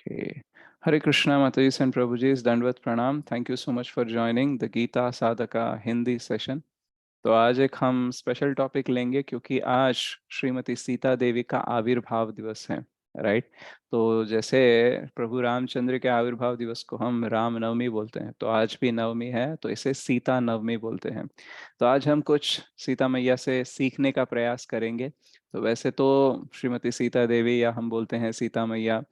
Okay. Hare Krishna, Mataji and Prabhuji, Dandvat Pranam. Thank you so much for joining the Gita Sadhaka Hindi session. तो आज एक हम special topic लेंगे क्योंकि आज श्रीमती सीता देवी का आविर्भाव दिवस है। राइट। तो जैसे प्रभु रामचंद्र के आविर्भाव दिवस को हम राम नवमी बोलते हैं, तो आज भी नवमी है, तो इसे सीता नवमी बोलते हैं। तो आज हम कुछ सीता मैया से सीखने का प्रयास करेंगे। तो वैसे तो श्रीमती सीता देवी, या हम बोलते हैं सीता मैया,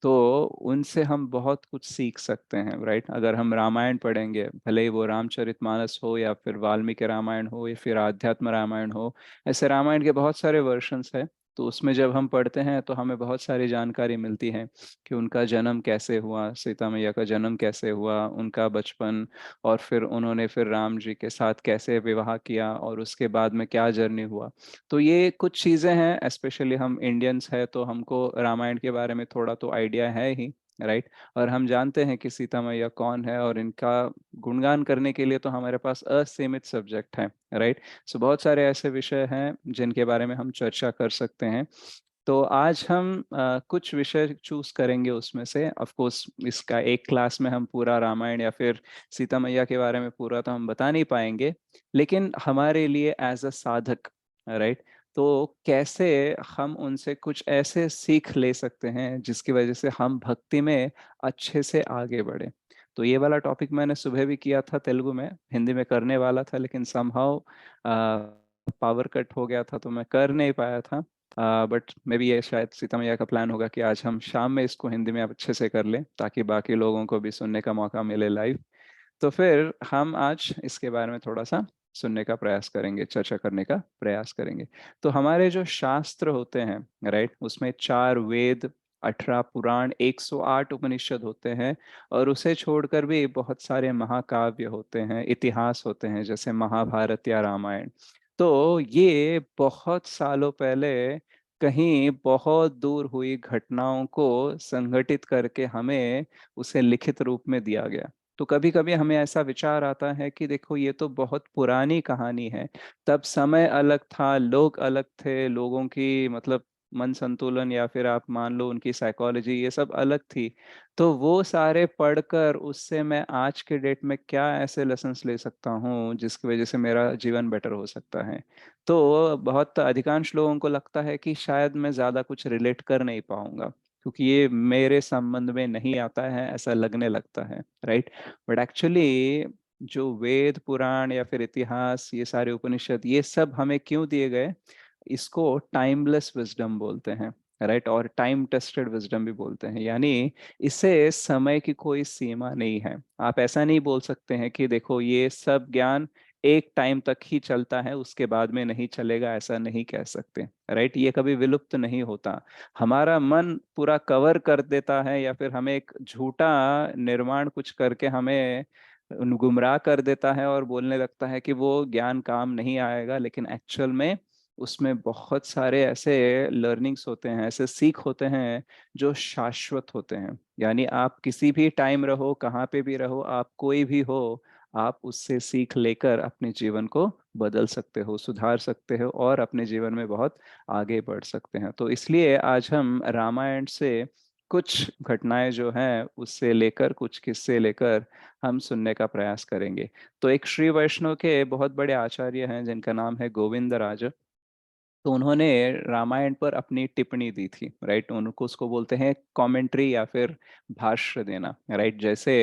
तो उनसे हम बहुत कुछ सीख सकते हैं। राइट। अगर हम रामायण पढ़ेंगे, भले ही वो रामचरितमानस हो या फिर वाल्मीकि रामायण हो या फिर आध्यात्म रामायण हो, ऐसे रामायण के बहुत सारे वर्जन्स हैं। तो उसमें जब हम पढ़ते हैं तो हमें बहुत सारी जानकारी मिलती है कि उनका जन्म कैसे हुआ, सीता मैया का जन्म कैसे हुआ, उनका बचपन, और फिर उन्होंने फिर राम जी के साथ कैसे विवाह किया, और उसके बाद में क्या जर्नी हुआ। तो ये कुछ चीज़ें हैं, स्पेशली हम इंडियंस है तो हमको रामायण के बारे में थोड़ा तो आइडिया है ही। राइट। और हम जानते हैं कि सीता मैया कौन है, और इनका गुणगान करने के लिए तो हमारे पास असीमित सब्जेक्ट है। राइट। सो बहुत सारे ऐसे विषय हैं जिनके बारे में हम चर्चा कर सकते हैं। तो आज हम कुछ विषय चूज करेंगे, उसमें से ऑफ कोर्स इसका एक क्लास में हम पूरा रामायण या फिर सीता मैया के बारे में पूरा तो हम बता नहीं पाएंगे, लेकिन हमारे लिए एज अ साधक, राइट, तो कैसे हम उनसे कुछ ऐसे सीख ले सकते हैं जिसकी वजह से हम भक्ति में अच्छे से आगे बढ़े। तो ये वाला टॉपिक मैंने सुबह भी किया था तेलुगु में, हिंदी में करने वाला था, लेकिन समहाउ पावर कट हो गया था तो मैं कर नहीं पाया था। बट मे बी ये शायद सीता मैया का प्लान होगा कि आज हम शाम में इसको हिंदी में अच्छे से कर लें, ताकि बाकी लोगों को भी सुनने का मौका मिले लाइव। तो फिर हम आज इसके बारे में थोड़ा सा सुनने का प्रयास करेंगे, चर्चा करने का प्रयास करेंगे। तो हमारे जो शास्त्र होते हैं, राइट, उसमें 4 वेद, 18 पुराण, 108 उपनिषद होते हैं। और उसे छोड़कर भी बहुत सारे महाकाव्य होते हैं, इतिहास होते हैं, जैसे महाभारत या रामायण। तो ये बहुत सालों पहले कहीं बहुत दूर हुई घटनाओं को संगठित करके हमें उसे लिखित रूप में दिया गया। तो कभी कभी हमें ऐसा विचार आता है कि देखो, ये तो बहुत पुरानी कहानी है। तब समय अलग था, लोग अलग थे, लोगों की मतलब मन संतुलन या फिर आप मान लो उनकी साइकोलॉजी, ये सब अलग थी। तो वो सारे पढ़कर उससे मैं आज के डेट में क्या ऐसे लेसन्स ले सकता हूँ जिसकी वजह से मेरा जीवन बेटर हो सकता है। तो बहुत अधिकांश लोगों को लगता है कि शायद मैं ज़्यादा कुछ रिलेट कर नहीं पाऊंगा, क्योंकि ये मेरे संबंध में नहीं आता है, ऐसा लगने लगता है। राइट। बट एक्चुअली जो वेद पुराण या फिर इतिहास, ये सारे उपनिषद, ये सब हमें क्यों दिए गए? इसको टाइमलेस विजडम बोलते हैं। राइट। और टाइम टेस्टेड विजडम भी बोलते हैं, यानी इससे समय की कोई सीमा नहीं है। आप ऐसा नहीं बोल सकते हैं कि देखो, ये सब ज्ञान एक टाइम तक ही चलता है, उसके बाद में नहीं चलेगा, ऐसा नहीं कह सकते। राइट। ये कभी विलुप्त नहीं होता। हमारा मन पूरा कवर कर देता है, या फिर हमें एक झूठा निर्माण कुछ करके हमें गुमराह कर देता है और बोलने लगता है कि वो ज्ञान काम नहीं आएगा, लेकिन एक्चुअल में उसमें बहुत सारे ऐसे लर्निंग्स होते हैं, ऐसे सीख होते हैं जो शाश्वत होते हैं। यानी आप किसी भी टाइम रहो, कहाँ पे भी रहो, आप कोई भी हो, आप उससे सीख लेकर अपने जीवन को बदल सकते हो, सुधार सकते हो, और अपने जीवन में बहुत आगे बढ़ सकते हैं। तो इसलिए आज हम रामायण से कुछ घटनाएं जो हैं उससे लेकर, कुछ किस्से लेकर हम सुनने का प्रयास करेंगे। तो एक श्री वैष्णव के बहुत बड़े आचार्य हैं जिनका नाम है गोविंद राज। तो उन्होंने रामायण पर अपनी टिप्पणी दी थी। राइट। उनको उसको बोलते हैं कमेंट्री या फिर भाष्य देना। राइट। जैसे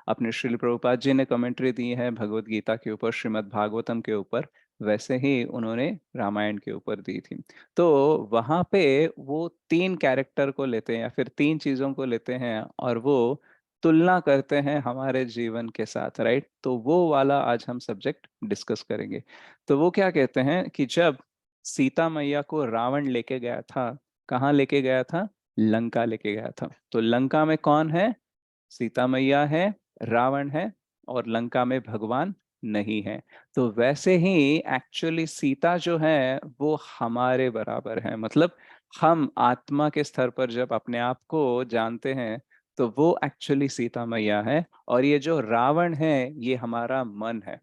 अपने श्रील प्रभुपाद जी ने कमेंट्री दी है भगवत गीता के ऊपर, श्रीमद् भागवतम के ऊपर, वैसे ही उन्होंने रामायण के ऊपर दी थी। तो वहां पे वो 3 कैरेक्टर को लेते हैं या फिर 3 चीजों को लेते हैं, और वो तुलना करते हैं हमारे जीवन के साथ। राइट। तो वो वाला आज हम सब्जेक्ट डिस्कस करेंगे। तो वो क्या कहते हैं कि जब सीता मैया को रावण लेके गया था, कहाँ लेके गया था? लंका लेके गया था। तो लंका में कौन है? सीता मैया है, रावण है, और लंका में भगवान नहीं है। तो वैसे ही एक्चुअली सीता जो है वो हमारे बराबर है। मतलब हम आत्मा के स्तर पर जब अपने आप को जानते हैं, तो वो एक्चुअली सीता मैया है। और ये जो रावण है, ये हमारा मन है।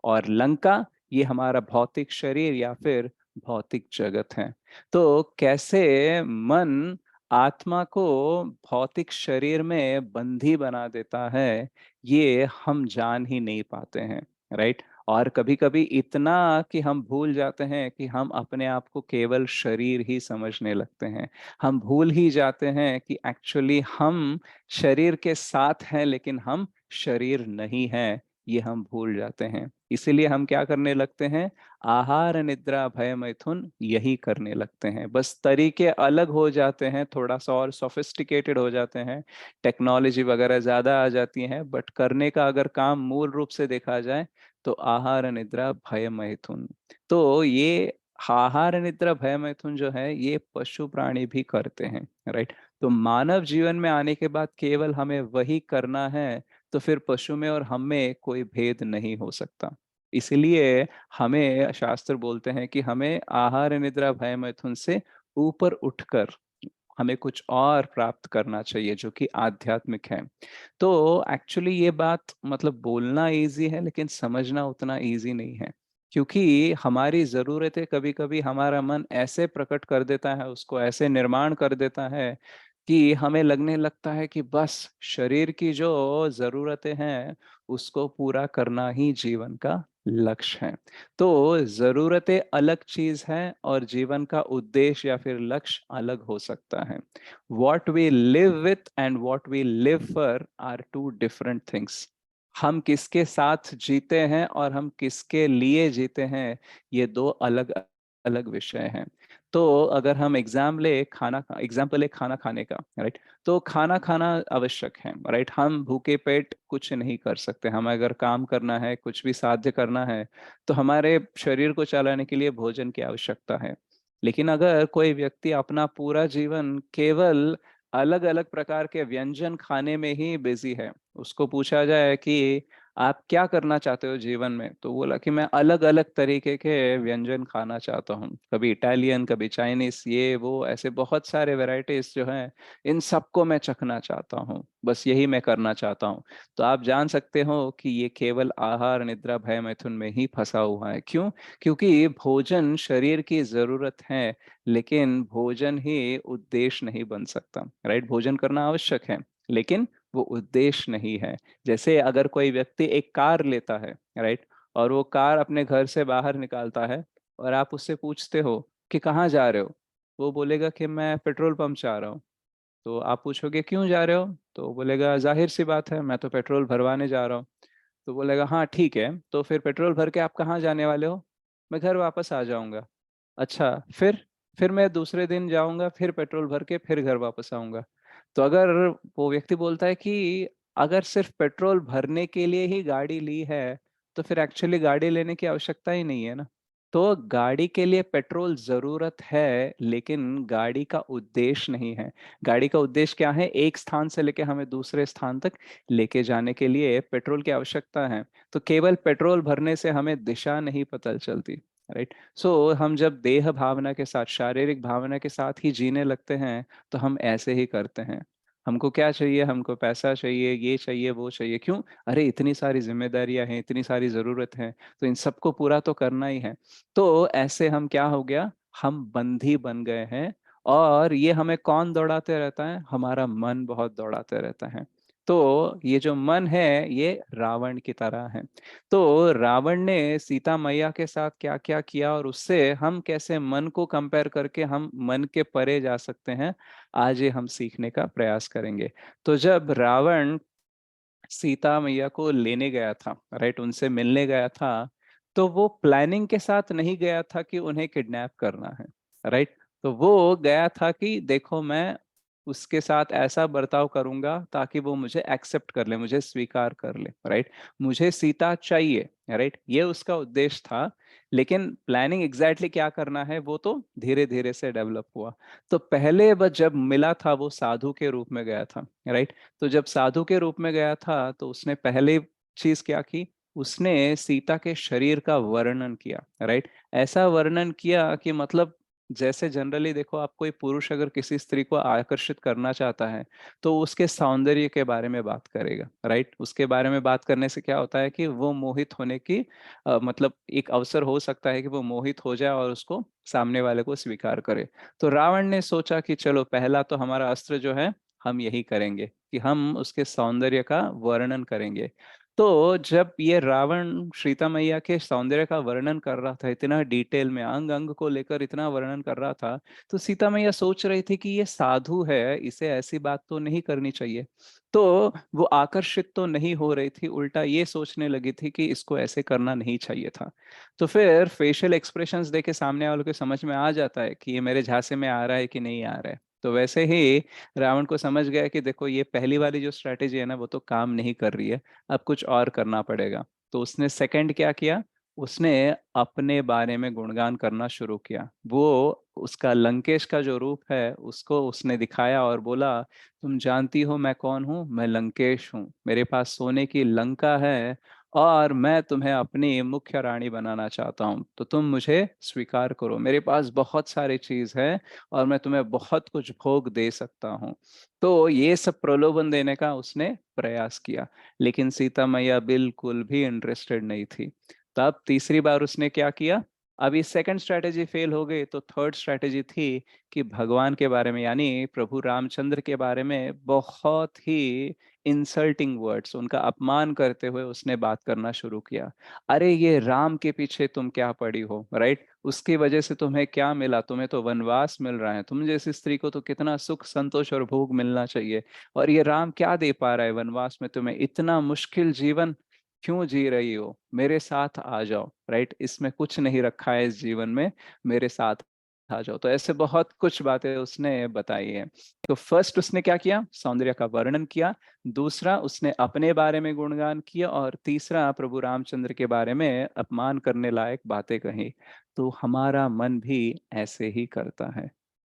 और लंका, ये हमारा भौतिक शरीर या फिर भौतिक जगत है। तो कैसे मन आत्मा को भौतिक शरीर में बंधी बना देता है, ये हम जान ही नहीं पाते हैं, राइट? और कभी-कभी इतना कि हम भूल जाते हैं कि हम अपने आप को केवल शरीर ही समझने लगते हैं। हम भूल ही जाते हैं कि एक्चुअली हम शरीर के साथ हैं, लेकिन हम शरीर नहीं हैं, ये हम भूल जाते हैं। इसीलिए हम क्या करने लगते हैं? आहार, निद्रा, भय, मैथुन यही करने लगते हैं। बस तरीके अलग हो जाते हैं, थोड़ा-सा और सोफिस्टिकेटेड हो जाते हैं, टेक्नोलॉजी वगैरह ज़्यादा आ जाती हैं, बट करने का अगर काम मूल रूप से देखा जाए, तो आहार, निद्रा, भय, मैथुन। तो ये आहार, निद्रा, भय, मैथुन जो है, ये पशु प्राणी भी करते हैं, राइट? तो मानव जीवन में आने के बाद केवल हमें वही करना है, तो फिर पशु में और हम में कोई भेद नहीं हो सकता। इसलिए हमें शास्त्र बोलते हैं कि हमें आहार, निद्रा, भय, मैथुन से ऊपर उठकर हमें कुछ और प्राप्त करना चाहिए जो कि आध्यात्मिक है। तो एक्चुअली ये बात मतलब बोलना ईज़ी है, लेकिन समझना उतना ईज़ी नहीं है। क्योंकि हमारी ज़रूरतें कभी-कभी हमारा मन ऐसे प्रकट कर देता है, उसको ऐसे निर्माण कर देता है कि हमें लगने लगता है कि बस शरीर की जो ज़रूरतें हैं, उसको पूरा करना ही जीवन का लक्ष्य है। तो ज़रूरतें अलग चीज़ है और जीवन का उद्देश्य या फिर लक्ष्य अलग हो सकता है। What we live with and what we live for are two different things. हम किसके साथ जीते हैं और हम किसके लिए जीते हैं, ये दो अलग अलग विषय हैं। तो अगर हम एग्जाम्पल ले खाना खाने का, राइट? तो खाना खाना आवश्यक है, राइट? हम भूखे पेट कुछ नहीं कर सकते। हमें अगर काम करना है, कुछ भी साध्य करना है, तो हमारे शरीर को चलाने के लिए भोजन की आवश्यकता है। लेकिन अगर कोई व्यक्ति अपना पूरा जीवन केवल अलग-अलग प्रकार के व्यंजन खाने में ही बिज़ी है, उसको पूछा जाए कि आप क्या करना चाहते हो जीवन में? तो बोला कि मैं अलग-अलग तरीके के व्यंजन खाना चाहता हूँ। कभी इटालियन, कभी चाइनीज़, ये वो ऐसे बहुत सारे वैराइटीज़ जो हैं, इन सबको मैं चखना चाहता हूँ। बस यही मैं करना चाहता हूँ। तो आप जान सकते हो कि ये केवल आहार, निद्रा, भय, मैथुन में ही फँसा हुआ है। क्यों? क्योंकि भोजन शरीर की ज़रूरत है, लेकिन भोजन ही उद्देश्य नहीं बन सकता, राइट? भोजन करना आवश्यक है, लेकिन वो उद्देश्य नहीं है। जैसे अगर कोई व्यक्ति एक कार लेता है, राइट? और वो कार अपने घर से बाहर निकालता है और आप उससे पूछते हो कि कहाँ जा रहे हो? वो बोलेगा कि मैं पेट्रोल पंप जा रहा हूँ। तो आप पूछोगे क्यों जा रहे हो? तो बोलेगा ज़ाहिर-सी बात है, मैं तो पेट्रोल भरवाने जा रहा हूँ। तो बोलेगा हाँ ठीक है, तो फिर पेट्रोल भर के आप कहाँ जाने वाले हो? मैं घर वापस आ जाऊँगा। अच्छा, फिर? फिर मैं दूसरे दिन जाऊँगा, फिर पेट्रोल भर के फिर घर वापस आऊँगा। तो अगर वो व्यक्ति बोलता है कि अगर सिर्फ़ पेट्रोल भरने के लिए ही गाड़ी ली है, तो फिर एक्चुअली गाड़ी लेने की आवश्यकता ही नहीं है ना। तो गाड़ी के लिए पेट्रोल ज़रूरत है, लेकिन गाड़ी का उद्देश्य नहीं है। गाड़ी का उद्देश्य क्या है? एक स्थान से लेके हमें दूसरे स्थान तक लेके जाने के लिए पेट्रोल की आवश्यकता है। तो केवल पेट्रोल भरने से हमें दिशा नहीं पता चलती, राइट? सो हम जब देह भावना के साथ, शारीरिक भावना के साथ ही जीने लगते हैं, तो हम ऐसे ही करते हैं। हमको क्या चाहिए? हमको पैसा चाहिए, ये चाहिए, वो चाहिए। क्यों? अरे! इतनी सारी ज़िम्मेदारियाँ हैं, इतनी सारी ज़रूरत है, तो इन सबको पूरा तो करना ही है। तो ऐसे हम क्या हो गया? हम बंधी बन गए हैं और ये हमें कौन दौड़ाते रहता है? हमारा मन बहुत दौड़ाते रहता है। तो ये जो मन है, ये रावण की तरह है। तो रावण ने सीता मैया के साथ क्या-क्या किया और उससे हम कैसे मन को कंपेयर करके हम मन के परे जा सकते हैं, आज ये हम सीखने का प्रयास करेंगे। तो जब रावण सीता मैया को लेने गया था, राइट? उनसे मिलने गया था, तो वो प्लानिंग के साथ नहीं गया था कि उन्हें किडनैप करना है, राइट? तो वो गया था कि देखो मैं उसके साथ ऐसा बर्ताव करूँगा ताकि वो मुझे एक्सेप्ट कर ले, मुझे स्वीकार कर ले, राइट? मुझे सीता चाहिए, राइट? ये उसका उद्देश्य था, लेकिन प्लानिंग एग्ज़ैक्टली क्या करना है वो तो धीरे-धीरे से डेवलप हुआ। तो पहले वो जब मिला था वो साधु के रूप में गया था, राइट? तो जब साधु के रूप में गया था, तो उसने पहली चीज़ क्या की? उसने सीता के शरीर का वर्णन किया, राइट? ऐसा वर्णन किया कि मतलब जैसे जनरली देखो, आप कोई पुरुष अगर किसी स्त्री को आकर्षित करना चाहता है तो उसके सौंदर्य के बारे में बात करेगा, राइट। उसके बारे में बात करने से क्या होता है कि वो मोहित होने की मतलब एक अवसर हो सकता है कि वो मोहित हो जाए और उसको सामने वाले को स्वीकार करे। तो रावण ने सोचा कि चलो पहला तो हमारा अस्त्र जो है हम यही करेंगे कि हम उसके सौंदर्य का वर्णन करेंगे। तो जब ये रावण सीता मैया के सौंदर्य का वर्णन कर रहा था, इतना डिटेल में अंग अंग को लेकर इतना वर्णन कर रहा था, तो सीता मैया सोच रही थी कि ये साधु है, इसे ऐसी बात तो नहीं करनी चाहिए। तो वो आकर्षित तो नहीं हो रही थी, उल्टा ये सोचने लगी थी कि इसको ऐसे करना नहीं चाहिए था। तो फिर फेशियल एक्सप्रेशंस देके सामने वालों को समझ में आ जाता है कि ये मेरे झांसे में आ रहा है कि नहीं आ रहा है। तो वैसे ही रावण को समझ गया कि देखो ये पहली वाली जो स्ट्रेटेजी है ना, वो तो काम नहीं कर रही है, अब कुछ और करना पड़ेगा। तो उसने सेकंड क्या किया, उसने अपने बारे में गुणगान करना शुरू किया। वो उसका लंकेश का जो रूप है उसको उसने दिखाया और बोला, तुम जानती हो मैं कौन हूँ, मैं लंकेश हूँ, मेरे पास सोने की लंका है और मैं तुम्हें अपनी मुख्य रानी बनाना चाहता हूँ, तो तुम मुझे स्वीकार करो, मेरे पास बहुत सारी चीज है और मैं तुम्हें बहुत कुछ भोग दे सकता हूँ। तो ये सब प्रलोभन देने का उसने प्रयास किया, लेकिन सीता मैया बिल्कुल भी इंटरेस्टेड नहीं थी। तब तीसरी बार उसने क्या किया, अभी सेकंड स्ट्रैटेजी फेल हो गई, तो थर्ड स्ट्रैटेजी थी कि भगवान के बारे में यानी प्रभु रामचंद्र के बारे में बहुत ही इंसल्टिंग वर्ड्स, उनका अपमान करते हुए उसने बात करना शुरू किया। अरे ये राम के पीछे तुम क्या पड़ी हो, राइट, उसकी वजह से तुम्हें क्या मिला, तुम्हें तो वनवास मिल रहा है, तुम जैसी स्त्री को तो कितना सुख संतोष और भोग मिलना चाहिए, और ये राम क्या दे पा रहा है वनवास में तुम्हें, इतना मुश्किल जीवन क्यों जी रही हो, मेरे साथ आ जाओ, राइट, इसमें कुछ नहीं रखा है इस जीवन में, मेरे साथ आ जाओ। तो ऐसे बहुत कुछ बातें उसने बताई है। तो फर्स्ट उसने क्या किया, सौंदर्य का वर्णन किया। दूसरा उसने अपने बारे में गुणगान किया। और तीसरा प्रभु रामचंद्र के बारे में अपमान करने लायक बातें कही। तो हमारा मन भी ऐसे ही करता है,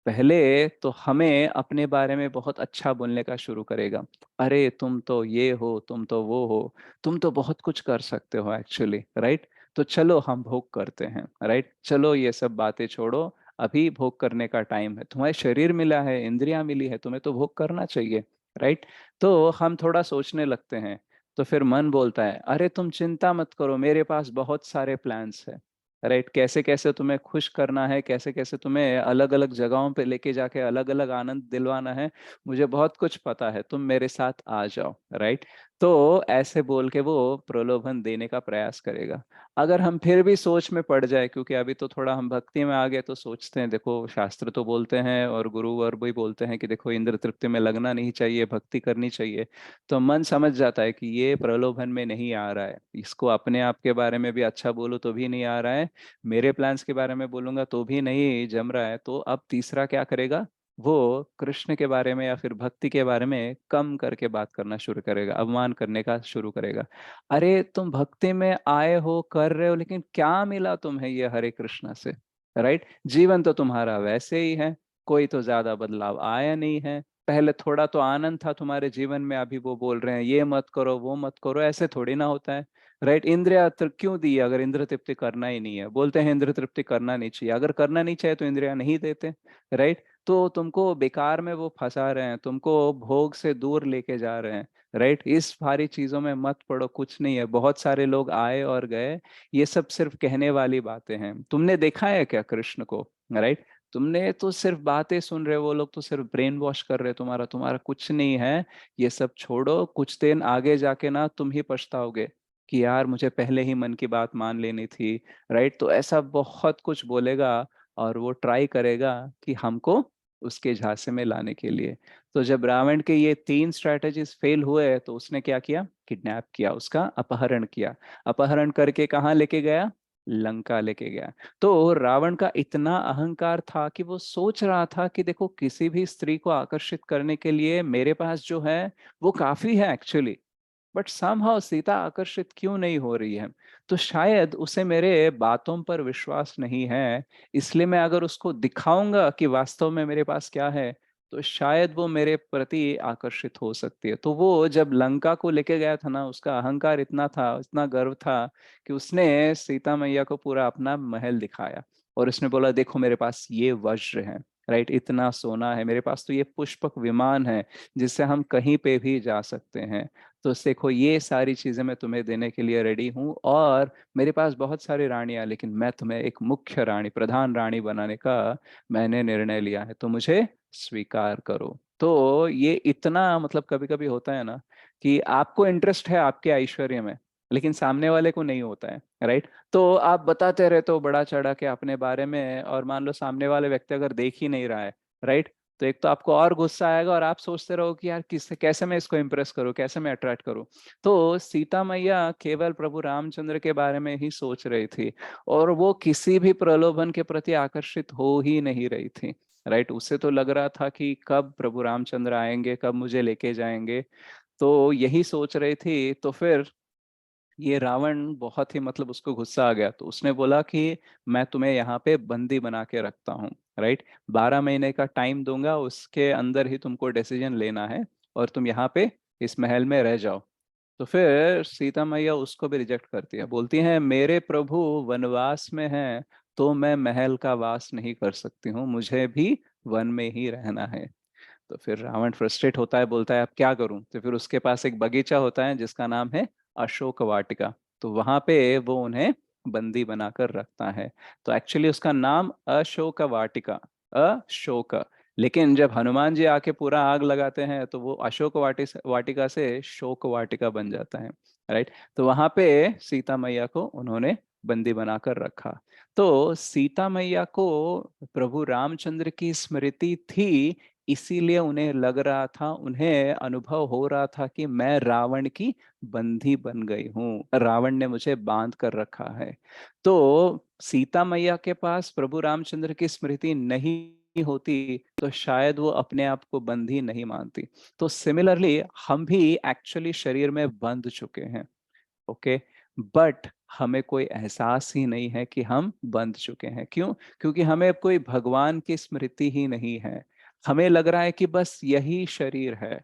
पहले तो हमें अपने बारे में बहुत अच्छा बोलने का शुरू करेगा। अरे तुम तो ये हो, तुम तो वो हो, तुम तो बहुत कुछ कर सकते हो एक्चुअली, राइट। तो चलो हम भोग करते हैं, राइट, चलो ये सब बातें छोड़ो, अभी भोग करने का टाइम है, तुम्हें शरीर मिला है, इंद्रियां मिली है, तुम्हें तो भोग करना चाहिए, राइट। तो हम थोड़ा सोचने लगते हैं। तो फिर मन बोलता है, अरे तुम चिंता मत करो, मेरे पास बहुत सारे प्लान्स है, राइट, कैसे कैसे तुम्हें खुश करना है, कैसे कैसे तुम्हें अलग अलग जगहों पे लेके जाके अलग अलग आनंद दिलवाना है, मुझे बहुत कुछ पता है, तुम मेरे साथ आ जाओ, राइट। तो ऐसे बोल के वो प्रलोभन देने का प्रयास करेगा। अगर हम फिर भी सोच में पड़ जाए, क्योंकि अभी तो थोड़ा हम भक्ति में आ गए, तो सोचते हैं देखो शास्त्र तो बोलते हैं और गुरुवर भी बोलते हैं कि देखो इंद्र तृप्ति में लगना नहीं चाहिए, भक्ति करनी चाहिए। तो मन समझ जाता है कि ये प्रलोभन में नहीं आ रहा है, इसको अपने आप के बारे में भी अच्छा बोलो तो भी नहीं आ रहा है, मेरे प्लान्स के बारे में बोलूंगा तो भी नहीं जम रहा है। तो अब तीसरा क्या करेगा, वो कृष्ण के बारे में या फिर भक्ति के बारे में कम करके बात करना शुरू करेगा, अवमान करने का शुरू करेगा। अरे तुम भक्ति में आए हो, कर रहे हो, लेकिन क्या मिला तुम्हें ये हरे कृष्णा से, राइट। जीवन तो तुम्हारा वैसे ही है, कोई तो ज्यादा बदलाव आया नहीं है। पहले थोड़ा तो आनंद था तुम्हारे जीवन में, अभी वो बोल रहे हैं ये मत करो वो मत करो, ऐसे थोड़ी ना होता है, राइट। इंद्रिया क्यों दी अगर इंद्र तृप्ति करना ही नहीं है, बोलते हैं इंद्र तृप्ति करना नहीं चाहिए, अगर करना नहीं चाहिए तो इंद्रिया नहीं देते, राइट। तो तुमको बेकार में वो फंसा रहे हैं, तुमको भोग से दूर लेके जा रहे हैं, राइट। इस सारी चीजों में मत पड़ो, कुछ नहीं है, बहुत सारे लोग आए और गए, ये सब सिर्फ कहने वाली बातें हैं, तुमने देखा है क्या कृष्ण को, राइट। तुमने तो सिर्फ बातें सुन रहे हो, वो लोग तो सिर्फ ब्रेन वॉश कर रहे हैं तुम्हारा, तुम्हारा कुछ नहीं है। ये सब छोड़ो, कुछ दिन आगे जाके ना तुम ही पछताओगे कि यार मुझे पहले ही मन की बात मान लेनी थी, राइट। तो ऐसा बहुत कुछ बोलेगा और वो ट्राई करेगा कि हमको उसके झांसे में लाने के लिए। तो जब रावण के ये तीन स्ट्रैटेजीज फेल हुए, तो उसने क्या किया, किडनैप किया, उसका अपहरण किया। अपहरण करके कहाँ लेके गया, लंका लेके गया। तो रावण का इतना अहंकार था कि वो सोच रहा था कि देखो किसी भी स्त्री को आकर्षित करने के लिए मेरे पास जो है वो काफी है एक्चुअली, बट समहाउ सीता आकर्षित क्यों नहीं हो रही है। तो शायद उसे मेरे बातों पर विश्वास नहीं है, इसलिए मैं अगर उसको दिखाऊंगा कि वास्तव में मेरे पास क्या है, तो शायद वो मेरे प्रति आकर्षित हो सकती है। तो वो जब लंका को लेके गया था ना, उसका अहंकार इतना था, इतना गर्व था कि उसने सीता मैया को पूरा अपना महल दिखाया और उसने बोला देखो मेरे पास ये वज्र है, राइट, इतना सोना है मेरे पास, तो ये पुष्पक विमान है जिससे हम कहीं पे भी जा सकते हैं। तो देखो ये सारी चीजें मैं तुम्हें देने के लिए रेडी हूँ, और मेरे पास बहुत सारी रानियां, लेकिन मैं तुम्हें एक मुख्य रानी, प्रधान रानी बनाने का मैंने निर्णय लिया है, तो मुझे स्वीकार करो। तो ये इतना मतलब कभी कभी होता है ना कि आपको इंटरेस्ट है आपके ऐश्वर्य में, लेकिन सामने वाले को नहीं होता है, राइट। तो आप बताते रहते हो बड़ा चढ़ा के अपने बारे में, और मान लो सामने वाले व्यक्ति अगर देख ही नहीं रहा है, राइट, तो एक तो आपको और गुस्सा आएगा, और आप सोचते रहो कि यार किस कैसे मैं इसको इम्प्रेस करूं, कैसे मैं अट्रैक्ट करूं। तो सीता मैया केवल प्रभु रामचंद्र के बारे में ही सोच रही थी, और वो किसी भी प्रलोभन के प्रति आकर्षित हो ही नहीं रही थी, राइट। उससे तो लग रहा था कि कब प्रभु रामचंद्र आएंगे, कब मुझे लेके जाएंगे, तो यही सोच रही थी। तो फिर ये रावण बहुत ही मतलब उसको गुस्सा आ गया, तो उसने बोला कि मैं तुम्हें यहाँ पे बंदी बना के रखता हूँ, राइट, 12 महीने का टाइम दूंगा, उसके अंदर ही तुमको डिसीजन लेना है, और तुम यहाँ पे इस महल में रह जाओ। तो फिर सीता मैया उसको भी रिजेक्ट करती है, बोलती है मेरे प्रभु वनवास में हैं, तो मैं महल का वास नहीं कर सकती हूँ, मुझे भी वन में ही रहना है। तो फिर रावण फ्रस्ट्रेट होता है, बोलता है अब क्या करूं। तो फिर उसके पास एक बगीचा होता है जिसका नाम है अशोक वाटिका, तो वहां पे वो उन्हें बंदी बनाकर रखता है। तो एक्चुअली उसका नाम अशोक वाटिका, अशोक, लेकिन जब हनुमान जी आके पूरा आग लगाते हैं तो वो अशोक वाटिका से शोक वाटिका बन जाता है, राइट। तो वहां पे सीता मैया को उन्होंने बंदी बनाकर रखा। तो सीता मैया को प्रभु रामचंद्र की स्मृति थी, इसीलिए उन्हें लग रहा था, उन्हें अनुभव हो रहा था कि मैं रावण की बंदी बन गई हूँ, रावण ने मुझे बांध कर रखा है। तो सीता मैया के पास प्रभु रामचंद्र की स्मृति नहीं होती तो शायद वो अपने आप को बंदी नहीं मानती। तो सिमिलरली हम भी एक्चुअली शरीर में बंध चुके हैं, ओके, बट हमें कोई एहसास ही नहीं है कि हम बंध चुके हैं। क्यों? क्योंकि हमें अब कोई भगवान की स्मृति ही नहीं है। हमें लग रहा है कि बस यही शरीर है।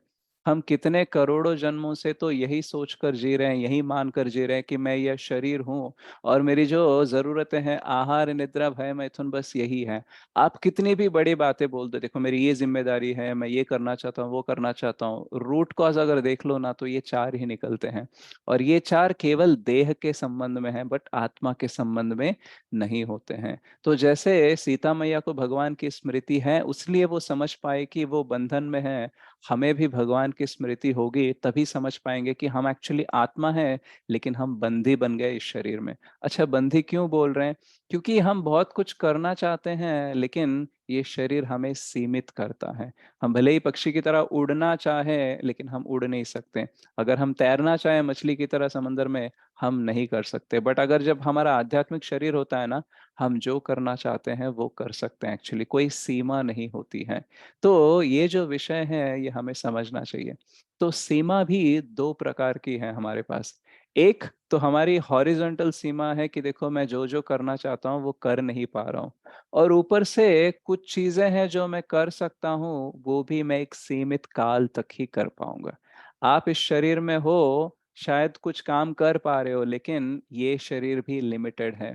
हम कितने करोड़ों जन्मों से तो यही सोचकर जी रहे हैं, यही मानकर जी रहे हैं कि मैं यह शरीर हूँ, और मेरी जो जरूरतें हैं आहार निद्रा भय मैथुन बस यही है। आप कितनी भी बड़ी बातें बोल दो, देखो मेरी ये जिम्मेदारी है, मैं ये करना चाहता हूँ, वो करना चाहता हूँ, रूट कॉज अगर देख लो ना तो ये चार ही निकलते हैं। और ये चार केवल देह के संबंध में है, बट आत्मा के संबंध में नहीं होते हैं। तो जैसे सीता मैया को भगवान की स्मृति है, उसलिए वो समझ पाए कि वो बंधन में है, हमें भी भगवान की स्मृति होगी तभी समझ पाएंगे कि हम एक्चुअली आत्मा है, लेकिन हम बंदी बन गए इस शरीर में। अच्छा, बंदी क्यों बोल रहे हैं? क्योंकि हम बहुत कुछ करना चाहते हैं, लेकिन ये शरीर हमें सीमित करता है। हम भले ही पक्षी की तरह उड़ना चाहे, लेकिन हम उड़ नहीं सकते। अगर हम तैरना चाहें मछली की तरह समंदर में, हम नहीं कर सकते। बट अगर जब हमारा आध्यात्मिक शरीर होता है ना, हम जो करना चाहते हैं वो कर सकते हैं, एक्चुअली कोई सीमा नहीं होती है। तो ये जो विषय है ये हमें समझना चाहिए। तो सीमा भी दो प्रकार की है हमारे पास। एक तो हमारी हॉरिजॉन्टल सीमा है कि देखो मैं जो जो करना चाहता हूँ वो कर नहीं पा रहा हूँ, और ऊपर से कुछ चीजें हैं जो मैं कर सकता हूँ, वो भी मैं एक सीमित काल तक ही कर पाऊंगा। आप इस शरीर में हो, शायद कुछ काम कर पा रहे हो, लेकिन ये शरीर भी लिमिटेड है।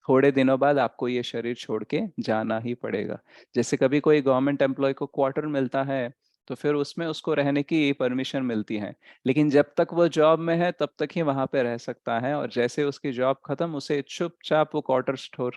थोड़े दिनों बाद आपको ये शरीर छोड़ के जाना ही पड़ेगा। जैसे कभी कोई गवर्नमेंट एम्प्लॉय को क्वार्टर मिलता है, तो फिर उसमें उसको रहने की परमिशन मिलती है, लेकिन जब तक वो जॉब में है तब तक ही वहां पे रह सकता है, और जैसे उसकी जॉब खत्म उसे चुपचाप वो क्वार्टर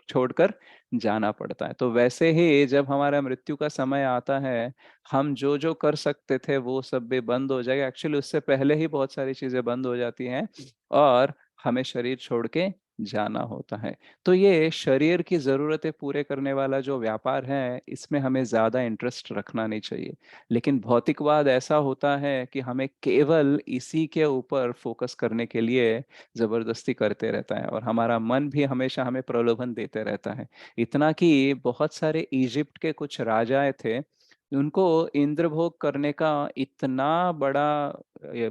छोड़कर जाना पड़ता है। तो वैसे ही जब हमारा मृत्यु का समय आता है, हम जो जो कर सकते थे वो सब भी बंद हो जाएगा। एक्चुअली उससे पहले ही बहुत सारी चीजें बंद हो जाती हैं, और हमें शरीर छोड़ के जाना होता है। तो ये शरीर की जरूरतें पूरे करने वाला जो व्यापार है, इसमें हमें ज्यादा इंटरेस्ट रखना नहीं चाहिए। लेकिन भौतिकवाद ऐसा होता है कि हमें केवल इसी के ऊपर फोकस करने के लिए जबरदस्ती करते रहता है, और हमारा मन भी हमेशा हमें प्रलोभन देते रहता है। इतना कि बहुत सारे इजिप्ट के कुछ राजाएं थे, उनको इंद्रभोग करने का इतना बड़ा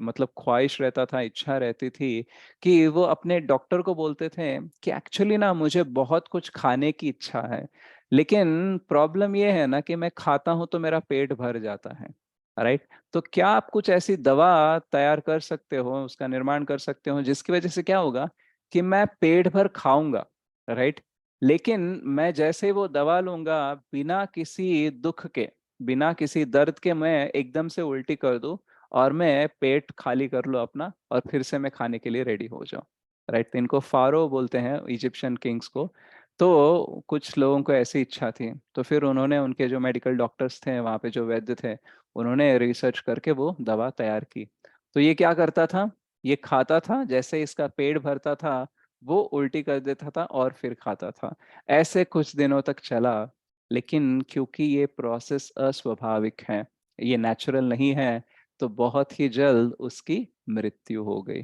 मतलब ख्वाहिश रहता था, इच्छा रहती थी, कि वो अपने डॉक्टर को बोलते थे कि एक्चुअली ना मुझे बहुत कुछ खाने की इच्छा है, लेकिन प्रॉब्लम ये है ना कि मैं खाता हूं तो मेरा पेट भर जाता है, राइट। तो क्या आप कुछ ऐसी दवा तैयार कर सकते हो, उसका निर्माण कर सकते हो, जिसकी वजह से क्या होगा कि मैं पेट भर खाऊंगा, राइट, लेकिन मैं जैसे वो दवा लूंगा, बिना किसी दुख के, बिना किसी दर्द के, मैं एकदम से उल्टी कर दूं और मैं पेट खाली कर लूं अपना और फिर से मैं खाने के लिए रेडी हो जाऊं। राइट, तो इनको फारो बोलते हैं, इजिप्शियन किंग्स को। तो कुछ लोगों को ऐसी इच्छा थी, तो फिर उन्होंने, उनके जो मेडिकल डॉक्टर्स थे वहाँ पे, जो वैद्य थे, उन्होंने रिसर्च करके वो दवा तैयार की। तो ये क्या करता था, ये खाता था, जैसे इसका पेट भरता था वो उल्टी कर देता था और फिर खाता था। ऐसे कुछ दिनों तक चला, लेकिन क्योंकि ये प्रोसेस अस्वाभाविक है, ये नेचुरल नहीं है, तो बहुत ही जल्द उसकी मृत्यु हो गई।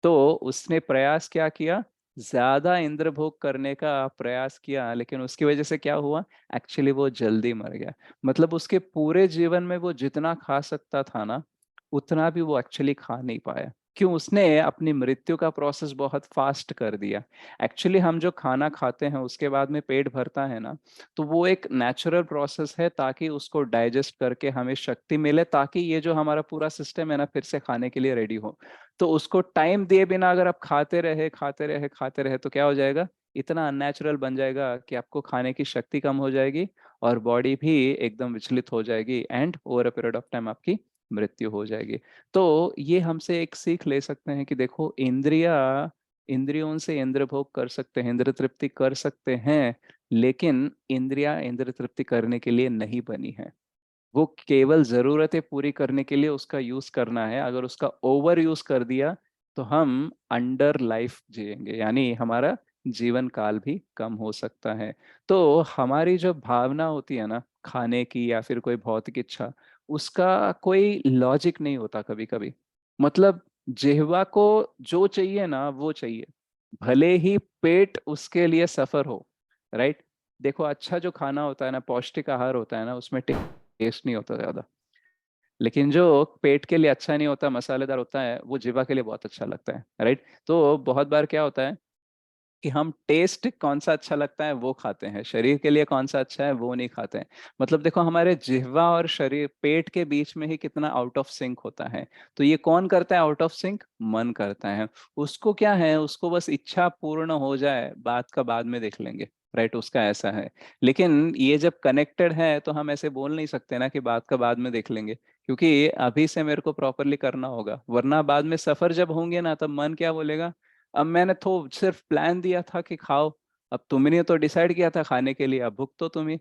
तो उसने प्रयास क्या किया, ज्यादा इंद्र भोग करने का प्रयास किया, लेकिन उसकी वजह से क्या हुआ, एक्चुअली वो जल्दी मर गया। मतलब उसके पूरे जीवन में वो जितना खा सकता था ना, उतना भी वो एक्चुअली खा नहीं पाया। क्यों, उसने अपनी मृत्यु का प्रोसेस बहुत फास्ट कर दिया। एक्चुअली हम जो खाना खाते हैं उसके बाद में पेट भरता है ना, तो वो एक नेचुरल प्रोसेस है, ताकि उसको डाइजेस्ट करके हमें शक्ति मिले, ताकि ये जो हमारा पूरा सिस्टम है ना, फिर से खाने के लिए रेडी हो। तो उसको टाइम दिए बिना अगर आप खाते रहे खाते रहे खाते रहे, तो क्या हो जाएगा, इतना अननेचुरल बन जाएगा कि आपको खाने की शक्ति कम हो जाएगी और बॉडी भी एकदम विचलित हो जाएगी, and over a period of time आपकी मृत्यु हो जाएगी। तो ये हमसे एक सीख ले सकते हैं कि देखो, इंद्रियों से इंद्र भोग कर सकते हैं, इंद्र तृप्ति कर सकते हैं, लेकिन इंद्रियां इंद्र तृप्ति करने के लिए नहीं बनी है। वो केवल जरूरतें पूरी करने के लिए उसका यूज करना है। अगर उसका ओवर यूज कर दिया तो हम अंडर लाइफ जिएंगे, यानी हमारा जीवन काल भी कम हो सकता है। तो हमारी जो भावना होती है ना, खाने की या फिर कोई भौतिक इच्छा, उसका कोई लॉजिक नहीं होता कभी कभी। मतलब जिह्वा को जो चाहिए ना वो चाहिए, भले ही पेट उसके लिए सफर हो। राइट, देखो अच्छा जो खाना होता है ना, पौष्टिक आहार होता है ना, उसमें टेस्ट नहीं होता ज्यादा, लेकिन जो पेट के लिए अच्छा नहीं होता, मसालेदार होता है, वो जीवा के लिए बहुत अच्छा लगता है। राइट, तो बहुत बार क्या होता है कि हम टेस्ट कौन सा अच्छा लगता है वो खाते हैं, शरीर के लिए कौन सा अच्छा है वो नहीं खाते हैं। मतलब देखो, हमारे जिह्वा और शरीर, पेट के बीच में ही कितना आउट ऑफ सिंक होता है। तो ये कौन करता है आउट ऑफ सिंक, मन करता है। उसको क्या है, उसको बस इच्छा पूर्ण हो जाए, बात का बाद में देख लेंगे। राइट, उसका ऐसा है। लेकिन ये जब कनेक्टेड है तो हम ऐसे बोल नहीं सकते ना कि बात का बाद में देख लेंगे, क्योंकि अभी से मेरे को प्रॉपरली करना होगा, वरना बाद में सफर जब होंगे ना, तब मन क्या बोलेगा, अब मैंने तो सिर्फ प्लान दिया था कि खाओ, अब तुमने तो डिसाइड किया था खाने के लिए, अब भुग तो तुम्हें।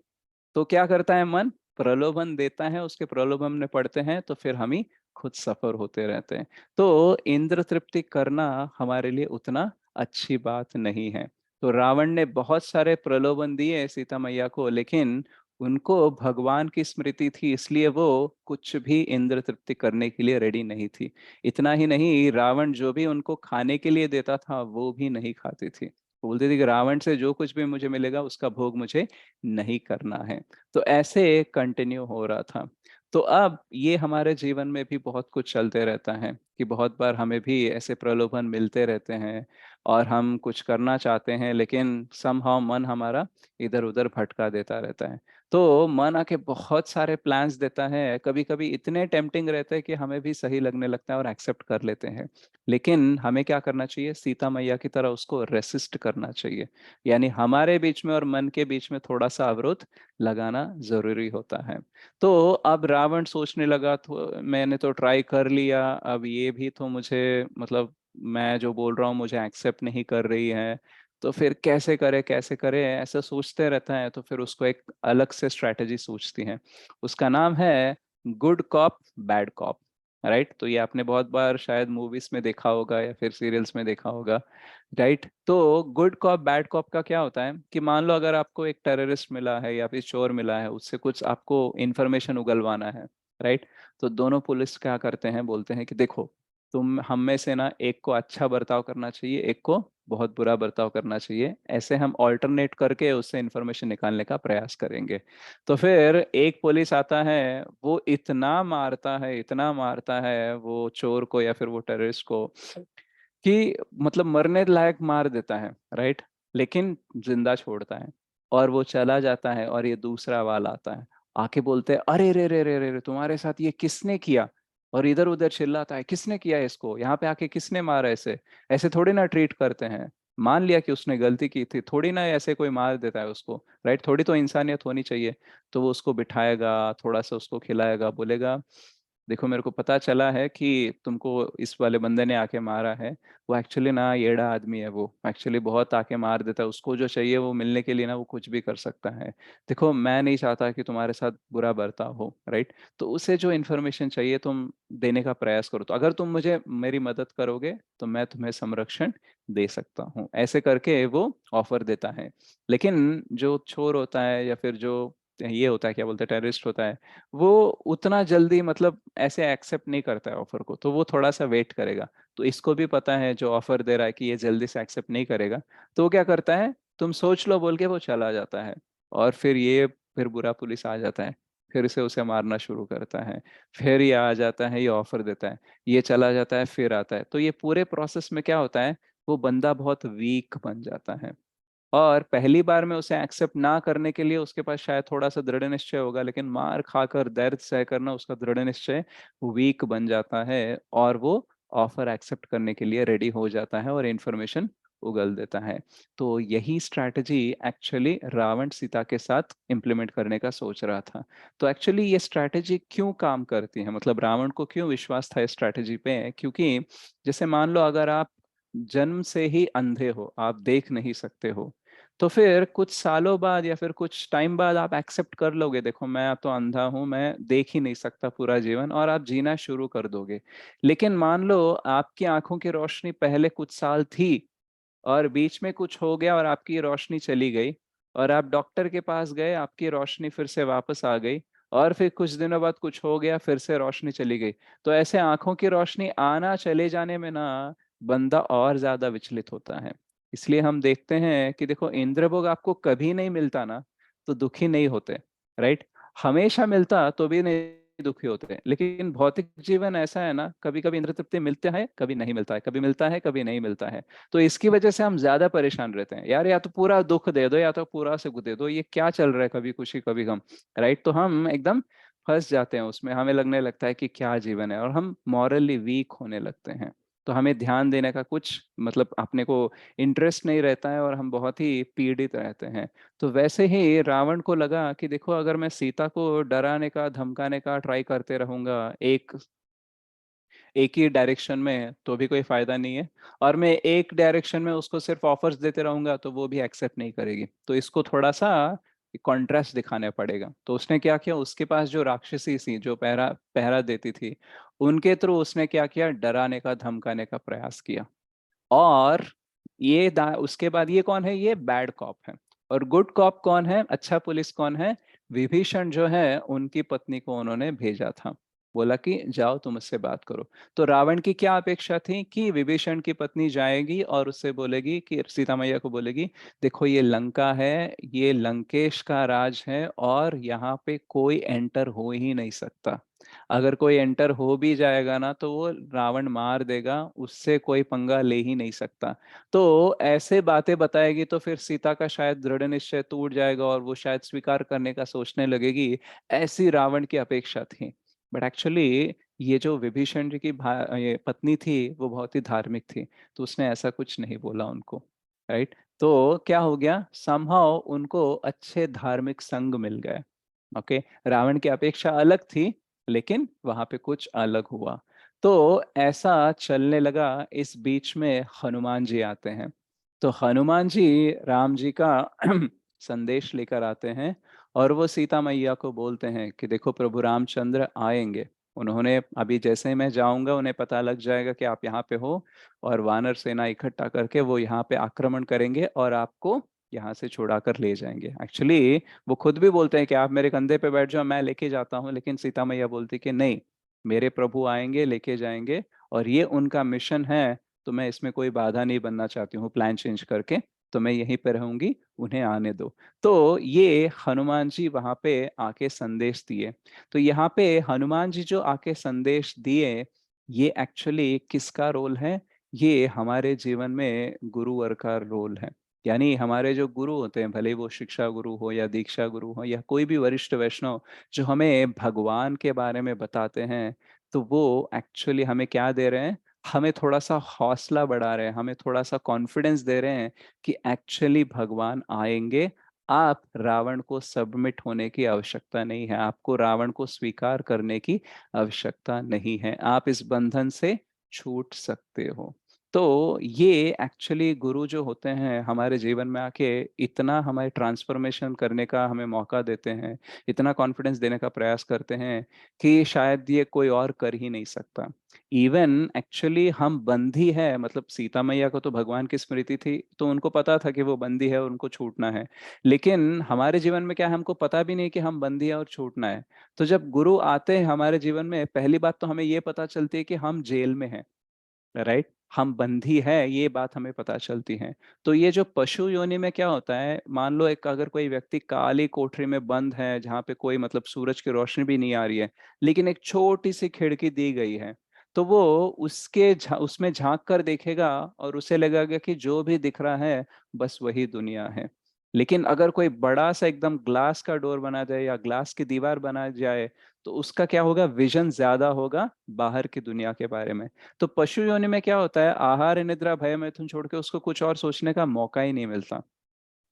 तो क्या करता है मन, प्रलोभन देता है, उसके प्रलोभन में पड़ते हैं, तो फिर हम ही खुद सफर होते रहते हैं। तो इंद्र तृप्ति करना हमारे लिए उतना अच्छी बात नहीं है। तो रावण ने बहुत सारे प्रलोभन दिए सीता मैया को, लेकिन उनको भगवान की स्मृति थी, इसलिए वो कुछ भी इंद्र तृप्ति करने के लिए रेडी नहीं थी। इतना ही नहीं, रावण जो भी उनको खाने के लिए देता था वो भी नहीं खाती थी। वो बोलती थी कि रावण से जो कुछ भी मुझे मिलेगा उसका भोग मुझे नहीं करना है। तो ऐसे कंटिन्यू हो रहा था। तो अब ये हमारे जीवन में भी बहुत कुछ चलते रहता है कि बहुत बार हमें भी ऐसे प्रलोभन मिलते रहते हैं और हम कुछ करना चाहते हैं, लेकिन समहाउ मन हमारा इधर उधर भटका देता रहता है। तो मन आके बहुत सारे प्लान्स देता है, कभी कभी इतने टेम्पटिंग रहते हैं कि हमें भी सही लगने लगता है और एक्सेप्ट कर लेते हैं। लेकिन हमें क्या करना चाहिए, सीता मैया की तरह उसको रेसिस्ट करना चाहिए। यानी हमारे बीच में और मन के बीच में थोड़ा सा अवरोध लगाना जरूरी होता है। तो अब रावण सोचने लगा, तो मैंने तो ट्राई कर लिया, अब ये भी तो मुझे, मतलब मैं जो बोल रहा हूँ मुझे एक्सेप्ट नहीं कर रही है, तो फिर कैसे करे कैसे करे, ऐसा सोचते रहता है। तो फिर उसको एक अलग से स्ट्रैटेजी सोचती है, उसका नाम है good cop bad cop. Right, तो ये आपने बहुत बार शायद मूवीज में देखा होगा या फिर सीरियल्स में देखा होगा। राइट, तो गुड कॉप बैड कॉप का क्या होता है कि मान लो अगर आपको एक टेररिस्ट मिला है या फिर चोर मिला है, उससे कुछ आपको इंफॉर्मेशन उगलवाना है। राइट, तो दोनों पुलिस क्या करते हैं, बोलते हैं कि देखो, तुम हम में से ना एक को अच्छा बर्ताव करना चाहिए, एक को बहुत बुरा बर्ताव करना चाहिए, ऐसे हम ऑल्टरनेट करके उससे इंफॉर्मेशन निकालने का प्रयास करेंगे। तो फिर एक पुलिस आता है, वो इतना मारता है, इतना मारता है वो चोर को या फिर वो टेररिस्ट को, कि मतलब मरने लायक मार देता है। राइट, लेकिन जिंदा छोड़ता है और वो चला जाता है, और ये दूसरा वाला आता है, आके बोलते हैं, अरे रे रे रे रे रे, तुम्हारे साथ ये किसने किया, और इधर उधर चिल्लाता है, किसने किया इसको, यहाँ पे आके किसने मारा, ऐसे ऐसे थोड़ी ना ट्रीट करते हैं। मान लिया कि उसने गलती की थी, थोड़ी ना ऐसे कोई मार देता है उसको, राइट? थोड़ी तो इंसानियत होनी चाहिए। तो वो उसको बिठाएगा, थोड़ा सा उसको खिलाएगा, बोलेगा देखो मेरे को पता चला है कि तुमको इस वाले बंदे ने आके मारा है, वो एक्चुअली ना येड़ा आदमी है, वो एक्चुअली बहुत आके मार देता है, उसको जो चाहिए वो मिलने के लिए ना वो कुछ भी कर सकता है। देखो मैं नहीं चाहता कि तुम्हारे साथ बुरा बर्ताव हो, राइट? तो उसे जो इन्फॉर्मेशन चाहिए तुम देने का प्रयास करो, तो अगर तुम मुझे मेरी मदद करोगे तो मैं तुम्हें संरक्षण दे सकता हूँ, ऐसे करके वो ऑफर देता है। लेकिन जो चोर होता है या फिर जो ये होता है, क्या बोलते हैं, टेररिस्ट होता है, वो उतना जल्दी मतलब ऐसे एक्सेप्ट नहीं करता है ऑफर को, तो वो थोड़ा सा वेट करेगा। तो इसको भी पता है जो ऑफर दे रहा है कि ये जल्दी से एक्सेप्ट नहीं करेगा, तो वो क्या करता है, तुम सोच लो बोल के वो चला जाता है। और फिर बुरा पुलिस आ जाता है, फिर से उसे मारना शुरू करता है। फिर ये आ जाता है, ये ऑफर देता है, ये चला जाता है, फिर आता है। तो ये पूरे प्रोसेस में क्या होता है, वो बंदा बहुत वीक बन जाता है। और पहली बार में उसे एक्सेप्ट ना करने के लिए उसके पास शायद थोड़ा सा दृढ़ निश्चय होगा, लेकिन मार खाकर दर्द सहकर ना उसका दृढ़ निश्चय वीक बन जाता है, और वो ऑफर एक्सेप्ट करने के लिए रेडी हो जाता है और इंफॉर्मेशन उगल देता है। तो यही स्ट्रैटेजी एक्चुअली रावण सीता के साथ इम्प्लीमेंट करने का सोच रहा था। तो एक्चुअली ये स्ट्रैटेजी क्यों काम करती है, मतलब रावण को क्यों विश्वास था इस स्ट्रैटेजी पे? क्योंकि जैसे मान लो अगर आप जन्म से ही अंधे हो, आप देख नहीं सकते हो, तो फिर कुछ सालों बाद या फिर कुछ टाइम बाद आप एक्सेप्ट कर लोगे, देखो मैं तो अंधा हूं, मैं देख ही नहीं सकता पूरा जीवन, और आप जीना शुरू कर दोगे। लेकिन मान लो आपकी आंखों की रोशनी पहले कुछ साल थी, और बीच में कुछ हो गया और आपकी रोशनी चली गई, और आप डॉक्टर के पास गए, आपकी रोशनी फिर से वापस आ गई, और फिर कुछ दिनों बाद कुछ हो गया, फिर से रोशनी चली गई। तो ऐसे आंखों की रोशनी आना चले जाने में ना बंदा और ज्यादा विचलित होता है। इसलिए हम देखते हैं कि देखो इंद्रभोग आपको कभी नहीं मिलता ना तो दुखी नहीं होते, राइट? हमेशा मिलता तो भी नहीं दुखी होते। लेकिन भौतिक जीवन ऐसा है ना, कभी कभी इंद्र तृप्ति मिलता है, कभी नहीं मिलता है, कभी मिलता है, कभी नहीं मिलता है। तो इसकी वजह से हम ज्यादा परेशान रहते हैं, यार या तो पूरा दुख दे दो या तो पूरा सुख दे दो, ये क्या चल रहा है, कभी खुशी कभी गम, राइट? तो हम एकदम फंस जाते हैं उसमें, हमें लगने लगता है कि क्या जीवन है, और हम मॉरली वीक होने लगते हैं। तो हमें ध्यान देने का कुछ मतलब अपने को इंटरेस्ट नहीं रहता है, और हम बहुत ही पीड़ित रहते हैं। तो वैसे ही रावण को लगा कि देखो अगर मैं सीता को डराने का धमकाने का ट्राई करते रहूंगा एक एक ही डायरेक्शन में, तो भी कोई फायदा नहीं है, और मैं एक डायरेक्शन में उसको सिर्फ ऑफर्स देते रहूंगा तो वो भी एक्सेप्ट नहीं करेगी। तो इसको थोड़ा सा कॉन्ट्रास्ट दिखाने पड़ेगा। तो उसने क्या किया, उसके पास जो राक्षसी थी जो पहरा पहरा देती थी, उनके थ्रू उसने क्या किया, डराने का धमकाने का प्रयास किया। और उसके बाद ये कौन है, ये बैड कॉप है। और गुड कॉप कौन है, अच्छा पुलिस कौन है? विभीषण जो है उनकी पत्नी को उन्होंने भेजा था, बोला कि जाओ तुम उससे बात करो। तो रावण की क्या अपेक्षा थी कि विभीषण की पत्नी जाएगी और उससे बोलेगी कि सीता मैया को बोलेगी, देखो ये लंका है, ये लंकेश का राज है, और यहाँ पे कोई एंटर हो ही नहीं सकता। अगर कोई एंटर हो भी जाएगा ना तो वो रावण मार देगा, उससे कोई पंगा ले ही नहीं सकता। तो ऐसे बातें बताएगी तो फिर सीता का शायद दृढ़ निश्चय टूट जाएगा, और वो शायद स्वीकार करने का सोचने लगेगी। ऐसी रावण की अपेक्षा थी। बट एक्चुअली ये जो विभीषण जी की ये पत्नी थी वो बहुत ही धार्मिक थी, तो उसने ऐसा कुछ नहीं बोला उनको, राइट? तो क्या हो गया, समहाउ उनको अच्छे धार्मिक संग मिल गए। ओके, रावण की अपेक्षा अलग थी, लेकिन वहां पे कुछ अलग हुआ। तो ऐसा चलने लगा, इस बीच में हनुमान जी आते हैं। तो हनुमान जी राम जी का संदेश लेकर आते हैं, और वो सीता मैया को बोलते हैं कि देखो प्रभु रामचंद्र आएंगे। उन्होंने अभी जैसे ही मैं जाऊंगा उन्हें पता लग जाएगा कि आप यहाँ पे हो, और वानर सेना इकट्ठा करके वो यहाँ पे आक्रमण करेंगे और आपको यहाँ से छुड़ा कर ले जाएंगे। एक्चुअली वो खुद भी बोलते हैं कि आप मेरे कंधे पे बैठ जाओ, मैं लेके जाता हूँ, लेकिन सीता मैया बोलती कि नहीं, मेरे प्रभु आएंगे, लेके जाएंगे, और ये उनका मिशन है, तो मैं इसमें कोई बाधा नहीं बनना चाहती हूँ प्लान चेंज करके, तो मैं यहीं पे रहूंगी, उन्हें आने दो। तो ये हनुमान जी वहां पे आके संदेश दिए। तो यहाँ पे हनुमान जी जो आके संदेश दिए, ये एक्चुअली किसका रोल है? ये हमारे जीवन में गुरुवर का रोल है। यानी हमारे जो गुरु होते हैं, भले वो शिक्षा गुरु हो या दीक्षा गुरु हो या कोई भी वरिष्ठ वैष्णव, जो हमें भगवान के बारे में बताते हैं, तो वो एक्चुअली हमें क्या दे रहे हैं? हमें थोड़ा-सा हौसला बढ़ा रहे हैं, हमें थोड़ा-सा कॉन्फिडेंस दे रहे हैं कि एक्चुअली भगवान आएँगे। आप रावण को सबमिट होने की आवश्यकता नहीं है, आपको रावण को स्वीकार करने की आवश्यकता नहीं है। आप इस बंधन से छूट सकते हो। तो ये एक्चुअली गुरु जो होते हैं हमारे जीवन में आके इतना हमारे ट्रांसफॉर्मेशन करने का हमें मौका देते हैं, इतना कॉन्फिडेंस देने का प्रयास करते हैं कि शायद ये कोई और कर ही नहीं सकता। इवन एक्चुअली हम बंदी है, मतलब सीता मैया को तो भगवान की स्मृति थी, तो उनको पता था कि वो बंदी है और उनको छूटना है। लेकिन हमारे जीवन में क्या है, हमको पता भी नहीं कि हम बंदी है और छूटना है। तो जब गुरु आते हैं हमारे जीवन में, पहली बात तो हमें ये पता चलती है कि हम जेल में हैं, राइट? हम बंधी है, ये बात हमें पता चलती है। तो ये जो पशु योनि में क्या होता है, मान लो एक अगर कोई व्यक्ति काली कोठरी में बंद है, जहाँ पे कोई मतलब सूरज की रोशनी भी नहीं आ रही है, लेकिन एक छोटी-सी खिड़की दी गई है, तो वो उसमें झाँक कर देखेगा और उसे लगेगा कि जो भी दिख रहा है, बस वही दुनिया है। लेकिन अगर कोई बड़ा-सा एकदम ग्लास का डोर बना जाए या ग्लास की दीवार बना जाए, तो उसका क्या होगा, विज़न ज़्यादा होगा बाहर की दुनिया के बारे में। तो पशु योनि में क्या होता है, आहार निद्रा भय मैथुन छोड़ के उसको कुछ और सोचने का मौका ही नहीं मिलता।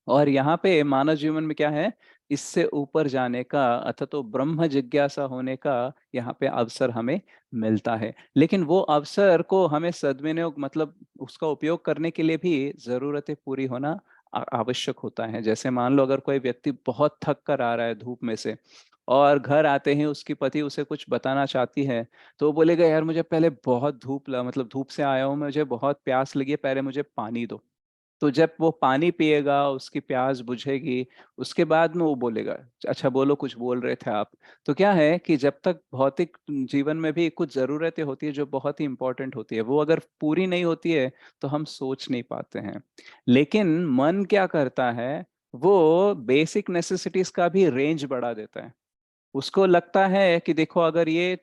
और यहाँ पे मानव जीवन में क्या है, इससे ऊपर जाने का अथा तो ब्रह्म जिज्ञासा होने का यहाँ पे अवसर हमें मिलता है। लेकिन वो अवसर को हमें सद्विनियोग मतलब उसका उपयोग करने के लिए भी ज़रूरतें पूरी होना आवश्यक होता है। जैसे मान लो अगर कोई व्यक्ति बहुत थक कर आ रहा है धूप में से और घर आते ही उसकी पति उसे कुछ बताना चाहती है, तो वो बोलेगा यार मुझे पहले बहुत मतलब धूप से आया हूँ, मुझे बहुत प्यास लगी है, पहले मुझे पानी दो। तो जब वो पानी पिएगा, उसकी प्यास बुझेगी, उसके बाद में वो बोलेगा, "अच्छा बोलो, कुछ बोल रहे थे आप।" तो क्या है कि जब तक भौतिक जीवन में भी कुछ ज़रूरतें होती हैं जो बहुत ही इम्पोर्टेंट होती है, वो अगर पूरी नहीं होती है, तो हम सोच नहीं पाते हैं। लेकिन मन क्या करता है, वो बेसिक नेसेसिटीज़ का भी रेंज बढ़ा देता है। उसको लगता है कि देखो अगर ये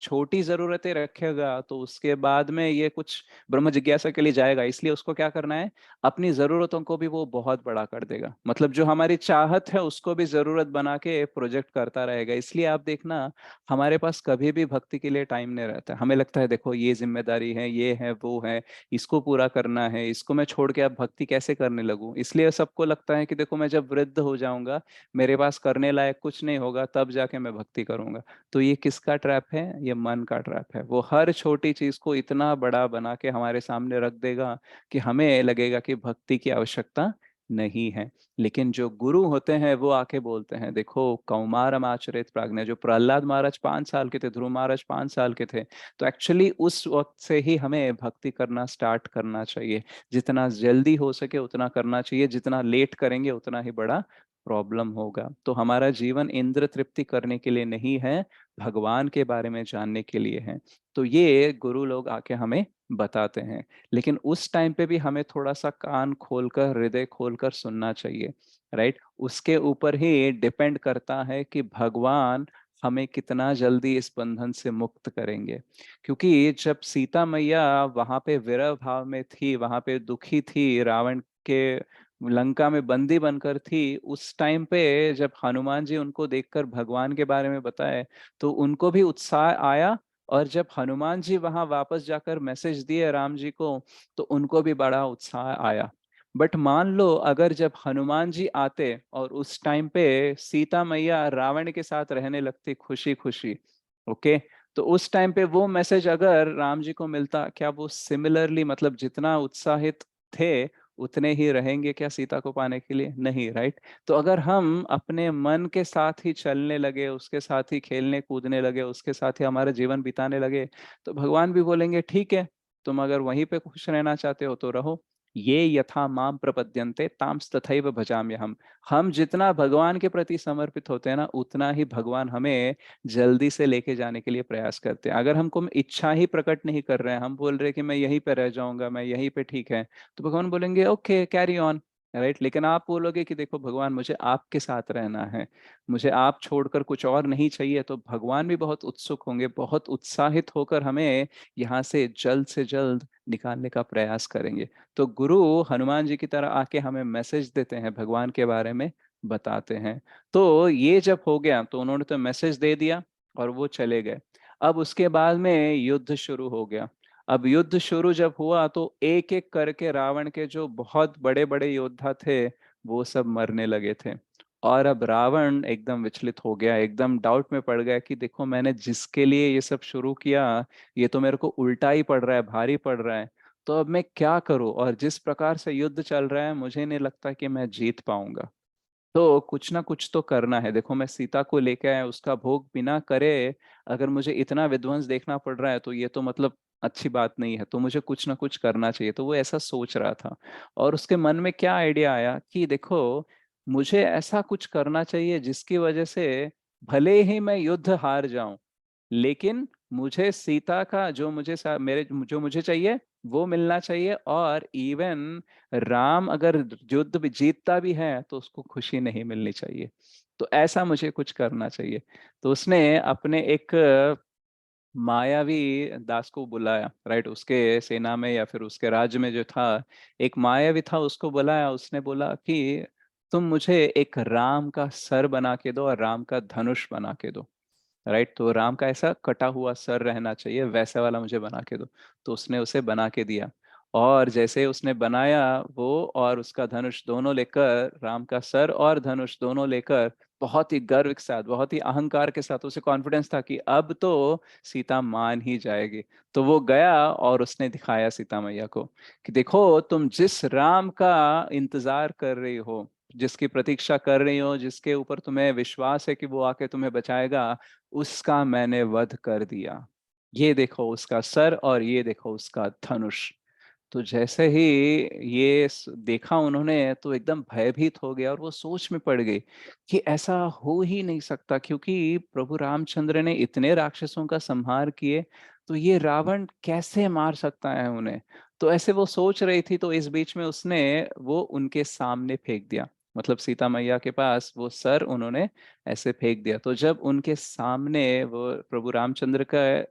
छोटी ज़रूरतें रखेगा तो उसके बाद में ये कुछ ब्रह्म जिज्ञासा के लिए जाएगा, इसलिए उसको क्या करना है, अपनी ज़रूरतों को भी वो बहुत बड़ा कर देगा। मतलब जो हमारी चाहत है उसको भी ज़रूरत बना के प्रोजेक्ट करता रहेगा। इसलिए आप देखना हमारे पास कभी भी भक्ति के लिए टाइम नहीं रहता है। हमें लगता है देखो ये ज़िम्मेदारी है, ये है, वो है, इसको पूरा करना है, इसको मैं छोड़ के अब भक्ति कैसे करने लगूँ? इसलिए सबको लगता है कि देखो मैं जब वृद्ध हो जाऊँगा, मेरे पास करने लायक कुछ नहीं होगा, तब जाके मैं भक्ति करूँगा। तो ये किसका ट्रैप है? ये मन का ट्रैप है। वो हर छोटी चीज़ को इतना बड़ा बना के हमारे सामने रख देगा कि हमें लगेगा कि भक्ति की आवश्यकता नहीं है। लेकिन जो गुरु होते हैं वो आके बोलते हैं, देखो कौमारम आचरेत प्राज्ञः, जो प्रहलाद महाराज 5 साल के थे, ध्रुव महाराज 5 साल के थे, तो एक्चुअली उस वक़्त से ही हमें भक्ति करना स्टार्ट करना चाहिए। जितना जल्दी हो सके उतना करना चाहिए, जितना लेट करेंगे उतना ही बड़ा प्रॉब्लम होगा। तो हमारा जीवन इंद्र तृप्ति करने के लिए नहीं है, भगवान के बारे में जानने के लिए है। तो ये गुरु लोग आके हमें बताते हैं। लेकिन उस टाइम पे भी हमें थोड़ा-सा कान खोलकर, हृदय खोलकर सुनना चाहिए, राइट? उसके ऊपर ही डिपेंड करता है कि भगवान हमें कितना जल्दी इस बंधन से मुक्त करेंगे। क्योंकि जब सीता मैया वहाँ पे विरह भाव में थी, वहाँ पे दुखी थी, रावण के लंका में बंदी बनकर थी, उस टाइम पे जब हनुमान जी उनको देखकर भगवान के बारे में बताए, तो उनको भी उत्साह आया और जब हनुमान जी वहाँ वापस जाकर मैसेज दिए राम जी को, तो उनको भी बड़ा उत्साह आया। बट मान लो अगर जब हनुमान जी आते और उस टाइम पे सीता मैया रावण के साथ रहने लगती खुशी-खुशी, ओके? तो उस टाइम पे वो मैसेज अगर राम जी को मिलता, क्या वो सिमिलरली मतलब जितना उत्साहित थे, उतने ही रहेंगे क्या सीता को पाने के लिए? नहीं, राइट? तो अगर हम अपने मन के साथ ही चलने लगे, उसके साथ ही खेलने-कूदने लगे, उसके साथ ही हमारा जीवन बिताने लगे, तो भगवान भी बोलेंगे ठीक है, तुम अगर वहीं पे खुश रहना चाहते हो तो रहो। ये यथा माम प्रपद्यन्ते तांस्तथैव भजाम्यहम्। हम जितना भगवान के प्रति समर्पित होते हैं ना, उतना ही भगवान हमें जल्दी से लेके जाने के लिए प्रयास करते हैं। अगर हमको इच्छा ही प्रकट नहीं कर रहे हैं, हम बोल रहे हैं कि मैं यहीं पे रह जाऊँगा, मैं यहीं पे ठीक है, तो भगवान बोलेंगे ओके कैरी ऑन, राइट? लेकिन आप बोलोगे कि देखो भगवान मुझे आपके साथ रहना है, मुझे आप छोड़कर कुछ और नहीं चाहिए, तो भगवान भी बहुत उत्सुक होंगे, बहुत उत्साहित होकर हमें यहाँ से जल्द निकालने का प्रयास करेंगे। तो गुरु हनुमान जी की तरह आके हमें मैसेज देते हैं, भगवान के बारे में बताते हैं। तो ये जब हो गया तो उन्होंने तो मैसेज दे दिया और वो चले गए। अब उसके बाद में युद्ध शुरू हो गया। अब युद्ध शुरू जब हुआ तो एक-एक करके रावण के जो बहुत बड़े-बड़े योद्धा थे, वो सब मरने लगे थे। और अब रावण एकदम विचलित हो गया, एकदम डाउट में पड़ गया कि देखो मैंने जिसके लिए ये सब शुरू किया, ये तो मेरे को उल्टा ही पड़ रहा है, भारी पड़ रहा है। तो अब मैं क्या करूँ? और जिस प्रकार से युद्ध चल रहा है, मुझे नहीं लगता कि मैं जीत पाऊँगा। तो कुछ ना कुछ तो करना है। देखो मैं सीता को लेके आया, उसका भोग बिना करे अगर मुझे इतना विध्वंस देखना पड़ रहा है, तो ये तो मतलब अच्छी बात नहीं है। तो मुझे कुछ ना कुछ करना चाहिए। तो वो ऐसा सोच रहा था। और उसके मन में क्या आइडिया आया कि देखो, मुझे ऐसा कुछ करना चाहिए जिसकी वजह से भले ही मैं युद्ध हार जाऊं, लेकिन मुझे सीता का मेरे जो मुझे चाहिए वो मिलना चाहिए। और इवन राम अगर युद्ध भी जीतता भी है तो उसको खुशी नहीं मिलनी चाहिए। तो ऐसा मुझे कुछ करना चाहिए। तो उसने अपने एक मायावी दास को बुलाया, राइट, उसके सेना में या फिर उसके राज्य में जो था, एक मायावी था, उसको बुलाया। उसने बोला कि तुम मुझे एक राम का सर बना के दो और राम का धनुष बना के दो। राइट, तो राम का ऐसा कटा हुआ सर रहना चाहिए, वैसा वाला मुझे बना के दो। तो उसने उसे बना के दिया। और जैसे उसने बनाया वो, और उसका धनुष दोनों लेकर, राम का सर और धनुष दोनों लेकर, बहुत ही गर्व के साथ, बहुत ही अहंकार के साथ, उसे कॉन्फिडेंस था कि अब तो सीता मान ही जाएगी। तो वो गया और उसने दिखाया सीता मैया को कि देखो, तुम जिस राम का इंतजार कर रही हो, जिसकी प्रतीक्षा कर रही हो, जिसके ऊपर तुम्हें विश्वास है कि वो आके तुम्हें बचाएगा, उसका मैंने वध कर दिया। ये देखो उसका सर और ये देखो उसका धनुष। तो जैसे ही ये देखा उन्होंने, तो एकदम भयभीत हो गया और वो सोच में पड़ गई कि ऐसा हो ही नहीं सकता, क्योंकि प्रभु रामचंद्र ने इतने राक्षसों का संहार किए, तो ये रावण कैसे मार सकता है उन्हें। तो ऐसे वो सोच रही थी। तो इस बीच में उसने वो उनके सामने फेंक दिया, मतलब सीता मैया के पास वो सर उन्होंने ऐसे फेंक दिया। तो जब उनके सामने वो प्रभु रामचंद्र का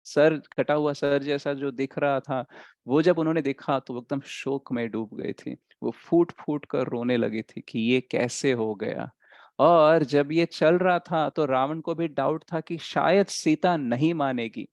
सर, कटा हुआ सर जैसा जो दिख रहा था, वो जब उन्होंने देखा तो वो एकदम शोक में डूब गई थी। वो फूट फूट कर रोने लगी थी कि ये कैसे हो गया। और जब ये चल रहा था तो रावण को भी डाउट था कि शायद सीता नहीं मानेगी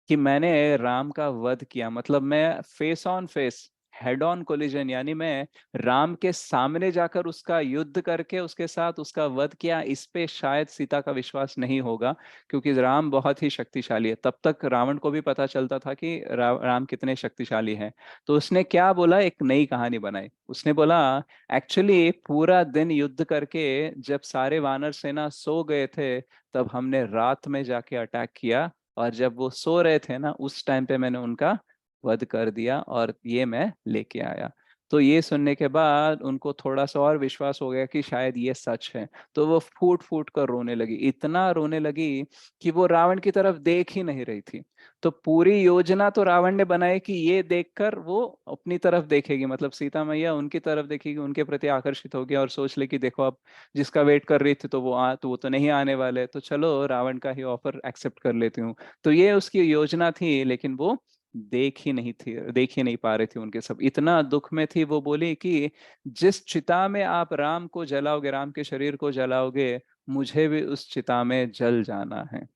कि मैंने राम का वध किया। मतलब मैं face on face, head on collision, यानी मैं राम के सामने जाकर उसका युद्ध करके उसके साथ उसका वध किया, इस पे शायद सीता का विश्वास नहीं होगा, क्योंकि राम बहुत ही शक्तिशाली है। तब तक रावण को भी पता चलता था कि राम कितने शक्तिशाली हैं। तो उसने क्या बोला, एक नई कहानी बनाई। उसने बोला, एक्चुअली पूरा दिन युद्ध करके जब सारे वानर सेना सो गए थे, तब हमने रात में जाके अटैक किया, और जब वो सो रहे थे ना, उस टाइम पे मैंने उनका वध कर दिया और ये मैं लेके आया। तो ये सुनने के बाद उनको थोड़ा सा और विश्वास हो गया कि शायद ये सच है। तो वो फूट फूट कर रोने लगी, इतना रोने लगी कि वो रावण की तरफ देख ही नहीं रही थी। तो पूरी योजना तो रावण ने बनाई कि ये देखकर वो अपनी तरफ देखेगी, मतलब सीता मैया उनकी तरफ देखेगी, उनके प्रति आकर्षित होगी और सोच ले कि देखो, अब जिसका वेट कर रही थी तो वो तो नहीं आने वाले, तो चलो रावण का ही ऑफर एक्सेप्ट कर लेती हूँ। तो ये उसकी योजना थी, लेकिन वो देख ही नहीं पा रही थी। उनके सब इतना दुख में थी। वो बोली कि जिस चिता में आप राम को जलाओगे, राम के शरीर को जलाओगे, मुझे भी उस चिता में जल जाना है।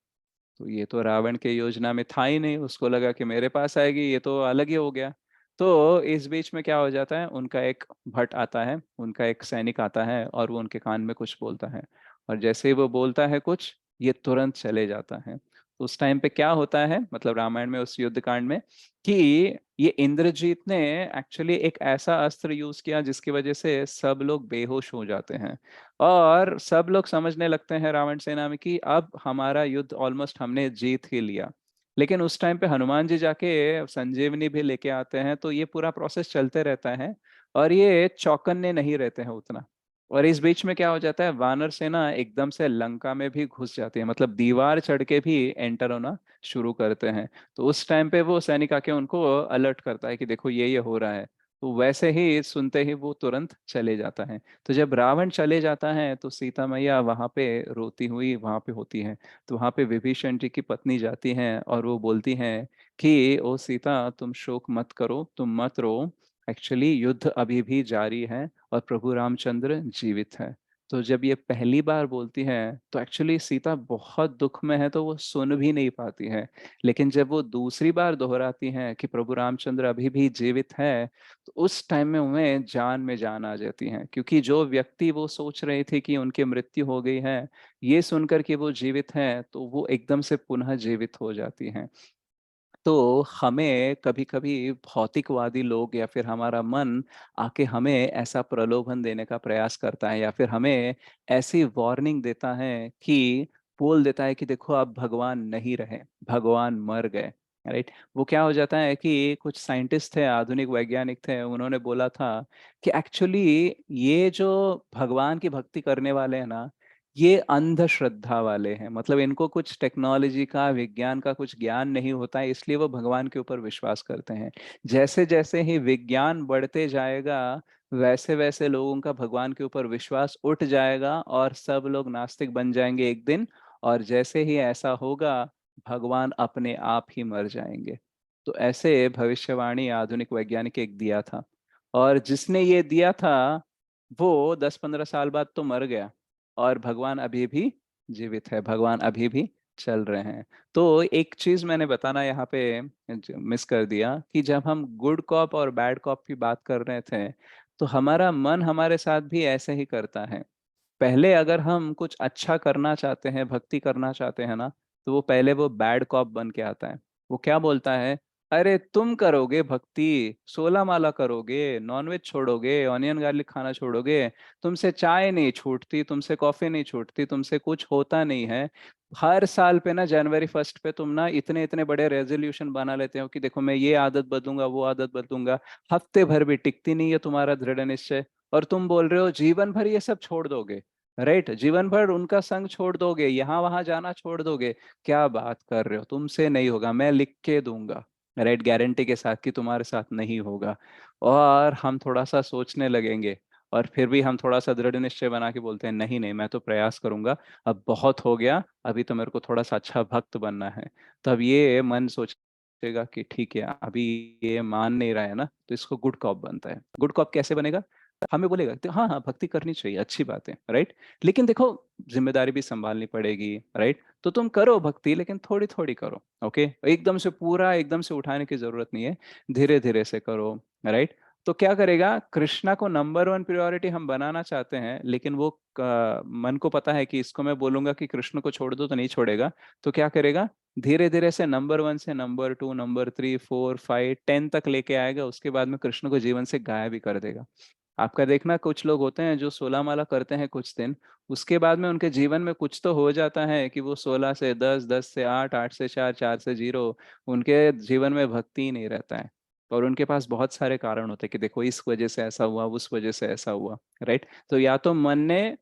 तो ये तो रावण के योजना में था ही नहीं। उसको लगा कि मेरे पास आएगी, ये तो अलग ही हो गया। तो इस बीच में क्या हो जाता है, उनका एक भट्ट आता है, उनका एक सैनिक आता है और वो उनके कान में कुछ बोलता है। और जैसे ही वो बोलता है कुछ, ये तुरंत चले जाता है। तो उस टाइम पे क्या होता है, मतलब रामायण में उस युद्ध कांड में, कि ये इंद्रजीत ने एक्चुअली एक ऐसा अस्त्र यूज किया जिसकी वजह से सब लोग बेहोश हो जाते हैं। और सब लोग समझने लगते हैं रावण सेना में कि अब हमारा युद्ध ऑलमोस्ट हमने जीत ही लिया। लेकिन उस टाइम पे हनुमान जी जाके संजीवनी भी लेके आते हैं, तो ये पूरा प्रोसेस चलते रहता है। और ये चौकन्ने नहीं रहते हैं उतना। और इस बीच में क्या हो जाता है, वानर सेना एकदम से लंका में भी घुस जाती है, मतलब दीवार चढ़ के भी एंटर होना शुरू करते हैं। तो उस टाइम पे वो सैनिक आके उनको अलर्ट करता है कि देखो ये हो रहा है। तो वैसे ही सुनते ही वो तुरंत चले जाता है। तो जब रावण चले जाता है तो सीता मैया वहां पे रोती हुई वहां पे होती है। तो वहां पे विभीषण जी की पत्नी जाती हैं और वो बोलती हैं कि ओ सीता, तुम शोक मत करो, तुम मत रो। एक्चुअली युद्ध अभी भी जारी है और प्रभु रामचंद्र जीवित है। तो जब ये पहली बार बोलती हैं, तो एक्चुअली सीता बहुत दुःख में है, तो वो सुन भी नहीं पाती हैं। लेकिन जब वो दूसरी बार दोहराती हैं कि प्रभु रामचंद्र अभी भी जीवित हैं, तो उस टाइम में जान आ जाती है। क्योंकि जो व्यक्ति वो सोच रहे थे कि उनकी मृत्यु हो गई है, ये सुनकर के वो जीवित हैं, तो वो एकदम से पुनः जीवित हो जाती हैं। तो हमें कभी-कभी भौतिकवादी लोग या फिर हमारा मन आके हमें ऐसा प्रलोभन देने का प्रयास करता है, या फिर हमें ऐसी वार्निंग देता है कि बोल देता है कि देखो अब भगवान नहीं रहे, भगवान मर गए, राइट? वो क्या हो जाता है कि कुछ साइंटिस्ट थे, आधुनिक वैज्ञानिक थे, उन्होंने बोला था कि एक्चुअली ये जो भगवान की भक्ति करने वाले हैं ना, ये अंधश्रद्धा वाले हैं। मतलब इनको कुछ टेक्नोलॉजी का, विज्ञान का कुछ ज्ञान नहीं होता है, इसलिए वो भगवान के ऊपर विश्वास करते हैं। जैसे जैसे ही विज्ञान बढ़ते जाएगा, वैसे वैसे लोगों का भगवान के ऊपर विश्वास उठ जाएगा और सब लोग नास्तिक बन जाएंगे एक दिन। और जैसे ही ऐसा होगा, भगवान अपने आप ही मर जाएंगे। तो ऐसे भविष्यवाणी आधुनिक वैज्ञानिक एक दिया था। और जिसने ये दिया था, वो 10-15 साल बाद तो मर गया, और भगवान अभी भी जीवित है, भगवान अभी भी चल रहे हैं। तो एक चीज मैंने बताना यहाँ पे मिस कर दिया कि जब हम गुड कॉप और बैड कॉप की बात कर रहे थे, तो हमारा मन हमारे साथ भी ऐसे ही करता है। पहले अगर हम कुछ अच्छा करना चाहते हैं, भक्ति करना चाहते हैं ना, तो वो पहले वो बैड कॉप बन के आता है। वो क्या बोलता है? अरे तुम करोगे भक्ति, 16 माला करोगे, नॉनवेज छोड़ोगे, ऑनियन गार्लिक खाना छोड़ोगे, तुमसे चाय नहीं छूटती, तुमसे कॉफी नहीं छूटती, तुमसे कुछ होता नहीं है। हर साल पे ना जनवरी 1 पे तुम ना इतने इतने बड़े रेजोल्यूशन बना लेते हो कि देखो मैं ये आदत बदलूंगा, वो आदत बदलूंगा। हफ्ते भर भी टिकती नहीं है तुम्हारा दृढ़ निश्चय, और तुम बोल रहे हो जीवन भर ये सब छोड़ दोगे। राइट, जीवन भर उनका संग छोड़ दोगे, यहाँ वहां जाना छोड़ दोगे। क्या बात कर रहे हो, तुमसे नहीं होगा, मैं लिख के दूंगा, राइट, गारंटी के साथ कि तुम्हारे साथ नहीं होगा। और हम थोड़ा सा सोचने लगेंगे, और फिर भी हम थोड़ा सा दृढ़ निश्चय बना के बोलते हैं नहीं नहीं, मैं तो प्रयास करूंगा, अब बहुत हो गया, अभी तो मेरे को थोड़ा सा अच्छा भक्त बनना है। तब ये मन सोचेगा कि ठीक है, अभी ये मान नहीं रहा है ना, तो इसको गुड कॉप बनता है। गुड कॉप कैसे बनेगा? हमें बोलेगा कि हाँ हाँ भक्ति करनी चाहिए, अच्छी बात है, राइट, लेकिन देखो जिम्मेदारी भी संभालनी पड़ेगी, राइट, तो तुम करो भक्ति, लेकिन थोड़ी थोड़ी करो, ओके, एकदम से पूरा एकदम से उठाने की जरूरत नहीं है, धीरे धीरे से करो, राइट। तो क्या करेगा, कृष्णा को नंबर 1 प्रायोरिटी हम बनाना चाहते हैं, लेकिन वो मन को पता है कि इसको मैं बोलूंगा कि कृष्ण को छोड़ दो तो नहीं छोड़ेगा। तो क्या करेगा, धीरे धीरे से नंबर 1 से नंबर 2, नंबर 3, 4, 5, 10 तक लेके आएगा, उसके बाद में कृष्ण को जीवन से गायब भी कर देगा। आपका देखना, कुछ लोग होते हैं जो 16 माला करते हैं कुछ दिन, उसके बाद में उनके जीवन में कुछ तो हो जाता है कि वो 16 से 10, 10 से 8, 8 से 4, 4 से 0, उनके जीवन में भक्ति ही नहीं रहता है। और उनके पास बहुत सारे कारण होते हैं कि देखो इस वजह से ऐसा हुआ, उस वजह से ऐसा हुआ, राइट। तो या तो मन ने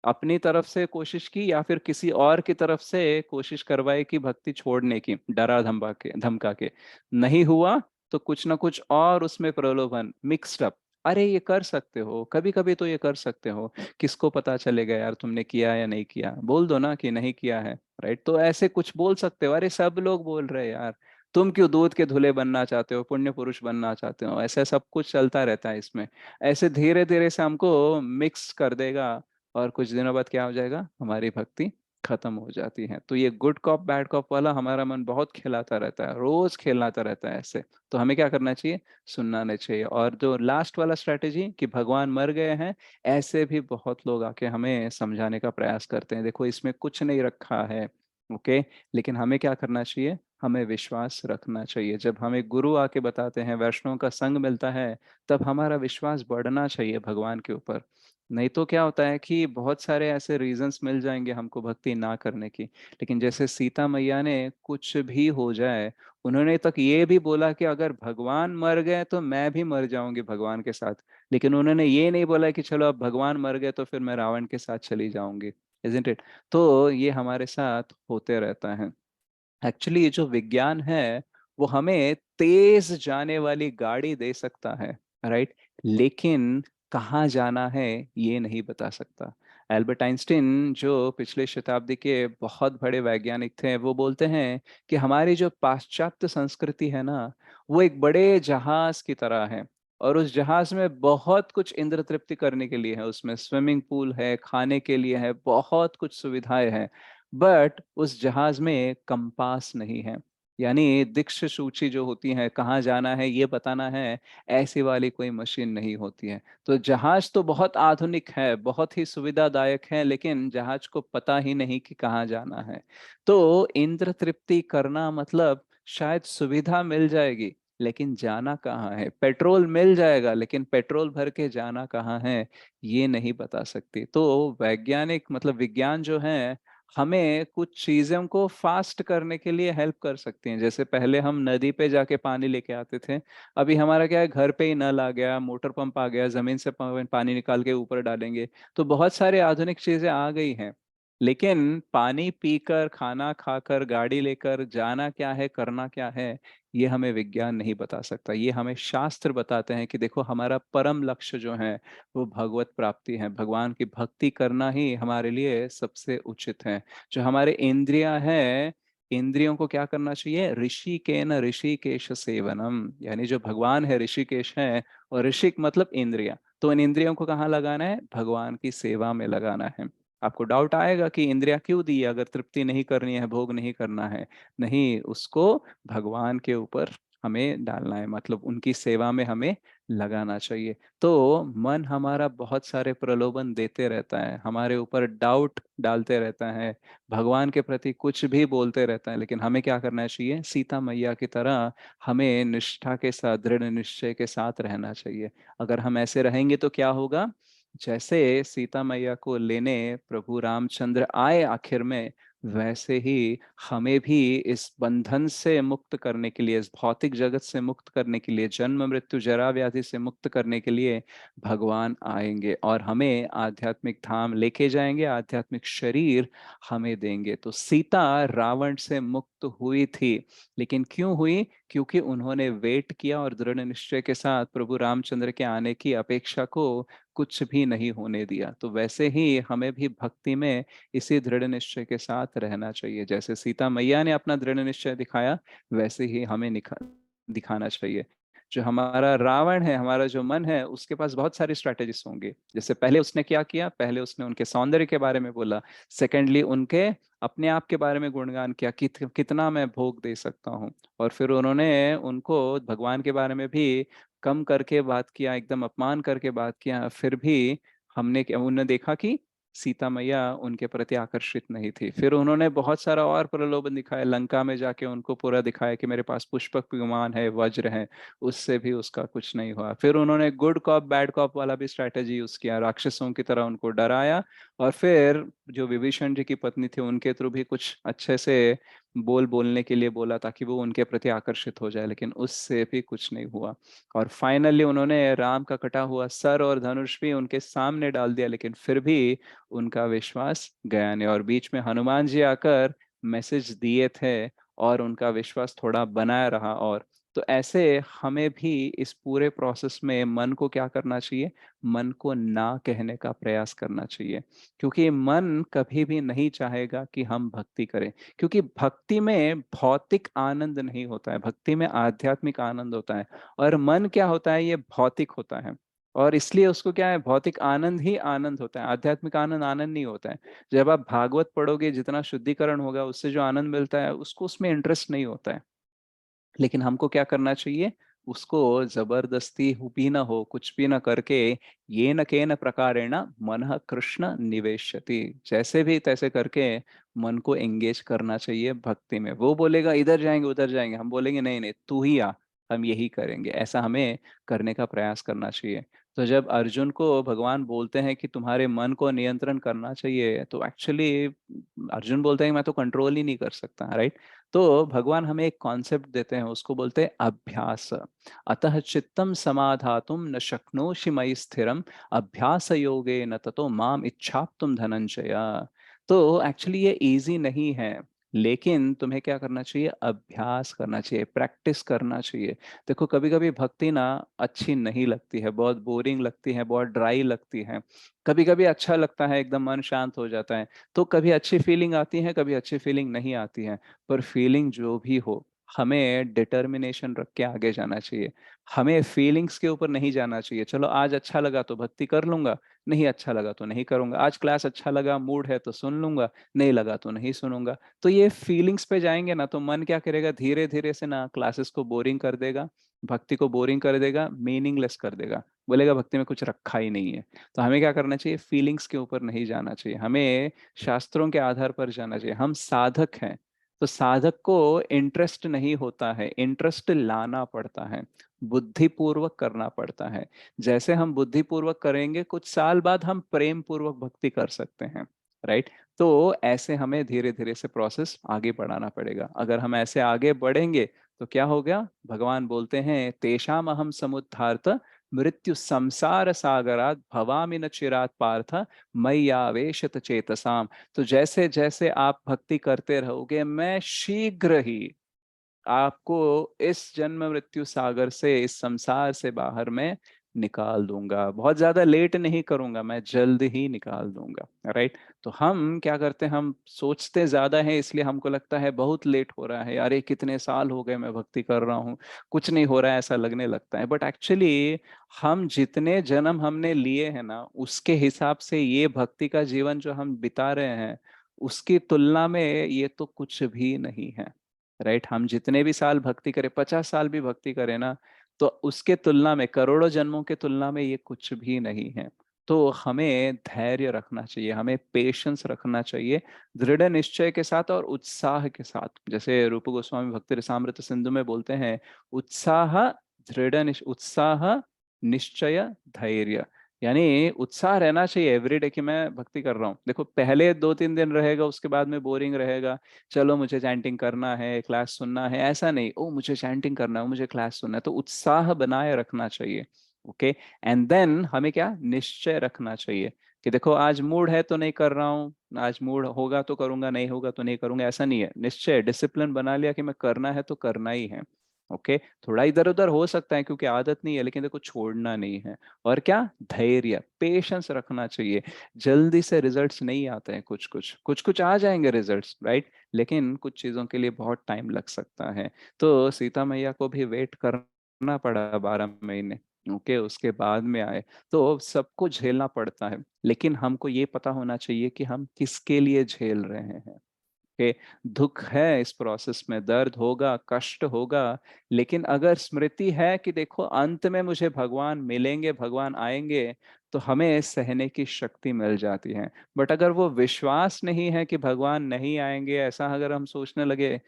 अपनी तरफ से कोशिश की, या फिर किसी और की तरफ से कोशिश करवाई कि भक्ति छोड़ने की, डरा धमका के, धमका के, नहीं हुआ, तो कुछ ना कुछ और उसमें प्रलोभन मिक्स्ड अप। अरे ये कर सकते हो, कभी कभी तो ये कर सकते हो, किसको पता चलेगा यार तुमने किया या नहीं किया, बोल दो ना कि नहीं किया है, राइट। तो ऐसे कुछ बोल सकते हो, अरे सब लोग बोल रहे हैं यार, तुम क्यों दूध के धुले बनना चाहते हो, पुण्य पुरुष बनना चाहते हो, ऐसे सब कुछ चलता रहता है इसमें। ऐसे धीरे धीरे से हमको मिक्स कर देगा, और कुछ दिनों बाद क्या हो जाएगा, हमारी भक्ति खत्म हो जाती है। तो ये गुड कॉप बैड कॉप वाला हमारा मन बहुत खिलाता रहता है, रोज खिलाता रहता है ऐसे। तो हमें क्या करना चाहिए, सुनना नहीं चाहिए। और जो लास्ट वाला स्ट्रैटेजी कि भगवान मर गए हैं, ऐसे भी बहुत लोग आके हमें समझाने का प्रयास करते हैं, देखो इसमें कुछ नहीं रखा है, ओके। लेकिन हमें क्या करना चाहिए, हमें विश्वास रखना चाहिए। जब हमें गुरु आके बताते हैं, वैष्णव का संग मिलता है, तब हमारा विश्वास बढ़ना चाहिए भगवान के ऊपर। नहीं तो क्या होता है कि बहुत सारे ऐसे रीजंस मिल जाएंगे हमको भक्ति ना करने की। लेकिन जैसे सीता मैया ने कुछ भी हो जाए, उन्होंने तक ये भी बोला कि अगर भगवान मर गए तो मैं भी मर जाऊंगी भगवान के साथ। लेकिन उन्होंने ये नहीं बोला कि चलो अब भगवान मर गए तो फिर मैं रावण के साथ चली जाऊंगी, इजंट इट। तो ये हमारे साथ होते रहता है। एक्चुअली ये जो विज्ञान है, वो हमें तेज जाने वाली गाड़ी दे सकता है, राइट, लेकिन कहाँ जाना है ये नहीं बता सकता। एल्बर्ट आइंस्टीन जो पिछले शताब्दी के बहुत बड़े वैज्ञानिक थे, वो बोलते हैं कि हमारी जो पाश्चात्य संस्कृति है ना, वो एक बड़े जहाज की तरह है। और उस जहाज में बहुत कुछ इंद्र तृप्ति करने के लिए है, उसमें स्विमिंग पूल है, खाने के लिए है, बहुत कुछ सुविधाएं हैं। बट उस जहाज में कंपास नहीं है, यानी दिक्श सूची जो होती है, कहाँ जाना है ये बताना है, ऐसी वाली कोई मशीन नहीं होती है। तो जहाज तो बहुत आधुनिक है, बहुत ही सुविधादायक है, लेकिन जहाज को पता ही नहीं कि कहाँ जाना है। तो इंद्र तृप्ति करना मतलब शायद सुविधा मिल जाएगी, लेकिन जाना कहाँ है, पेट्रोल मिल जाएगा लेकिन पेट्रोल भर के जाना कहाँ है, ये नहीं बता सकती। तो वैज्ञानिक मतलब विज्ञान जो है, हमें कुछ चीजों को फास्ट करने के लिए हेल्प कर सकती हैं। जैसे पहले हम नदी पे जाके पानी लेके आते थे, अभी हमारा क्या है, घर पे ही नल आ गया, मोटर पंप आ गया, जमीन से पानी निकाल के ऊपर डालेंगे। तो बहुत सारे आधुनिक चीजें आ गई हैं, लेकिन पानी पीकर, खाना खाकर, गाड़ी लेकर जाना क्या है, करना क्या है, ये हमें विज्ञान नहीं बता सकता। ये हमें शास्त्र बताते हैं कि देखो, हमारा परम लक्ष्य जो है वो भगवत प्राप्ति है, भगवान की भक्ति करना ही हमारे लिए सबसे उचित है। जो हमारे इंद्रियां हैं, इंद्रियों को क्या करना चाहिए, ऋषि के न ऋषिकेश सेवनम, यानी जो भगवान है ऋषिकेश है, और ऋषिक मतलब इंद्रिया, तो इन इंद्रियों को कहाँ लगाना है, भगवान की सेवा में लगाना है। आपको डाउट आएगा कि इंद्रिया क्यों दी, अगर तृप्ति नहीं करनी है, भोग नहीं करना है। नहीं, उसको भगवान के ऊपर हमें डालना है, मतलब उनकी सेवा में हमें लगाना चाहिए। तो मन हमारा बहुत सारे प्रलोभन देते रहता है, हमारे ऊपर डाउट डालते रहता है, भगवान के प्रति कुछ भी बोलते रहता है, लेकिन हमें क्या करना चाहिए, सीता मैया की तरह हमें निष्ठा के साथ, दृढ़ निश्चय के साथ रहना चाहिए। अगर हम ऐसे रहेंगे तो क्या होगा, जैसे सीता मैया को लेने प्रभु रामचंद्र आए आखिर में, वैसे ही हमें भी इस बंधन से मुक्त करने के लिए, इस भौतिक जगत से मुक्त करने के लिए, जन्म मृत्यु जरा व्याधि से मुक्त करने के लिए भगवान आएंगे और हमें आध्यात्मिक धाम लेके जाएंगे, आध्यात्मिक शरीर हमें देंगे। तो सीता रावण से मुक्त हुई थी, लेकिन क्यों हुई, क्योंकि उन्होंने वेट किया और दृढ़ निश्चय के साथ प्रभु रामचंद्र के आने की अपेक्षा को कुछ भी नहीं होने दिया। तो वैसे ही हमें भी भक्ति में इसी दृढ़ निश्चय के साथ रहना चाहिए। जैसे सीता मैया ने अपना दृढ़ निश्चय दिखाया, वैसे ही हमें दिखाना चाहिए। जो हमारा रावण है, हमारा जो मन है, उसके पास बहुत सारी स्ट्रैटेजीज होंगे। जैसे पहले उसने क्या किया, पहले उसने उनके सौंदर्य के बारे में बोला, सेकेंडली उनके अपने आप के बारे में गुणगान किया कि कितना मैं भोग दे सकता हूँ, और फिर उन्होंने उनको भगवान के बारे में भी कम करके बात किया, एकदम अपमान करके बात किया। फिर भी हमने क्या, उन्होंने देखा कि सीता मैया उनके प्रति आकर्षित नहीं थी। फिर उन्होंने बहुत सारा और प्रलोभन दिखाया, लंका में जाके उनको पूरा दिखाया कि मेरे पास पुष्पक विमान है, वज्र है, उससे भी उसका कुछ नहीं हुआ। फिर उन्होंने गुड कॉप बैड कॉप वाला भी स्ट्रैटेजी यूज किया, राक्षसों की तरह उनको डराया, और फिर जो विभीषण जी की पत्नी थी उनके थ्रू भी कुछ अच्छे से बोलने के लिए बोला ताकि वो उनके प्रति आकर्षित हो जाए, लेकिन उससे भी कुछ नहीं हुआ। और फाइनली उन्होंने राम का कटा हुआ सर और धनुष भी उनके सामने डाल दिया, लेकिन फिर भी उनका विश्वास गया नहीं, और बीच में हनुमान जी आकर मैसेज दिए थे और उनका विश्वास थोड़ा बनाया रहा। और तो ऐसे हमें भी इस पूरे प्रोसेस में मन को क्या करना चाहिए, मन को ना कहने का प्रयास करना चाहिए, क्योंकि मन कभी भी नहीं चाहेगा कि हम भक्ति करें। क्योंकि भक्ति में भौतिक आनंद नहीं होता है, भक्ति में आध्यात्मिक आनंद होता है, और मन क्या होता है, ये भौतिक होता है। और इसलिए उसको क्या है, भौतिक आनंद ही आनंद होता है, आध्यात्मिक आनंद आनंद नहीं होता है। जब आप भागवत पढ़ोगे, जितना शुद्धिकरण होगा उससे जो आनंद मिलता है, उसको उसमें इंटरेस्ट नहीं होता है। लेकिन हमको क्या करना चाहिए, उसको जबरदस्ती भी ना हो, कुछ भी ना करके, ये न के न प्रकारेण मन कृष्ण निवेशति, जैसे भी तैसे करके मन को एंगेज करना चाहिए भक्ति में। वो बोलेगा इधर जाएंगे उधर जाएंगे, हम बोलेंगे नहीं नहीं तू ही आ, हम यही करेंगे, ऐसा हमें करने का प्रयास करना चाहिए। तो जब अर्जुन को भगवान बोलते हैं कि तुम्हारे मन को नियंत्रण करना चाहिए, तो एक्चुअली अर्जुन बोलते हैं कि मैं तो कंट्रोल ही नहीं कर सकता, राइट। तो भगवान हमें एक कॉन्सेप्ट देते हैं, उसको बोलते हैं अभ्यास। अतः चित्तम समाधातुम न शक्नोषि मयि स्थिरम, अभ्यास योगे न ततो माम इच्छाप्तुम धनंजय। तो एक्चुअली ये इजी नहीं है, लेकिन तुम्हें क्या करना चाहिए, अभ्यास करना चाहिए, प्रैक्टिस करना चाहिए। देखो, कभी कभी भक्ति ना अच्छी नहीं लगती है, बहुत बोरिंग लगती है, बहुत ड्राई लगती है। कभी कभी अच्छा लगता है, एकदम मन शांत हो जाता है। तो कभी अच्छी फीलिंग आती है, कभी अच्छी फीलिंग नहीं आती है। पर फीलिंग जो भी हो, हमें डिटर्मिनेशन रख के आगे जाना चाहिए। हमें फीलिंग्स के ऊपर नहीं जाना चाहिए। चलो आज अच्छा लगा तो भक्ति कर लूँगा, नहीं अच्छा लगा तो नहीं करूँगा। आज क्लास अच्छा लगा, मूड है तो सुन लूँगा, नहीं लगा तो नहीं सुनूँगा। तो ये फीलिंग्स पे जाएँगे ना तो मन क्या करेगा, धीरे-धीरे से ना क्लासेस को बोरिंग कर देगा, भक्ति को बोरिंग कर देगा, मीनिंगलेस कर देगा। बोलेगा भक्ति में कुछ रखा ही नहीं है। तो हमें क्या करना चाहिए, फीलिंग्स के ऊपर नहीं जाना चाहिए। हमें शास्त्रों के आधार पर जाना चाहिए। हम साधक हैं, तो साधक को इंटरेस्ट नहीं होता है, इंटरेस्ट लाना पड़ता है, बुद्धिपूर्वक करना पड़ता है। जैसे हम बुद्धिपूर्वक करेंगे, कुछ साल बाद हम प्रेम पूर्वक भक्ति कर सकते हैं, राइट? तो ऐसे हमें धीरे-धीरे से प्रोसेस आगे बढ़ाना पड़ेगा। अगर हम ऐसे आगे बढ़ेंगे, तो क्या हो गया? भगवान बोलते हैं, "तेषाम् अहं समुद्धार्त मृत्यु संसार सागरात् भवामि न चिरात् पार्थ मय्यावेशत चेतसाम्।" तो जैसे-जैसे आप भक्ति करते रहोगे, मैं शीघ्र ही आपको इस जन्म मृत्यु सागर से, इस संसार से बाहर मैं निकाल दूँगा। बहुत ज़्यादा लेट नहीं करूँगा, मैं जल्द ही निकाल दूँगा, राइट? तो हम क्या करते हैं, हम सोचते ज़्यादा हैं इसलिए हमको लगता है बहुत लेट हो रहा है। अरे! कितने साल हो गए मैं भक्ति कर रहा हूँ, कुछ नहीं हो रहा है ऐसा लगने लगता है। बट एक्चुअली हम जितने जन्म हमने लिए हैं ना, उसके हिसाब से ये भक्ति का जीवन जो हम बिता रहे हैं, उसकी तुलना में ये तो कुछ भी नहीं है। राइट? हम जितने भी साल भक्ति करें, 50 साल भी भक्ति करें ना, तो उसके तुलना में, करोड़ों जन्मों के तुलना में ये कुछ भी नहीं है। तो हमें धैर्य रखना चाहिए, हमें पेशेंस रखना चाहिए, दृढ़ निश्चय के साथ और उत्साह के साथ। जैसे रूप गोस्वामी भक्ति रसामृत सिंधु में बोलते हैं, उत्साह, निश्चय, धैर्य। यानी उत्साह रहना चाहिए एवरीडे कि मैं भक्ति कर रहा हूँ। देखो पहले 2-3 दिन रहेगा, उसके बाद में बोरिंग रहेगा। चलो मुझे चैंटिंग करना है, क्लास सुनना है, ऐसा नहीं, ओह मुझे चैंटिंग करना है, मुझे क्लास सुनना है, तो उत्साह बनाए रखना चाहिए, ओके? एंड देन हमें क्या निश्चय रखना चाहिए कि देखो आज मूड है तो नहीं कर रहा हूँ, आज मूड होगा तो करूंगा, नहीं होगा तो नहीं करूंगा, ऐसा नहीं है। निश्चय, डिसिप्लिन बना लिया कि मैं करना है तो करना ही है, ओके? थोड़ा इधर उधर हो सकता है क्योंकि आदत नहीं है, लेकिन देखो छोड़ना नहीं है। और क्या, धैर्य, पेशेंस रखना चाहिए। जल्दी से रिजल्ट्स नहीं आते हैं, कुछ कुछ कुछ कुछ आ जाएंगे रिजल्ट्स, राइट? लेकिन कुछ चीज़ों के लिए बहुत टाइम लग सकता है। तो सीता मैया को भी वेट करना पड़ा 12 महीने, ओके? उसके बाद में आए। तो सबको झेलना पड़ता है, लेकिन हमको ये पता होना चाहिए कि हम किसके लिए झेल रहे हैं। के दुःख है इस प्रोसेस में, दर्द होगा, कष्ट होगा, लेकिन अगर स्मृति है कि देखो अंत में मुझे भगवान मिलेंगे, भगवान आएँगे, तो हमें सहने की शक्ति मिल जाती है। बट अगर वो विश्वास नहीं है कि भगवान नहीं आएँगे, ऐसा अगर हम सोचने लगे,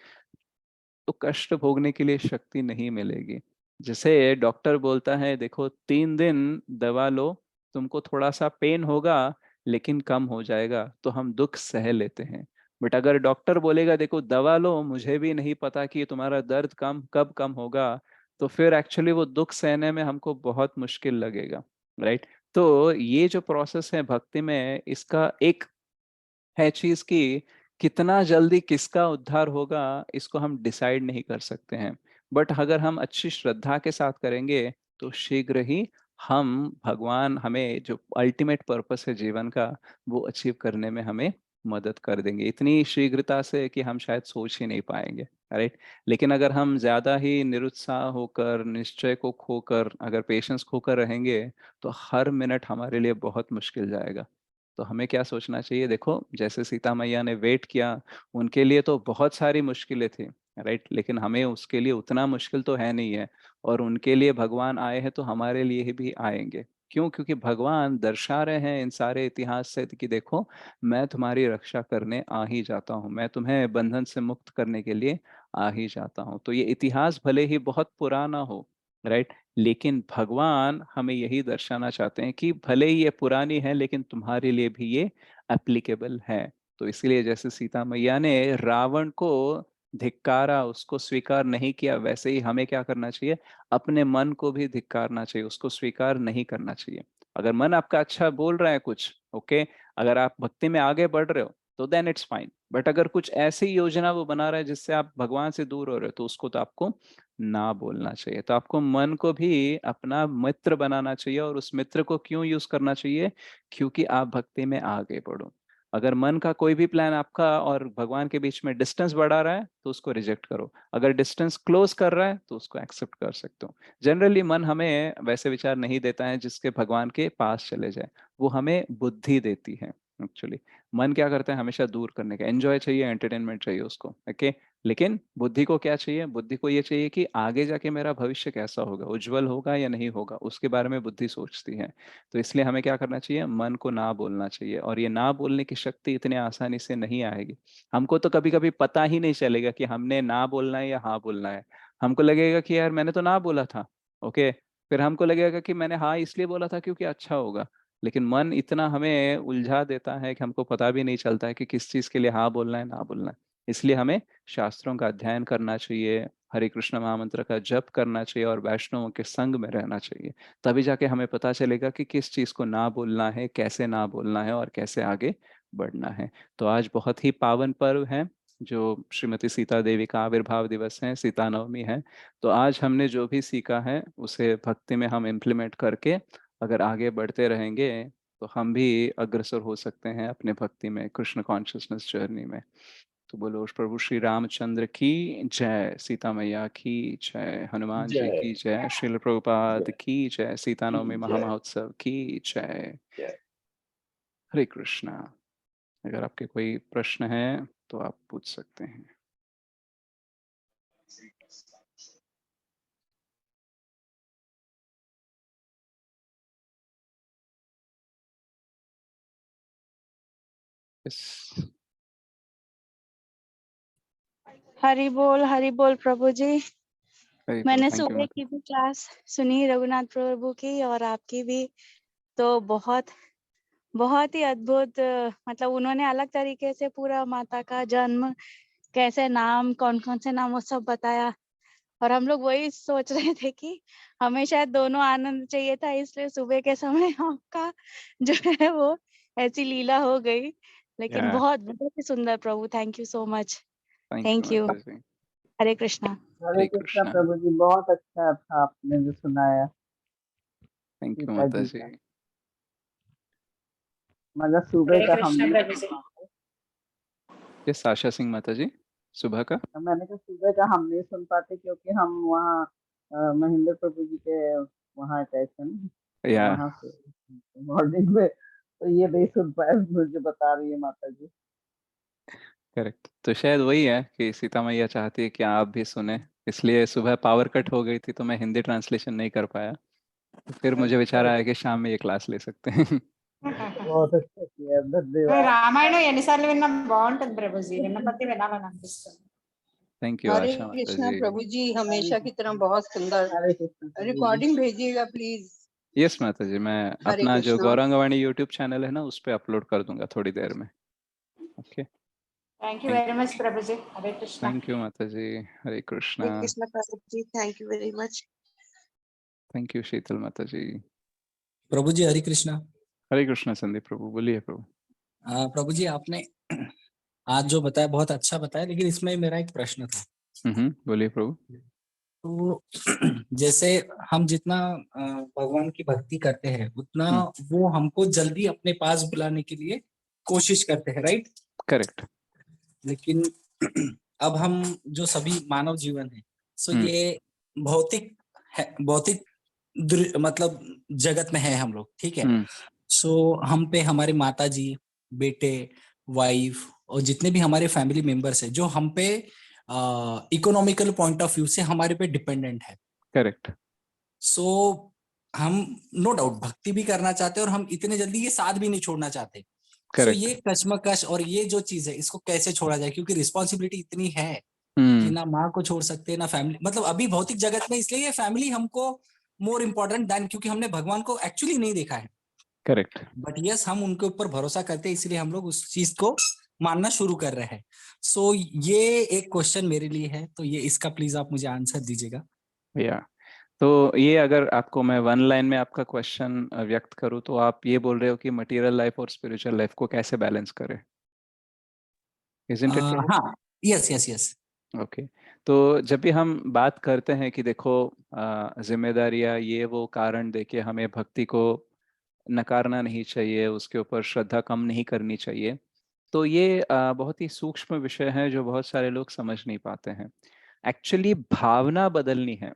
तो कष्ट भोगने के लिए शक्ति नहीं मिलेगी। जैसे डॉक्टर बोलता है देखो 3 दिन दवा लो, तुमको थोड़ा-सा पेन होगा लेकिन कम हो जाएगा, तो हम दुःख सह लेते हैं। बट अगर डॉक्टर बोलेगा देखो दवा लो, मुझे भी नहीं पता कि तुम्हारा दर्द कब कम होगा, तो फिर एक्चुअली वो दुःख सहने में हमको बहुत मुश्किल लगेगा, राइट? तो ये जो प्रोसेस है भक्ति में, इसका एक है चीज कि कितना जल्दी किसका उद्धार होगा, इसको हम डिसाइड नहीं कर सकते हैं। बट अगर हम अच्छी श्रद्धा के साथ करेंगे, तो शीघ्र ही हम, भगवान हमें जो अल्टीमेट पर्पस है जीवन का, वो अचीव करने में हमें मदद कर देंगे इतनी शीघ्रता से कि हम शायद सोच ही नहीं पाएंगे, राइट? लेकिन अगर हम ज्यादा ही निरुत्साह होकर, निश्चय को खोकर, अगर पेशेंस खोकर रहेंगे, तो हर मिनट हमारे लिए बहुत मुश्किल जाएगा। तो हमें क्या सोचना चाहिए, देखो जैसे सीता मैया ने वेट किया, उनके लिए तो बहुत सारी मुश्किलें थी, राइट? लेकिन हमें उसके लिए उतना मुश्किल तो है नहीं है। और उनके लिए भगवान आए हैं तो हमारे लिए भी आएंगे। क्यों? क्योंकि भगवान दर्शा रहे हैं इन सारे इतिहास से कि देखो, मैं तुम्हारी रक्षा करने आ ही जाता हूँ, मैं तुम्हें बंधन से मुक्त करने के लिए आ ही जाता हूँ। तो ये इतिहास भले ही बहुत पुराना हो, राइट? लेकिन भगवान हमें यही दर्शाना चाहते हैं कि भले ही ये पुरानी है, लेकिन तुम्हारे लिए भी ये एप्लीकेबल है। तो इसलिए जैसे सीता मैया ने रावण को धिक्कारा, उसको स्वीकार नहीं किया, वैसे ही हमें क्या करना चाहिए, अपने मन को भी धिक्कारना चाहिए, उसको स्वीकार नहीं करना चाहिए। अगर मन आपका अच्छा बोल रहा है कुछ, ओके, अगर आप भक्ति में आगे बढ़ रहे हो, तो देन इट्स फाइन। बट अगर कुछ ऐसी योजना वो बना रहा है जिससे आप भगवान से दूर हो रहे हो, तो उसको तो आपको ना बोलना चाहिए। तो आपको मन को भी अपना मित्र बनाना चाहिए, और उस मित्र को क्यों यूज़ करना चाहिए? क्योंकि आप भक्ति में आगे बढ़ो। अगर मन का कोई भी प्लान आपका और भगवान के बीच में डिस्टेंस बढ़ा रहा है तो उसको रिजेक्ट करो, अगर डिस्टेंस क्लोज कर रहा है तो उसको एक्सेप्ट कर सकते हो। जनरली मन हमें वैसे विचार नहीं देता है जिसके भगवान के पास चले जाए, वो हमें बुद्धि देती है एक्चुअली। मन क्या करता है, हमेशा दूर करने का, एंजॉय चाहिए, एंटरटेनमेंट चाहिए उसको, ओके। लेकिन बुद्धि को क्या चाहिए, बुद्धि को ये चाहिए कि आगे जाके मेरा भविष्य कैसा होगा, उज्जवल होगा या नहीं होगा, उसके बारे में बुद्धि सोचती है। तो इसलिए हमें क्या करना चाहिए, मन को ना बोलना चाहिए, और ये ना बोलने की शक्ति इतने आसानी से नहीं आएगी। हमको तो कभी कभी पता ही नहीं चलेगा कि हमने ना बोलना है या हाँ बोलना है। हमको लगेगा कि यार मैंने तो ना बोला था, ओके। फिर हमको लगेगा कि मैंने हाँ इसलिए बोला था क्योंकि अच्छा होगा। लेकिन मन इतना हमें उलझा देता है कि हमको पता भी नहीं चलता है कि किस चीज के लिए हाँ बोलना है, ना बोलना है। इसलिए हमें शास्त्रों का अध्ययन करना चाहिए, हरे कृष्ण महामंत्र का जप करना चाहिए, और वैष्णवों के संग में रहना चाहिए। तभी जाके हमें पता चलेगा कि किस चीज को ना बोलना है, कैसे ना बोलना है, और कैसे आगे बढ़ना है। तो आज बहुत ही पावन पर्व है, जो श्रीमती सीता देवी का आविर्भाव दिवस है, सीता नवमी है। तो आज हमने जो भी सीखा है उसे भक्ति में हम इम्प्लीमेंट करके अगर आगे बढ़ते रहेंगे तो हम भी अग्रसर हो सकते हैं अपने भक्ति में, कृष्ण कॉन्शियसनेस जर्नी में। तो बोलो प्रभु श्री रामचंद्र की जय, सीता मैया की जय, हनुमान जी जय की जय, श्रील प्रभुपाद जय की जय, सीता नवमी जय महामहोत्सव की जय। जय। हरे कृष्णा। अगर आपके कोई प्रश्न है तो आप पूछ सकते हैं। यस। हरि बोल प्रभु जी। हरि बोल। मैंने थैंक यू सुबह माता। की भी क्लास सुनी, रघुनाथ प्रभु की और आपकी भी। तो बहुत बहुत ही अद्भुत, मतलब उन्होंने अलग तरीके से पूरा माता का जन्म, कैसे नाम, कौन कौन से नाम, वो सब बताया। और हम लोग वही सोच रहे थे कि हमें शायद दोनों आनंद चाहिए था, इसलिए सुबह के समय आपका जो है वो ऐसी लीला हो गई। लेकिन या बहुत बहुत ही सुंदर प्रभु, thank you so much. Thank you thank you. माता जी। हरे कृष्णा। हरे हरे कृष्णा कृष्णा। प्रभु जी, बहुत अच्छा था आपने जो सुनाया थैंक यू सीता माता जी जी। का। मतलब सुबह हरे का हम कृष्ण नहीं प्रभु सुन जी। पाते। यस आशा सिंह माता जी, सुबह का। तो मैंने कहा सुबह का हम नहीं सुन पाते क्योंकि हम वहाँ महेंद्र प्रभु जी के वहाँ गए थे ना, तो या वहाँ से मॉर्निंग में तो ये नहीं सुन पाए, मुझे बता रही है माता जी। करेक्ट, तो शायद वही है कि सीता मैया चाहती है कि आप भी सुने, इसलिए सुबह पावर कट हो गई थी तो मैं हिंदी ट्रांसलेशन नहीं कर पाया। तो फिर मुझे विचार आया कि शाम में ये क्लास ले सकते हैं। बहुत अच्छा किया, धन्यवाद। రామాయణం ఎన్నిసార్లు విన్నా బాగుంటుంది ప్రభుజీ, విన్నపతి వినాలని అనిపిస్తుంది. थैंक यू हरे आशा माता कृष्णा जी। प्रभु जी, हरे हमेशा की तरह बहुत सुंदर हरे कृष्ण प्रभु जी। रिकॉर्डिंग भेजिएगा प्लीज। यस माता जी, मैं हरे अपना जो कृष्णा। गौरंगवाणी यूट्यूब चैनल है ना उस पे अपलोड कर दूंगा थोड़ी देर में। Okay. Thank you thank very much ప్రభుజీ. హరే కృష్ణ. थैंक यू माता जी। हरे कृष्णा। हरे कृष्णा प्रभु जी, thank you very much. Thank you Sheetal माता जी। प्रभु जी हरे कृष्णा। हरे कृष्णा संदीप प्रभु, बोलिए प्रभु। प्रभु जी आपने आज जो बताया बहुत अच्छा बताया, लेकिन इसमें मेरा एक प्रश्न था। बोलिए प्रभु। तो जैसे हम जितना भगवान की भक्ति करते हैं उतना वो हमको जल्दी अपने पास बुलाने के लिए कोशिश करते हैं, राइट? करेक्ट। लेकिन अब हम जो सभी मानव जीवन है, सो ये भौतिक है, भौतिक मतलब जगत में है हम लोग, ठीक है। सो हम पे हमारे माता जी, बेटे, वाइफ और जितने भी हमारे फैमिली मेंबर्स हैं जो हम पे इकोनॉमिकल पॉइंट ऑफ व्यू से हमारे पे डिपेंडेंट है। करेक्ट। सो हम नो डाउट भक्ति भी करना चाहते हैं और हम इतने जल्दी ये साथ भी नहीं छोड़ना चाहते। So correct. ये कश्मकश और ये जो चीज है इसको कैसे छोड़ा जाए, क्योंकि रिस्पॉन्सिबिलिटी इतनी है कि ना माँ को छोड़ सकते ना फैमिली, मतलब अभी भौतिक जगत में इसलिए ये फैमिली हमको मोर इम्पोर्टेंट देन, क्योंकि हमने भगवान को एक्चुअली नहीं देखा है। करेक्ट। बट यस हम उनके ऊपर भरोसा करते हैं, इसलिए हम लोग उस चीज को मानना शुरू कर रहे हैं। सो ये एक क्वेश्चन मेरे लिए है, तो ये इसका प्लीज आप मुझे आंसर दीजिएगा। या तो ये अगर आपको मैं वन लाइन में आपका क्वेश्चन व्यक्त करूं तो आप ये बोल रहे हो कि मटेरियल लाइफ और स्पिरिचुअल लाइफ को कैसे बैलेंस करें, इजंट इट प्रभु? हाँ, यस यस यस। ओके। तो जब भी हम बात करते हैं कि देखो जिम्मेदारियां ये वो कारण देके हमें भक्ति को नकारना नहीं चाहिए, उसके ऊपर श्रद्धा कम नहीं करनी चाहिए, तो ये बहुत ही सूक्ष्म विषय है जो बहुत सारे लोग समझ नहीं पाते हैं। एक्चुअली भावना बदलनी है।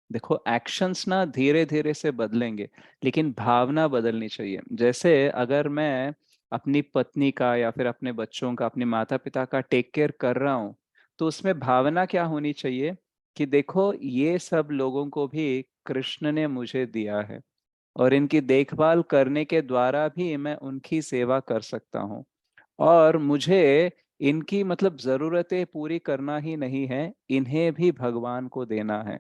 देखो एक्शंस ना धीरे धीरे से बदलेंगे, लेकिन भावना बदलनी चाहिए। जैसे अगर मैं अपनी पत्नी का या फिर अपने बच्चों का, अपने माता पिता का टेक केयर कर रहा हूँ, तो उसमें भावना क्या होनी चाहिए कि देखो ये सब लोगों को भी कृष्ण ने मुझे दिया है, और इनकी देखभाल करने के द्वारा भी मैं उनकी सेवा कर सकता हूँ। और मुझे इनकी मतलब जरूरतें पूरी करना ही नहीं है, इन्हें भी भगवान को देना है।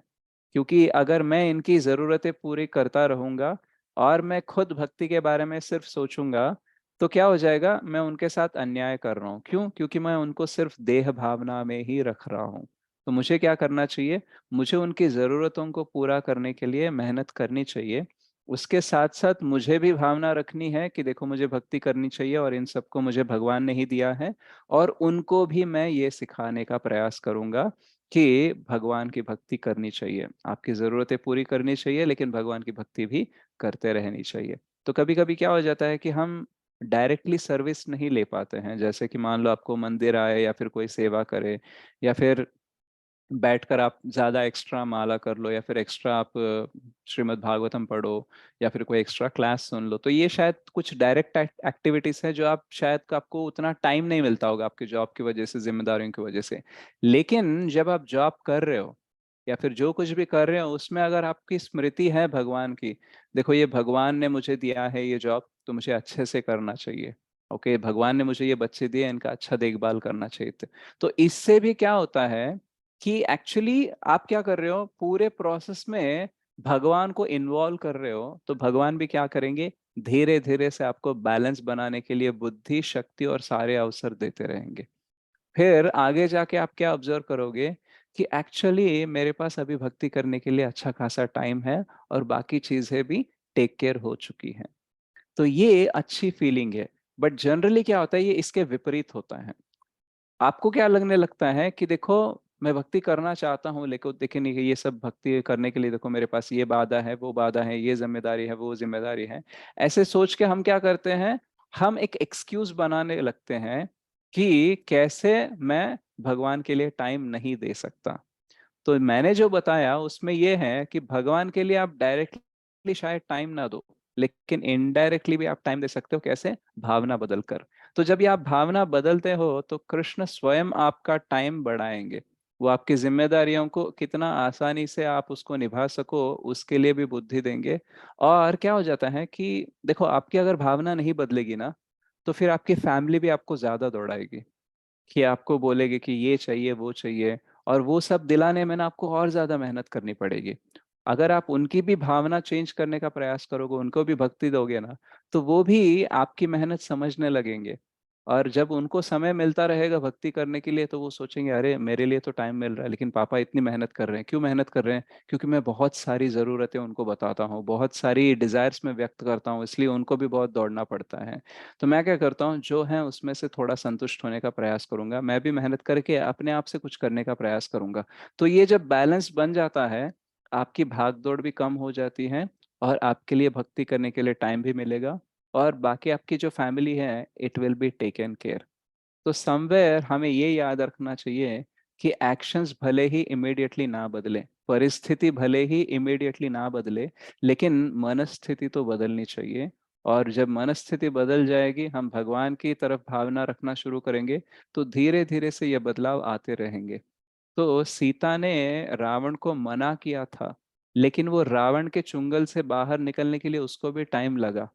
क्योंकि अगर मैं इनकी जरूरतें पूरी करता रहूंगा और मैं खुद भक्ति के बारे में सिर्फ सोचूंगा, तो क्या हो जाएगा, मैं उनके साथ अन्याय कर रहा हूँ। क्यों? क्योंकि मैं उनको सिर्फ देह भावना में ही रख रहा हूँ। तो मुझे क्या करना चाहिए, मुझे उनकी जरूरतों को पूरा करने के लिए मेहनत करनी चाहिए। उसके साथ साथ मुझे भी भावना रखनी है कि देखो मुझे भक्ति करनी चाहिए और इन सबको मुझे भगवान ने ही दिया है, और उनको भी मैं ये सिखाने का प्रयास करूंगा कि भगवान की भक्ति करनी चाहिए, आपकी जरूरतें पूरी करनी चाहिए, लेकिन भगवान की भक्ति भी करते रहनी चाहिए। तो कभी कभी क्या हो जाता है कि हम डायरेक्टली सर्विस नहीं ले पाते हैं। जैसे कि मान लो आपको मंदिर आए या फिर कोई सेवा करे, या फिर बैठकर आप ज्यादा एक्स्ट्रा माला कर लो, या फिर एक्स्ट्रा आप श्रीमद् भागवतम पढ़ो, या फिर कोई एक्स्ट्रा क्लास सुन लो। तो ये शायद कुछ डायरेक्ट एक्टिविटीज है जो आप शायद आपको उतना टाइम नहीं मिलता होगा आपके जॉब की वजह से, जिम्मेदारियों की वजह से। लेकिन जब आप जॉब कर रहे हो या फिर जो कुछ भी कर रहे हो, उसमें अगर आपकी स्मृति है भगवान की, देखो ये भगवान ने मुझे दिया है ये जॉब, तो मुझे अच्छे से करना चाहिए। ओके, भगवान ने मुझे ये बच्चे दिए, इनका अच्छा देखभाल करना चाहिए। तो इससे भी क्या होता है कि एक्चुअली आप क्या कर रहे हो, पूरे प्रोसेस में भगवान को इन्वॉल्व कर रहे हो। तो भगवान भी क्या करेंगे, धीरे धीरे से आपको बैलेंस बनाने के लिए बुद्धि, शक्ति और सारे अवसर देते रहेंगे। फिर आगे जाके आप क्या ऑब्जर्व करोगे कि एक्चुअली मेरे पास अभी भक्ति करने के लिए अच्छा खासा टाइम है, और बाकी चीजें भी टेक केयर हो चुकी हैं। तो ये अच्छी फीलिंग है। बट जनरली क्या होता है, ये इसके विपरीत होता है। आपको क्या लगने लगता है कि देखो मैं भक्ति करना चाहता हूँ, लेकिन ये सब भक्ति करने के लिए देखो मेरे पास ये बाधा है, वो बाधा है, ये जिम्मेदारी है, वो जिम्मेदारी है। ऐसे सोच के हम क्या करते हैं, हम एक एक्सक्यूज बनाने लगते हैं कि कैसे मैं भगवान के लिए टाइम नहीं दे सकता। तो मैंने जो बताया उसमें ये है कि भगवान के लिए आप डायरेक्टली शायद टाइम ना दो, लेकिन इनडायरेक्टली भी आप टाइम दे सकते हो। कैसे? भावना बदल कर। तो जब ये आप भावना बदलते हो तो कृष्ण स्वयं आपका टाइम बढ़ाएंगे। वो आपकी जिम्मेदारियों को कितना आसानी से आप उसको निभा सको उसके लिए भी बुद्धि देंगे। और क्या हो जाता है कि देखो आपकी अगर भावना नहीं बदलेगी ना, तो फिर आपकी फैमिली भी आपको ज्यादा दौड़ाएगी, कि आपको बोलेगी कि ये चाहिए वो चाहिए, और वो सब दिलाने में ना आपको और ज्यादा मेहनत करनी पड़ेगी। अगर आप उनकी भी भावना चेंज करने का प्रयास करोगे, उनको भी भक्ति दोगे ना, तो वो भी आपकी मेहनत समझने लगेंगे। और जब उनको समय मिलता रहेगा भक्ति करने के लिए, तो वो सोचेंगे अरे मेरे लिए तो टाइम मिल रहा है, लेकिन पापा इतनी मेहनत कर रहे हैं। क्यों मेहनत कर रहे हैं? क्योंकि मैं बहुत सारी ज़रूरतें उनको बताता हूँ, बहुत सारी डिज़ायर्स में व्यक्त करता हूँ, इसलिए उनको भी बहुत दौड़ना पड़ता है। तो मैं क्या करता हूँ, जो है उसमें से थोड़ा संतुष्ट होने का प्रयास करूंगा, मैं भी मेहनत करके अपने आप से कुछ करने का प्रयास करूंगा। तो ये जब बैलेंस बन जाता है, आपकी भाग दौड़ भी कम हो जाती है, और आपके लिए भक्ति करने के लिए टाइम भी मिलेगा, और बाकी आपकी जो फैमिली है it will be taken care. तो समवेयर हमें ये याद रखना चाहिए कि एक्शंस भले ही इमीडिएटली ना बदले, परिस्थिति भले ही इमीडिएटली ना बदले, लेकिन मनस्थिति तो बदलनी चाहिए। और जब मनस्थिति बदल जाएगी, हम भगवान की तरफ भावना रखना शुरू करेंगे, तो धीरे धीरे से ये बदलाव आते रहेंगे। तो सीता ने रावण को मना किया था, लेकिन वो रावण के चुंगल से बाहर निकलने के लिए उसको भी टाइम लगा।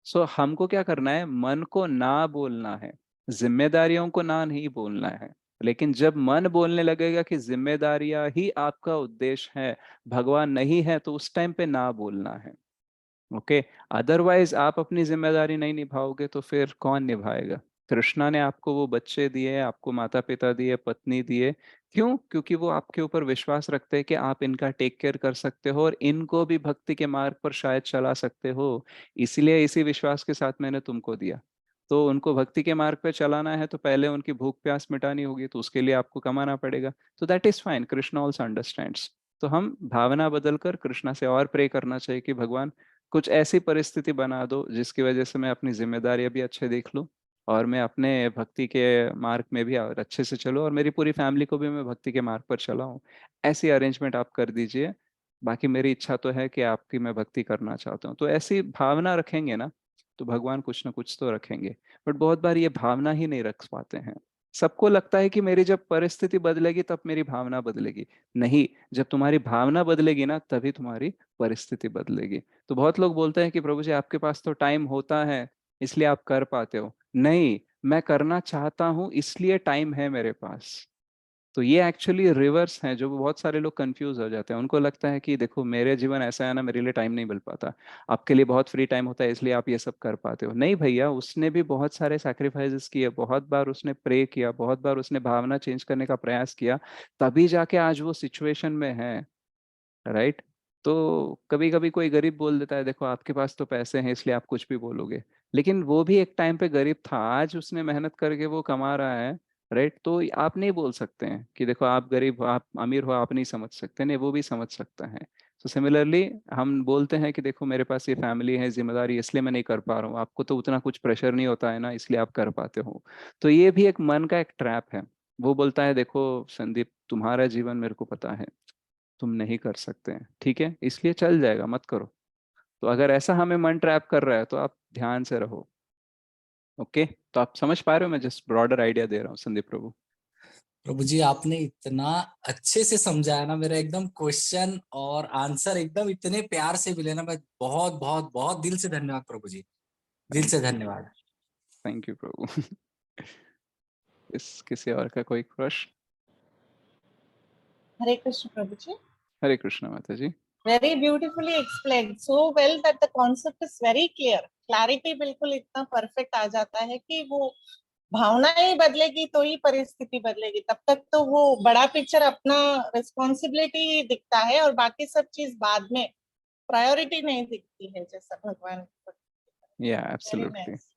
सो हमको क्या करना है, मन को ना बोलना है, जिम्मेदारियों को ना नहीं बोलना है। लेकिन जब मन बोलने लगेगा कि जिम्मेदारियां ही आपका उद्देश्य है, भगवान नहीं है, तो उस टाइम पे ना बोलना है। ओके। अदरवाइज आप अपनी जिम्मेदारी नहीं निभाओगे तो फिर कौन निभाएगा? कृष्णा ने आपको वो बच्चे दिए, आपको माता पिता दिए, पत्नी दिए। क्यों? क्योंकि वो आपके ऊपर विश्वास रखते हैं कि आप इनका टेक केयर कर सकते हो, और इनको भी भक्ति के मार्ग पर शायद चला सकते हो। इसलिए इसी विश्वास के साथ मैंने तुमको दिया। तो उनको भक्ति के मार्ग पे चलाना है, तो पहले उनकी भूख प्यास मिटानी होगी, तो उसके लिए आपको कमाना पड़ेगा। तो that is fine, Krishna also understands. तो हम भावना बदलकर कृष्णा से और प्रे करना चाहिए कि भगवान कुछ ऐसी परिस्थिति बना दो जिसकी वजह से मैं अपनी जिम्मेदारियां भी अच्छे देख लूं, और मैं अपने भक्ति के मार्ग में भी और अच्छे से चलूँ और मेरी पूरी फैमिली को भी मैं भक्ति के मार्ग पर चलाऊँ। ऐसी अरेंजमेंट आप कर दीजिए। बाकी मेरी इच्छा तो है कि आपकी मैं भक्ति करना चाहता हूँ। तो ऐसी भावना रखेंगे ना, तो भगवान कुछ ना कुछ तो रखेंगे। बट बहुत बार ये भावना ही नहीं रख पाते हैं। सबको लगता है कि मेरी जब परिस्थिति बदलेगी तब मेरी भावना बदलेगी। नहीं, जब तुम्हारी भावना बदलेगी ना तभी तुम्हारी परिस्थिति बदलेगी। तो बहुत लोग बोलते हैं कि प्रभु जी आपके पास तो टाइम होता है इसलिए आप कर पाते हो। नहीं, मैं करना चाहता हूं इसलिए टाइम है मेरे पास। तो ये एक्चुअली रिवर्स है, जो बहुत सारे लोग कंफ्यूज हो जाते हैं। उनको लगता है कि देखो मेरे जीवन ऐसा है ना, मेरे लिए टाइम नहीं मिल पाता। आपके लिए बहुत फ्री टाइम होता है इसलिए आप ये सब कर पाते हो। नहीं भैया, उसने भी बहुत सारे सैक्रिफाइसेस किए, बहुत बार उसने प्रे किया, बहुत बार उसने भावना चेंज करने का प्रयास किया, तभी जाके आज वो सिचुएशन में है। राइट। तो कभी कभी कोई गरीब बोल देता है देखो आपके पास तो पैसे हैं इसलिए आप कुछ भी बोलोगे, लेकिन वो भी एक टाइम पे गरीब था, आज उसने मेहनत करके वो कमा रहा है। राइट। तो आप नहीं बोल सकते हैं कि देखो आप गरीब हो आप अमीर हो आप नहीं समझ सकते, नहीं वो भी समझ सकता है। तो सिमिलरली हम बोलते हैं कि देखो मेरे पास ये फैमिली है जिम्मेदारी इसलिए मैं नहीं कर पा रहा हूँ, आपको तो उतना कुछ प्रेशर नहीं होता है ना इसलिए आप कर पाते हो। तो ये भी एक मन का एक ट्रैप है। वो बोलता है देखो संदीप तुम्हारा जीवन मेरे को पता है, तुम नहीं कर सकते हैं, ठीक है इसलिए चल जाएगा मत करो। तो अगर ऐसा हमें मन ट्रैप कर रहा है तो आप ध्यान से रहो। ओके। तो आप समझ पा रहे हो, मैं जस्ट ब्रॉडर आइडिया दे रहा हूँ संदीप प्रभु। प्रभु जी आपने इतना अच्छे से समझाया ना, मेरा एकदम क्वेश्चन और आंसर एकदम इतने प्यार से मिले ना, मैं बहुत बहुत बहुत दिल से धन्यवाद प्रभु जी, दिल से धन्यवाद। थैंक यू प्रभु। इस किसी और का कोई प्रश्न? Hare Krishna Prabhuji. हरे कृष्ण माता जी। Very beautifully explained. So well that the concept is very clear. Clarity बिल्कुल इतना perfect आ जाता है कि वो भावना ही बदलेगी तो ही परिस्थिति बदलेगी। तब तक तो वो बड़ा पिक्चर अपना रिस्पॉन्सिबिलिटी दिखता है और बाकी सब चीज बाद में प्रायोरिटी नहीं दिखती है, जैसा भगवान। या very absolutely. Nice.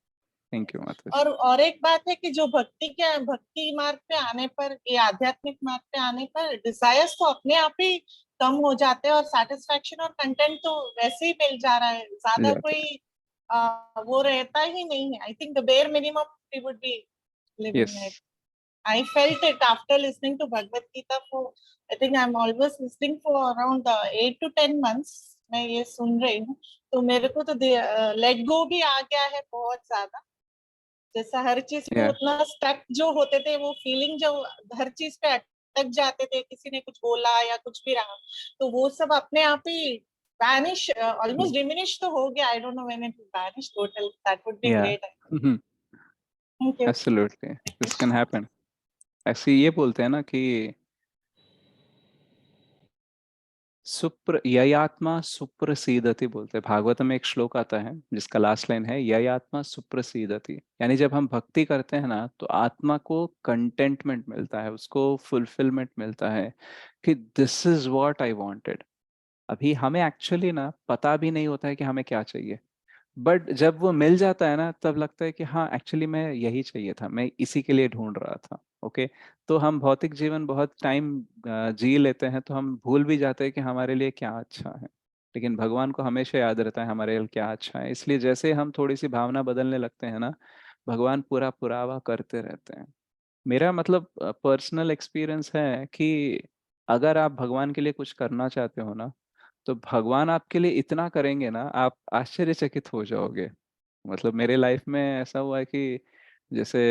Thank you माता जी। और एक बात है कि जो भक्ति मार्ग पे आने पर, ये आध्यात्मिक मार्ग पे आने पर डिजायर्स तो अपने आप ही कम हो जाते हैं और सेटिस्फैक्शन और कंटेंट तो वैसे ही मिल जा रहा है, ज्यादा जाते कोई वो रहता ही नहीं है। I think the bare minimum we would be yes. Living. I felt it after listening to Bhagavad Gita for, I think I'm always listening for around 8 to 10 months. मैं ये सुन रही हूँ तो मेरे को तो लेट गो भी आ गया है बहुत ज्यादा। जैसा हर चीज पे या उतना स्टक जो होते थे, वो फीलिंग जो हर चीज पे अटक जाते थे, किसी ने कुछ बोला या कुछ भी रहा, तो वो सब अपने आप ही वैनिश, ऑलमोस्ट डिमिनिश तो हो गया। I don't know when it vanish total, that would be yeah great. Thank you. Absolutely this can happen. ऐसे ये बोलते हैं ना कि ययात्मा सुप्रसीदति बोलते हैं। भागवत में एक श्लोक आता है जिसका लास्ट लाइन है ययात्मा सुप्रसीदति, यानी जब हम भक्ति करते हैं ना तो आत्मा को कंटेंटमेंट मिलता है, उसको फुलफिलमेंट मिलता है कि this is what I wanted. अभी हमें एक्चुअली ना पता भी नहीं होता है कि हमें क्या चाहिए, बट जब वो मिल जाता है ना तब लगता है कि हाँ एक्चुअली मैं यही चाहिए था, मैं इसी के लिए ढूंढ रहा था। ओके। तो हम भौतिक जीवन बहुत टाइम जी लेते हैं तो हम भूल भी जाते हैं कि हमारे लिए क्या अच्छा है, लेकिन भगवान को हमेशा याद रहता है हमारे लिए क्या अच्छा है। इसलिए जैसे हम थोड़ी सी भावना बदलने लगते हैं ना, भगवान पूरा पुरावा करते रहते हैं। मेरा मतलब पर्सनल एक्सपीरियंस है कि अगर आप भगवान के लिए कुछ करना चाहते हो ना, तो भगवान आपके लिए इतना करेंगे ना आप आश्चर्यचकित हो जाओगे। मतलब मेरे लाइफ में ऐसा हुआ है कि जैसे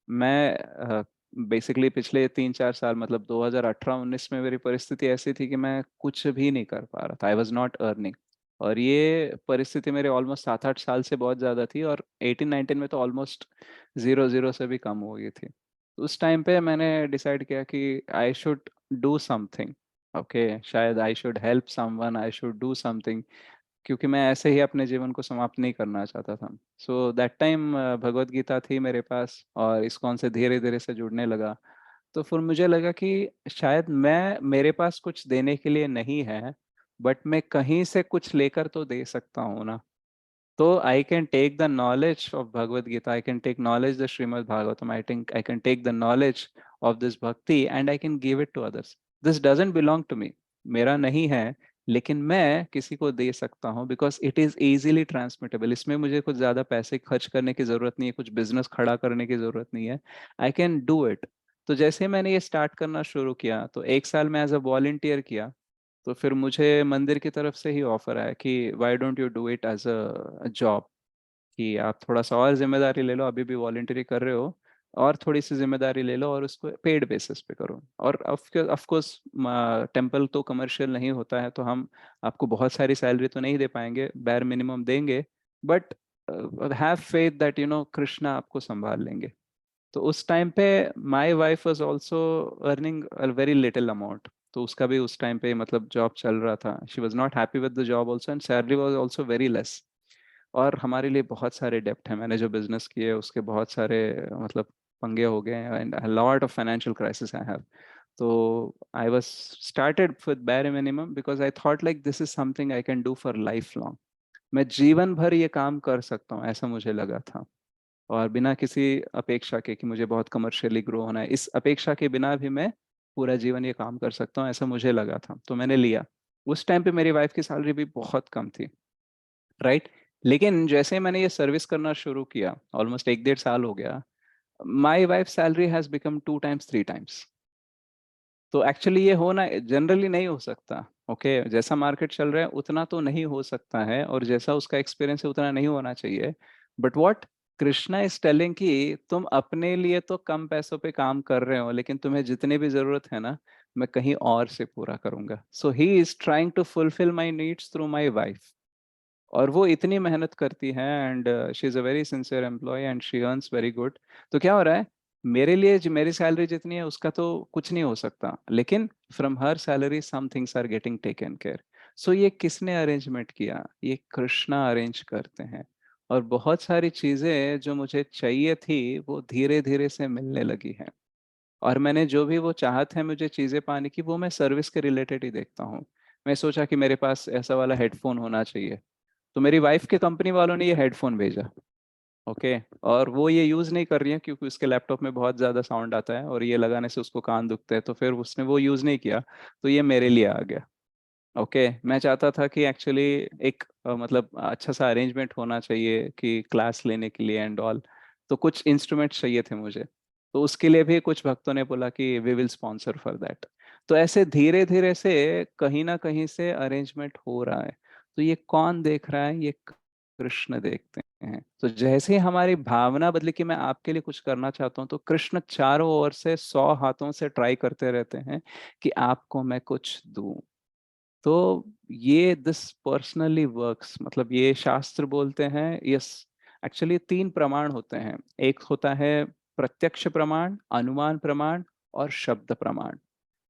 मैं बेसिकली पिछले 3-4 साल मतलब 2018-19 में मेरी परिस्थिति ऐसी थी कि मैं कुछ भी नहीं कर पा रहा था, आई वॉज नॉट अर्निंग। और ये परिस्थिति मेरे ऑलमोस्ट 7-8 साल से बहुत ज़्यादा थी, और 18-19 में तो ऑलमोस्ट 0-0 से भी कम हो गई थी। तो उस टाइम पे मैंने डिसाइड किया कि I should do something. Okay, शायद I should help someone, I should do something, क्योंकि मैं ऐसे ही अपने जीवन को समाप्त नहीं करना चाहता था। So that time Bhagavad Gita थी मेरे पास और इस्कॉन से धीरे धीरे से जुड़ने लगा। तो फिर मुझे लगा कि शायद मेरे पास कुछ देने के लिए नहीं है, बट मैं कहीं से कुछ लेकर तो दे सकता हूँ ना। तो I can take the knowledge of Bhagavad Gita, I can take knowledge the Srimad Bhagavatam, I think I can take the knowledge of this bhakti and I can give it to others. This doesn't belong to me, मेरा नहीं है, लेकिन मैं किसी को दे सकता हूँ because it is easily transmittable. इसमें मुझे कुछ ज्यादा पैसे खर्च करने की जरूरत नहीं है, कुछ बिजनेस खड़ा करने की जरूरत नहीं है, आई कैन डू इट। तो जैसे मैंने ये स्टार्ट करना शुरू किया तो 1 साल में एज अ वॉलंटियर किया, तो फिर मुझे मंदिर की तरफ से ही ऑफर आया कि why don't you do it as a job, कि आप थोड़ा सा और जिम्मेदारी ले लो, अभी भी वॉलंटरी कर रहे हो, और थोड़ी सी जिम्मेदारी ले लो और उसको पेड बेसिस पे करो। और ऑफ कोर्स टेम्पल तो कमर्शियल नहीं होता है, तो हम आपको बहुत सारी सैलरी तो नहीं दे पाएंगे, बैर मिनिमम देंगे, but have faith that Krishna आपको संभाल लेंगे। तो उस टाइम पे my wife was also earning a very little amount, तो उसका भी उस टाइम पे मतलब जॉब चल रहा था, she was not happy with the job also and salary was also very less. और हमारे लिए बहुत सारे डेप्ट हैं, मैंने जो बिजनेस किए उसके बहुत सारे मतलब पंगे हो गए and a lot of financial crisis I have. तो I was started with bare minimum because I thought like this is something I can do for life long, मैं जीवन भर ये काम कर सकता हूँ, ऐसा मुझे लगा था। और बिना किसी अपेक्षा के कि मुझे बहुत कमर्शियली ग्रो होना है, इस अपेक्षा के बिना भी मैं पूरा जीवन ये काम कर सकता हूँ, ऐसा मुझे लगा था, तो मैंने लिया। उस टाइम पे मेरी वाइफ की सैलरी भी बहुत कम थी, राइट। लेकिन जैसे मैंने ये सर्विस करना शुरू किया, ऑलमोस्ट 1 डेढ़ साल हो गया, my wife salary has become 2 times 3 times. तो एक्चुअली ये होना जनरली नहीं हो सकता, ओके जैसा मार्केट चल रहा है उतना तो नहीं हो सकता है, और जैसा उसका एक्सपीरियंस है उतना नहीं होना चाहिए। But what Krishna is telling कि तुम अपने लिए तो कम पैसों पे काम कर रहे हो, लेकिन तुम्हें जितनी भी जरूरत है ना, मैं कहीं और से पूरा करूंगा। So he is trying to fulfil my needs through my wife. और वो इतनी मेहनत करती है and she is a very sincere employ and she earns very good. तो क्या हो रहा है, मेरे लिए जो मेरी सैलरी जितनी है उसका तो कुछ नहीं हो सकता, लेकिन from her salary some things are getting taken care. So ये किसने अरेंजमेंट किया, ये कृष्णा अरेंज करते हैं। और बहुत सारी चीजें जो मुझे चाहिए थी वो धीरे धीरे से मिलने लगी हैं। और मैंने जो भी वो चाहत है मुझे चीजें पाने की, वो मैं सर्विस के रिलेटेड ही देखता हूँ। मैं सोचा कि मेरे पास ऐसा वाला हेडफोन होना चाहिए, तो मेरी वाइफ के कंपनी वालों ने ये हेडफोन भेजा, ओके। और वो ये यूज़ नहीं कर रही है क्योंकि उसके लैपटॉप में बहुत ज़्यादा साउंड आता है और ये लगाने से उसको कान दुखते हैं, तो फिर उसने वो यूज़ नहीं किया, तो ये मेरे लिए आ गया। ओके मैं चाहता था कि एक्चुअली एक मतलब अच्छा सा अरेंजमेंट होना चाहिए कि क्लास लेने के लिए एंड ऑल, तो कुछ इंस्ट्रूमेंट्स चाहिए थे मुझे, तो उसके लिए भी कुछ भक्तों ने बोला कि we will sponsor for that. तो ऐसे धीरे धीरे से कहीं ना कहीं से अरेंजमेंट हो रहा है। तो ये कौन देख रहा है, ये कृष्ण देखते हैं। तो जैसे ही हमारी भावना बदली कि मैं आपके लिए कुछ करना चाहता हूँ, तो कृष्ण चारों ओर से 100 हाथों से ट्राई करते रहते हैं कि आपको मैं कुछ दूं। तो ये दिस पर्सनली वर्क्स, मतलब ये शास्त्र बोलते हैं, यस एक्चुअली 3 प्रमाण होते हैं। एक होता है प्रत्यक्ष प्रमाण, अनुमान प्रमाण और शब्द प्रमाण।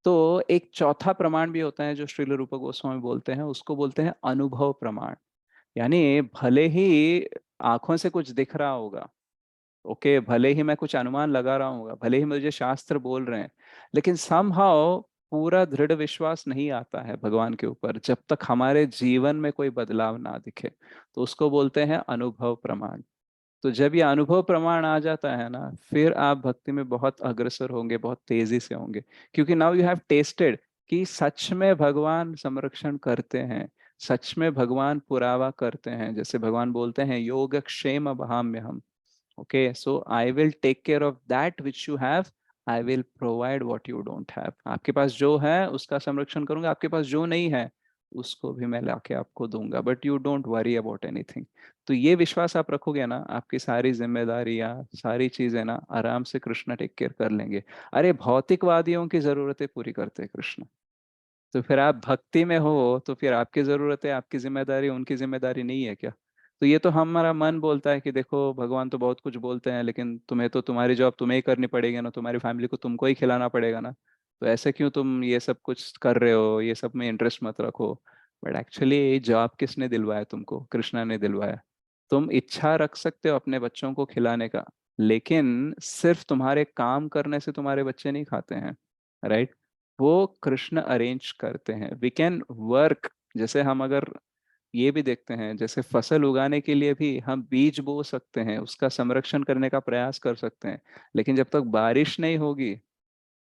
तो एक चौथा प्रमाण भी होता है जो श्रील रूप गोस्वामी बोलते हैं, उसको बोलते हैं अनुभव प्रमाण। यानी भले ही आंखों से कुछ दिख रहा होगा, ओके भले ही मैं कुछ अनुमान लगा रहा हूँ, भले ही मुझे शास्त्र बोल रहे हैं, लेकिन समहाउ पूरा दृढ़ विश्वास नहीं आता है भगवान के ऊपर जब तक हमारे जीवन में कोई बदलाव ना दिखे। तो उसको बोलते हैं अनुभव प्रमाण। तो जब ये अनुभव प्रमाण आ जाता है ना, फिर आप भक्ति में बहुत अग्रसर होंगे, बहुत तेजी से होंगे, क्योंकि नाउ यू हैव टेस्टेड कि सच में भगवान संरक्षण करते हैं, सच में भगवान पुरावा करते हैं। जैसे भगवान बोलते हैं योग क्षेम बहाम्य हम, okay, so I will take care of that which you have, I will provide what you don't have। आपके पास जो है उसका संरक्षण करूंगा, आपके पास जो नहीं है उसको भी मैं लाके आपको दूंगा, but you don't worry about anything. तो ये विश्वास आप रखोगे ना, आपकी सारी जिम्मेदारियां सारी चीजें ना आराम से कृष्ण टेक केयर कर लेंगे। अरे भौतिकवादियों की जरूरतें पूरी करते हैं कृष्ण। तो फिर आप भक्ति में हो तो फिर आपकी जरूरत है, आपकी जिम्मेदारी, उनकी जिम्मेदारी नहीं है क्या? तो ये तो हमारा मन बोलता है कि देखो भगवान तो बहुत कुछ बोलते हैं, लेकिन तुम्हें तो तुम्हारी जॉब तुम्हें ही करनी पड़ेगी ना, तुम्हारी फैमिली को तुमको ही खिलाना पड़ेगा ना, तो ऐसे क्यों तुम ये सब कुछ कर रहे हो, ये सब में इंटरेस्ट मत रखो। बट एक्चुअली जॉब किसने दिलवाया तुमको? कृष्णा ने दिलवाया। तुम इच्छा रख सकते हो अपने बच्चों को खिलाने का, लेकिन सिर्फ तुम्हारे काम करने से तुम्हारे बच्चे नहीं खाते हैं, राइट। वो कृष्ण अरेंज करते हैं, वी कैन वर्क। जैसे हम अगर ये भी देखते हैं, जैसे फसल उगाने के लिए भी हम बीज बो सकते हैं, उसका संरक्षण करने का प्रयास कर सकते हैं, लेकिन जब तक बारिश नहीं होगी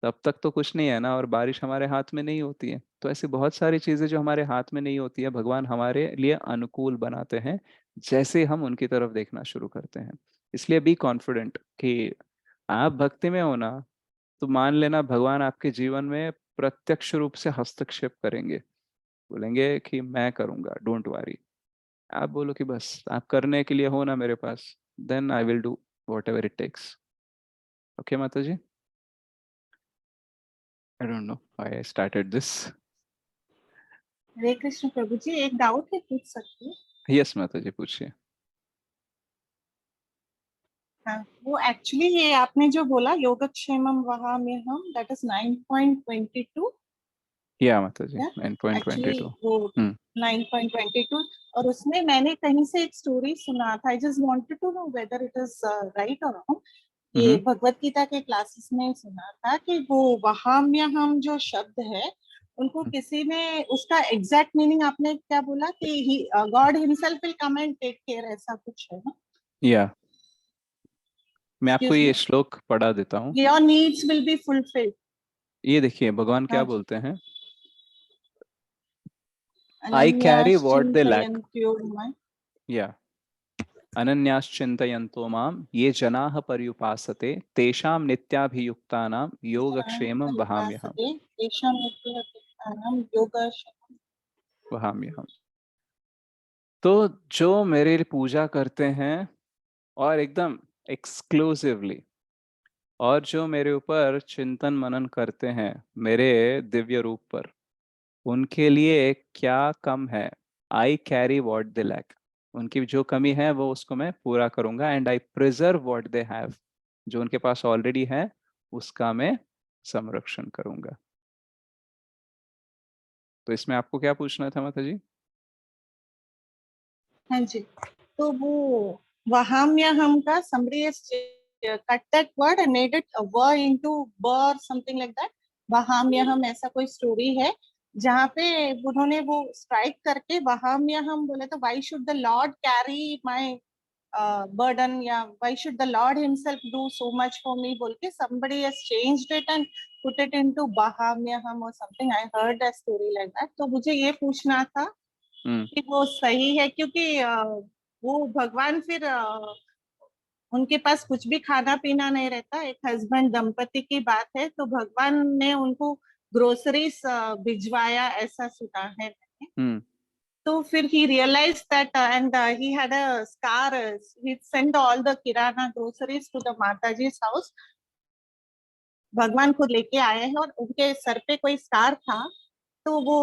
तब तक तो कुछ नहीं है ना, और बारिश हमारे हाथ में नहीं होती है। तो ऐसी बहुत सारी चीजें जो हमारे हाथ में नहीं होती है, भगवान हमारे लिए अनुकूल बनाते हैं जैसे हम उनकी तरफ देखना शुरू करते हैं। इसलिए बी कॉन्फिडेंट कि आप भक्ति में हो ना, तो मान लेना भगवान आपके जीवन में प्रत्यक्ष रूप से हस्तक्षेप करेंगे, बोलेंगे कि मैं करूंगा, डोंट वरी। आप बोलो कि बस आप करने के लिए हो ना मेरे पास, then I will do whatever it takes. Okay माता जी, I don't know why I started this. Hare Krishna प्रभु जी, एक डाउट है, पूछ सकती हूँ? यस माता जी, पूछिए। हाँ, वो एक्चुअली ये आपने जो बोला योगक्षेमम वहाम्यहम, दैट इज 9.22। या माता जी, या 9.22। एक्चुअली वो 9.22, और उसमें मैंने कहीं से एक स्टोरी सुना था। I just wanted to know whether it is right और रॉन्ग। ये भगवत गीता के क्लासेस में सुना था कि वो वहाम्यहम जो शब्द है, उनको किसी ने उसका एग्जैक्ट मीनिंग, आपने क्या बोला कि God himself will come and take care, ऐसा कुछ है ना? या मैं आपको एक्सक्यूज ये मी, श्लोक पढ़ा देता हूँ। Your needs will be fulfilled. ये देखिए भगवान क्या हाँ जी। बोलते हैं, I carry what they lack. अनन्याश्चिन्तयन्त्यो या अनन्याश्चिन्तयन्तो माम ये जनाः पर्युपासते तेषां नित्याभियुक्तानां योगक्षेमं वहाम्यहम्। परिपासते तेषां नित्ययुक्तानां योगक्षेमं। वहाम्यहम्। तो जो मेरे लिए पूजा करते हैं और एकदम एक्सक्लूसिवली, और जो मेरे ऊपर चिंतन मनन करते हैं मेरे दिव्य रूप पर, उनके लिए क्या कम है। I carry what they lack. उनकी जो कमी है वो उसको मैं पूरा करूंगा। And I preserve what they have. जो उनके पास ऑलरेडी है उसका मैं संरक्षण करूंगा। तो इसमें आपको क्या पूछना था माता जी? हाँ जी, तो वो वहाम्यहम का somebody has cut that word and made it a व into ब or something like that। वहाम्यहम ऐसा कोई स्टोरी है जहाँ पे उन्होंने वो स्ट्राइक करके वहाम्यहम बोले, तो why should the Lord carry my burden, या why should the Lord himself do so much for me बोल के somebody has changed it and put it into वहाम्यहम or something। I heard a story like that। तो मुझे ये पूछना था कि वो सही है, क्योंकि वो भगवान फिर उनके पास कुछ भी खाना पीना नहीं रहता। एक हस्बैंड दंपति की बात है, तो भगवान ने उनको ग्रोसरीज भिजवाया, ऐसा सुना है मैंने। तो फिर he realized that and he had a scar, he sent all the kirana groceries to the Mataji's house। भगवान खुद लेके आए हैं और उनके सर पे कोई स्कार था। तो वो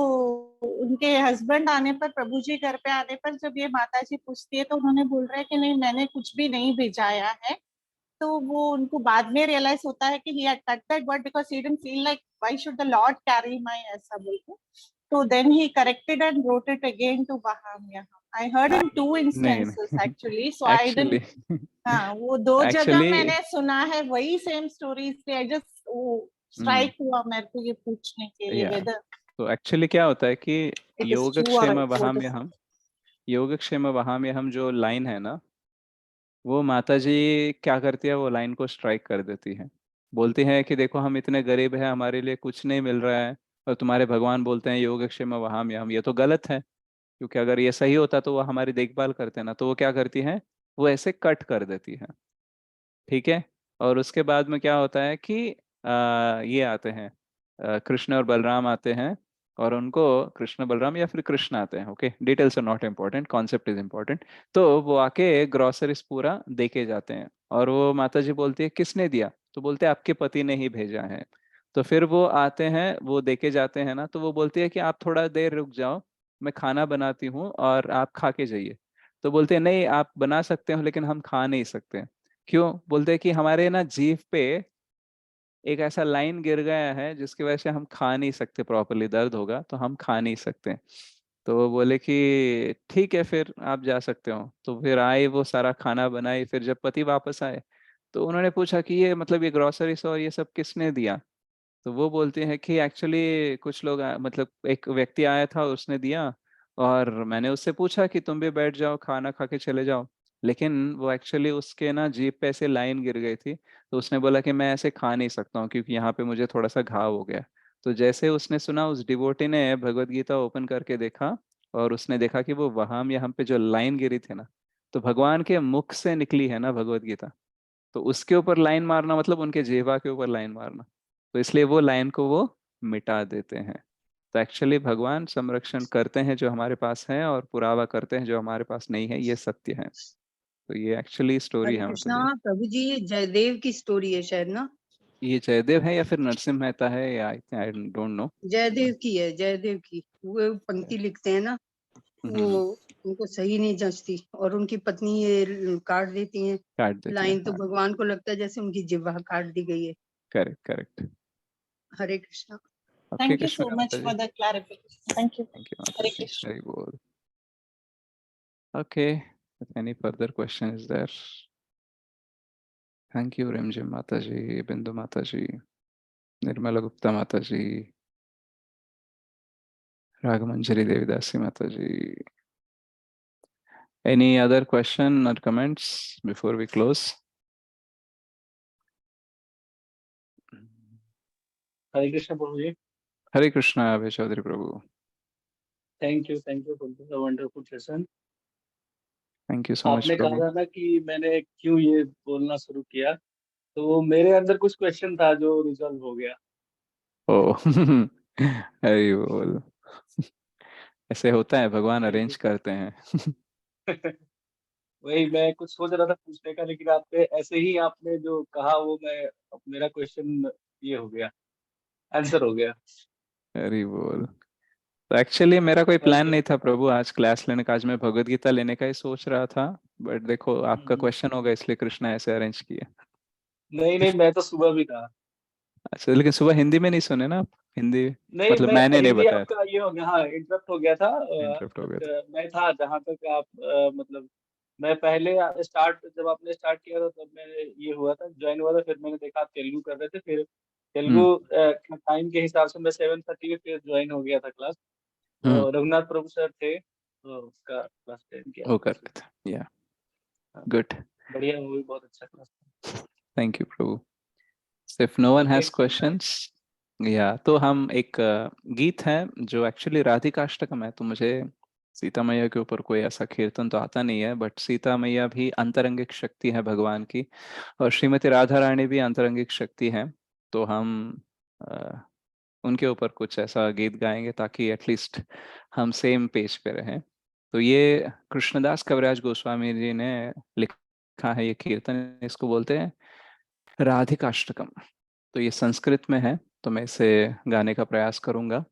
उनके हस्बैंड आने पर, प्रभु जी घर पे आने पर जब ये माता जी पूछती है, तो उन्होंने बोल रहे हैं कि नहीं, मैंने कुछ भी नहीं भिजाया है। तो वो उनको बाद में रियलाइज होता है कि he had cut that word because he didn't feel like why should the Lord carry my, ऐसा बोल के। तो then he corrected and wrote it again to Bahamya। I heard in two नहीं instances नहीं actually, so I actually didn't। हाँ, वो दो जगह एक्चुअली मैंने सुना है वही सेम स्टोरी, इसलिए I just वो स्ट्राइक हुआ मेरे को ये पूछने के लिए या whether तो एक्चुअली क्या होता है कि it is true or योगक्षेम what वहाम्य is। हम योगक्षेम वहाम्य हम जो लाइन है ना, वो माता जी क्या करती है, वो लाइन को स्ट्राइक कर देती है। बोलती है कि देखो हम इतने गरीब हैं, हमारे लिए कुछ नहीं मिल रहा है, और तुम्हारे भगवान बोलते हैं योगक्षेम वहाम्य हम। ये तो गलत है, क्योंकि अगर ये सही होता तो वो हमारी देखभाल करते ना। तो वो क्या करती है, वो ऐसे कट कर देती है। ठीक है। और उसके बाद में क्या होता है कि ये आते हैं, कृष्ण और बलराम आते हैं, और उनको कृष्ण बलराम या फिर कृष्ण आते हैं। Okay, details are not important, concept is important. तो वो आके ग्रोसरीज पूरा दे के जाते हैं, और वो माता जी बोलती है किसने दिया, तो बोलते हैं आपके पति ने ही भेजा है। तो फिर वो आते हैं, वो दे के जाते हैं ना, तो वो बोलती है कि आप थोड़ा देर रुक जाओ, मैं खाना बनाती हूँ और आप खा के जाइए। तो बोलते हैं नहीं, आप बना सकते हो लेकिन हम खा नहीं सकते। क्यों? बोलते हैं कि हमारे ना जीभ पे एक ऐसा लाइन गिर गया है जिसकी वजह से हम खा नहीं सकते प्रॉपरली, दर्द होगा तो हम खा नहीं सकते। तो वो बोले कि ठीक है फिर आप जा सकते हो। तो फिर आए, वो सारा खाना बनाई। फिर जब पति वापस आए तो उन्होंने पूछा कि ये मतलब ये ग्रोसरीज और ये सब किसने दिया। तो वो बोलते हैं कि एक्चुअली कुछ लोग मतलब एक व्यक्ति आया था, उसने दिया, और मैंने उससे पूछा कि तुम भी बैठ जाओ, खाना खा के चले जाओ। लेकिन वो एक्चुअली उसके ना जीभ पे ऐसे लाइन गिर गई थी, तो उसने बोला कि मैं ऐसे खा नहीं सकता हूँ क्योंकि यहाँ पे मुझे थोड़ा सा घाव हो गया। तो जैसे उसने सुना, उस डिवोटी ने भगवत गीता ओपन करके देखा और उसने देखा कि वो वहां यहाँ पे जो लाइन गिरी थी ना, तो भगवान के मुख से निकली है ना भगवत गीता, तो उसके ऊपर लाइन मारना मतलब उनके जीवा के ऊपर लाइन मारना, तो इसलिए वो लाइन को वो मिटा देते हैं। तो एक्चुअली भगवान संरक्षण करते हैं जो हमारे पास है, और पुरावा करते हैं जो हमारे पास नहीं है, ये सत्य है। तो ये एक्चुअली स्टोरी हरे है कृष्णा, माता जी। प्रभु जी ये जयदेव की स्टोरी है शायद ना? ये जयदेव है या फिर नरसिम्हा मेहता है, या आई डोंट नो। जयदेव की है, जयदेव की। वो पंक्ति लिखते हैं ना, वो उनको सही नहीं जचती और उनकी पत्नी ये काट देती हैं काट देते हैं, लाइन, तो हाँ। भगवान को लगता है जैसे उनकी जिह्वा काट दी गई है। Correct correct. Hare Krishna. Okay Thank you Krishna so माता much ji. for the clarification. Thank you. Thank you माता Hare जी, Krishna. हरि बोल। Okay, any further question is there? Thank you Rimjhim माता जी, बिंदु माता जी, निर्मला गुप्ता माता जी, रागमंजरी देवीदासी माता ji. Any other question or comments before we close? Hare Krishna प्रभु जी। हरे कृष्णा अभय चौधरी प्रभु। Thank you for the wonderful session. Thank you so much आपने कहा प्रभु। था ना कि मैंने क्यों ये बोलना शुरू किया, तो मेरे अंदर कुछ क्वेश्चन था जो रिजॉल्व हो गया। ओ हरि बोल। ऐसे होता है, भगवान थैंक अरेंज करते हैं। यू। वही मैं कुछ सोच रहा था पूछने का, लेकिन आपने ऐसे ही आपने जो कहा वो मेरा क्वेश्चन ये हो गया, आंसर हो गया। हरि बोल। तो एक्चुअली मेरा कोई थैंक प्लान यू। नहीं था प्रभु आज क्लास लेने का, आज मैं भगवत गीता लेने का ही सोच रहा था, बट देखो आपका क्वेश्चन होगा इसलिए कृष्णा ऐसे अरेंज किया। नहीं नहीं, मैं तो सुबह भी था। अच्छा, लेकिन सुबह हिंदी में नहीं सुने ना आप? हिंदी नहीं, मतलब मैं मैंने नहीं हिंदी बताया था, आपका ये हो गया, हाँ इंटरप्ट हो गया था। इंटरप्ट हो गया था। बट मैं था जहाँ तक आप मतलब मैं पहले स्टार्ट जब आपने स्टार्ट किया था तब मैं ये हुआ था, ज्वाइन हुआ था, फिर मैंने देखा आप तेलुगु कर रहे थे, फिर हम्म। तेलुगु टाइम के हिसाब से मैं 7:30 में फिर ज्वाइन हो गया था क्लास। हम्म। तो रघुनाथ प्रभु सर थे, तो उसका क्लास अटेंड किया वो था। कर रहे थे, या हाँ, गुड। बढ़िया, वो भी बहुत अच्छा क्लास थैंक यू प्रभु। इफ नो था। One okay. हैज क्वेश्चंस, या तो हम एक गीत है जो एक्चुअली राधिकाष्टकम है, तो मुझे सीता मैया के ऊपर कोई ऐसा कीर्तन तो आता नहीं है, बट सीता मैया भी अंतरंगिक शक्ति है भगवान की, और श्रीमती राधा रानी भी अंतरंगिक शक्ति है। तो हम अ, उनके ऊपर कुछ ऐसा गीत गाएंगे ताकि एटलीस्ट हम सेम पेज पे रहें। तो ये कृष्णदास कविराज गोस्वामी जी ने लिखा है ये कीर्तन, इसको बोलते हैं राधिकाष्टकम। तो ये संस्कृत में है, तो मैं इसे गाने का प्रयास करूंगा।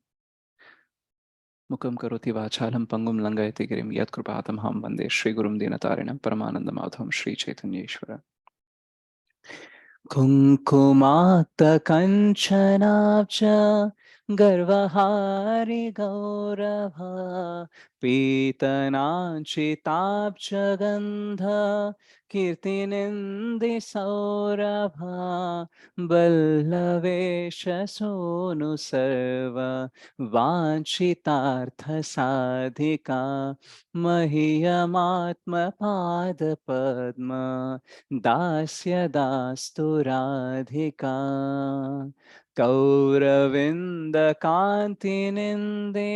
मुखम करोति वाचालं पंगुम लंघयति गिरिं यत्कृपातमहं वन्दे श्रीगुरुं दीनतारिणं परमानन्दमाधवं श्रीचैतन्येश्वरम्। कुङ्कुमाक्तकञ्चनाब्ज गर्वहारि गौरभा पीतनाञ्चिताब्ज गन्ध कीर्तिनिन्दिसौरभा वल्लवेश सोनु सर्व वाञ्छितार्थसाधिका मह्यमात्मपादपद्म दास्य दास्तु राधिका कौरविन्दकान्तिनिन्दे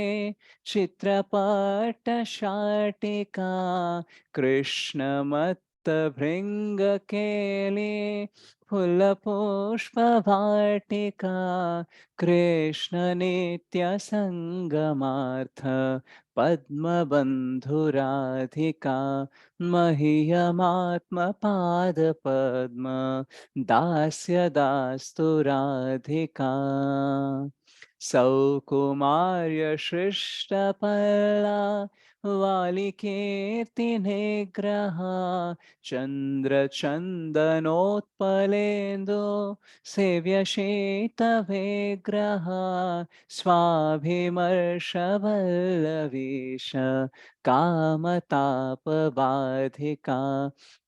चित्रपटशाटिका कृष्णमत्तभृङ्गकेले फुलपुष्पवाटिका कृष्णनित्यसङ्गमार्थ पद्मबन्धुराधिका मह्यमात्मपादपद्म दास्य दास्तु राधिका सौकुमार्य सृष्टपल्ला वालिकीर्तिनिग्रह चन्द्रचन्दनोत्पलेन्दु सेव्यशीतविग्रह स्वाभिमर्शवल्लवीश कामतापबाधिका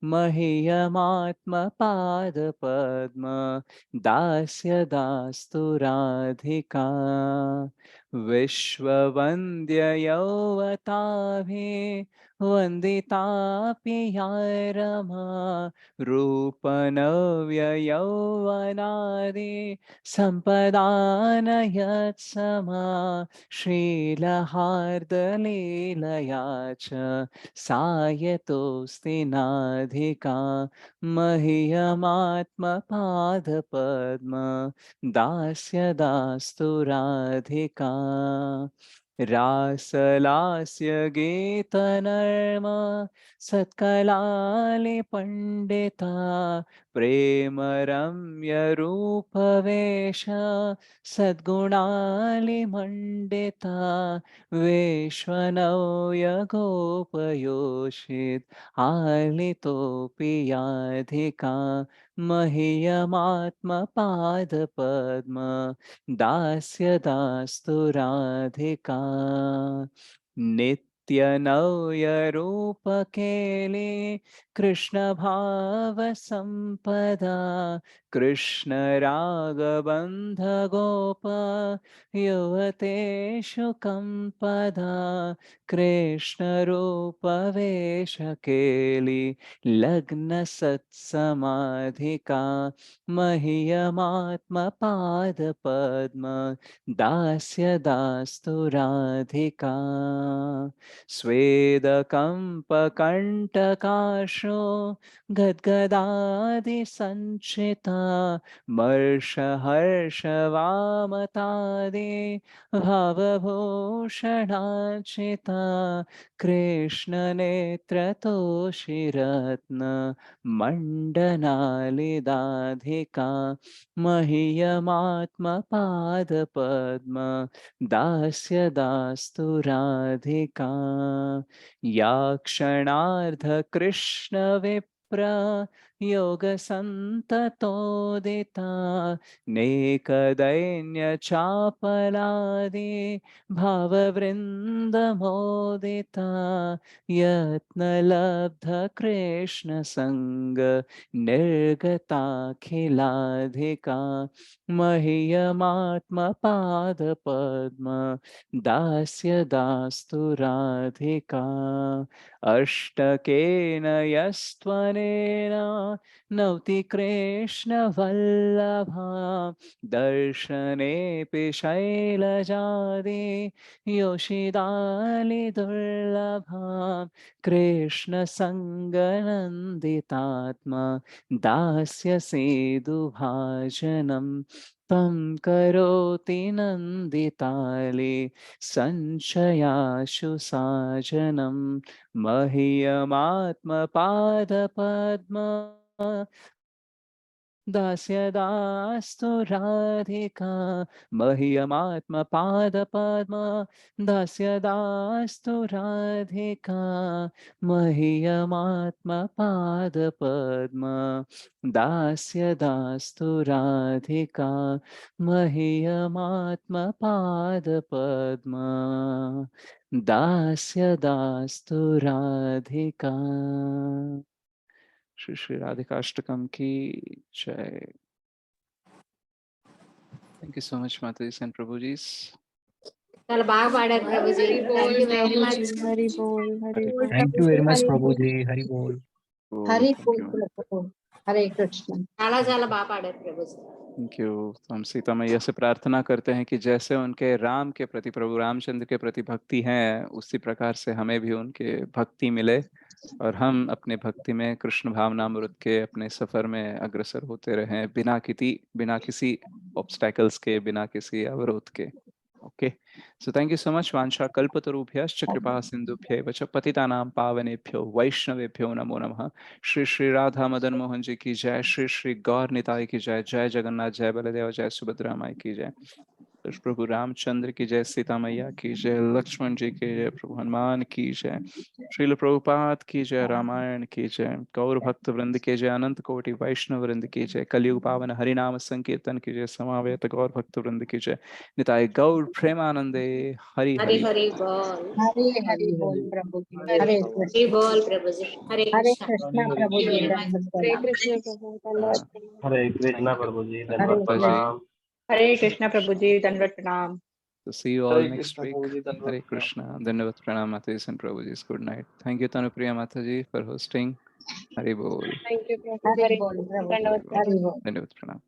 मह्यमात्मपादपद्म दास्य दास्तु राधिका विश्ववन्द्ययौवताभि वन्दितापि या रमा रूपनव्ययौवनादि सम्पदान यत्समा श्रीलहार्दलीलया च सायतोऽस्ति नाधिका मह्यमात्मपादपद्म दास्य दास्तु राधिका रासलास्य गीतनर्म सत्कलालि पंडिता प्रेम रम्य रूपवेश सद्गुणालि मंडिता वेश्वनव्य गोपयोषित आलितोऽपि याधिका मह्यमात्मपादपद्म दास्य दास्तु राधिका नित्यनव्यरूपकेली कृष्णभावसम्पदा कृष्णरागबन्धगोप युवतेषु कम्पदा कृष्णरूपवेशकेली लग्नसत्समाधिका मह्यमात्मपादपद्म दास्य दास्तु राधिका स्वेदकम्पकण्टकाशो गद्गदादिसञ्चिता मर्षहर्षवामतादि भवभूषणार्चिता कृष्णनेत्रतोषिरत्न मण्डनालिदाधिका मह्यमात्मपादपद्म दास्य दास्तु राधिका या क्षणार्ध कृष्ण विप्र योगसन्ततोदिता नेकदैन्य चापलादि भाववृन्दमोदिता यत्नलब्ध कृष्ण संग निर्गताखिलाधिका मह्यमात्मपादपद्म दास्य दास्तु राधिका अष्टकेन यस्त्वनेन नौति कृष्णवल्लभा दर्शनेऽपि शैलजादि योषिदालिदुर्लभा कृष्णसङ्गनन्दितात्मा दास्यसेदुभाजनं तं करोति नन्दिताले संशयाशु साजनं मह्यमात्मपादपद्म दास्य दास्तु राधिका मह्यमात्मपादपद्म दास्य दास्तु राधिका मह्यमात्मपादपद्म दास्य दास्तु राधिका मह्यमात्मपादपद्म दास्य दास्तु राधिका। श्री श्री राधिकाष्टकम की जय। थैंक यू सो मच माताजी एंड प्रभु जी। చాలా బాగా పాడారు Prabhuji thank you very much Hari बोल हरि बोल थैंक यू वेरी मच प्रभु जी हरि बोल हरि थैंक बोल यू प्रभु हरे कृष्ण చాలా చాలా బాగా పాడారు ప్రభుజీ थैंक यू। तो हम सीता मैया से प्रार्थना करते हैं कि जैसे उनके राम के प्रति प्रभु रामचंद्र के प्रति भक्ति है उसी प्रकार से हमें भी उनके भक्ति मिले और हम अपने भक्ति में कृष्ण भावनामृत के अपने सफर में अग्रसर होते रहें बिना किसी ऑब्स्टैकल्स के बिना किसी अवरोध के। Okay so thank you so much. वांछा कल्पतरुभ्यश्च कृपा सिंधुभ्यैव च पतितानां पावनेभ्यो वैष्णवेभ्यो नमो नमः। श्री श्री राधा मदन मोहन जी की जय। श्री श्री गौर निताई की जय। जय जगन्नाथ जय बलदेव जय सुभद्रा माई की जय। प्रभु रामचंद्र की जय। सीता मैया की जय। लक्ष्मण जी की जय। प्रभु हनुमान की जय। श्रील प्रभुपाद की जय। रामायण की जय। गौर भक्त वृंद के जय। अनंत कोटि वैष्णव वृंद की जय। कलयुग पावन हरिनाम संकीर्तन की जय। समावेत गौर भक्त वृंद की जय। निताय गौर प्रेमानंदे हरि हरि हरि। हरि बोल हरे हरि बोल प्रभु जी हरे हरि कृष्ण बोल प्रभुजी हरे हरे कृष्ण कृष्ण थैंक प्रभु यू जी वेरी मच दंडवत हरे प्रणाम कृष्ण प्रभु धन्यवाद। Hare Krishna thank you. प्रभु जी हरे धन्यवाद कृष्ण प्रणाम। हरे कृष्णा प्रभु जी दंडवत प्रणाम। So see you all Hare next Krishna, week. Prabhuji, Dandavat Hare Pranam. Krishna. Dandavat Pranam Mataji and Prabhuji. Good night. Thank you Tanupriya Mataji for hosting. Hari Bol. Thank you, Prabhu. Hari Hari बोल Bol. प्रभु Dandavat Hari Pranam. बोल Dandavat Pranam.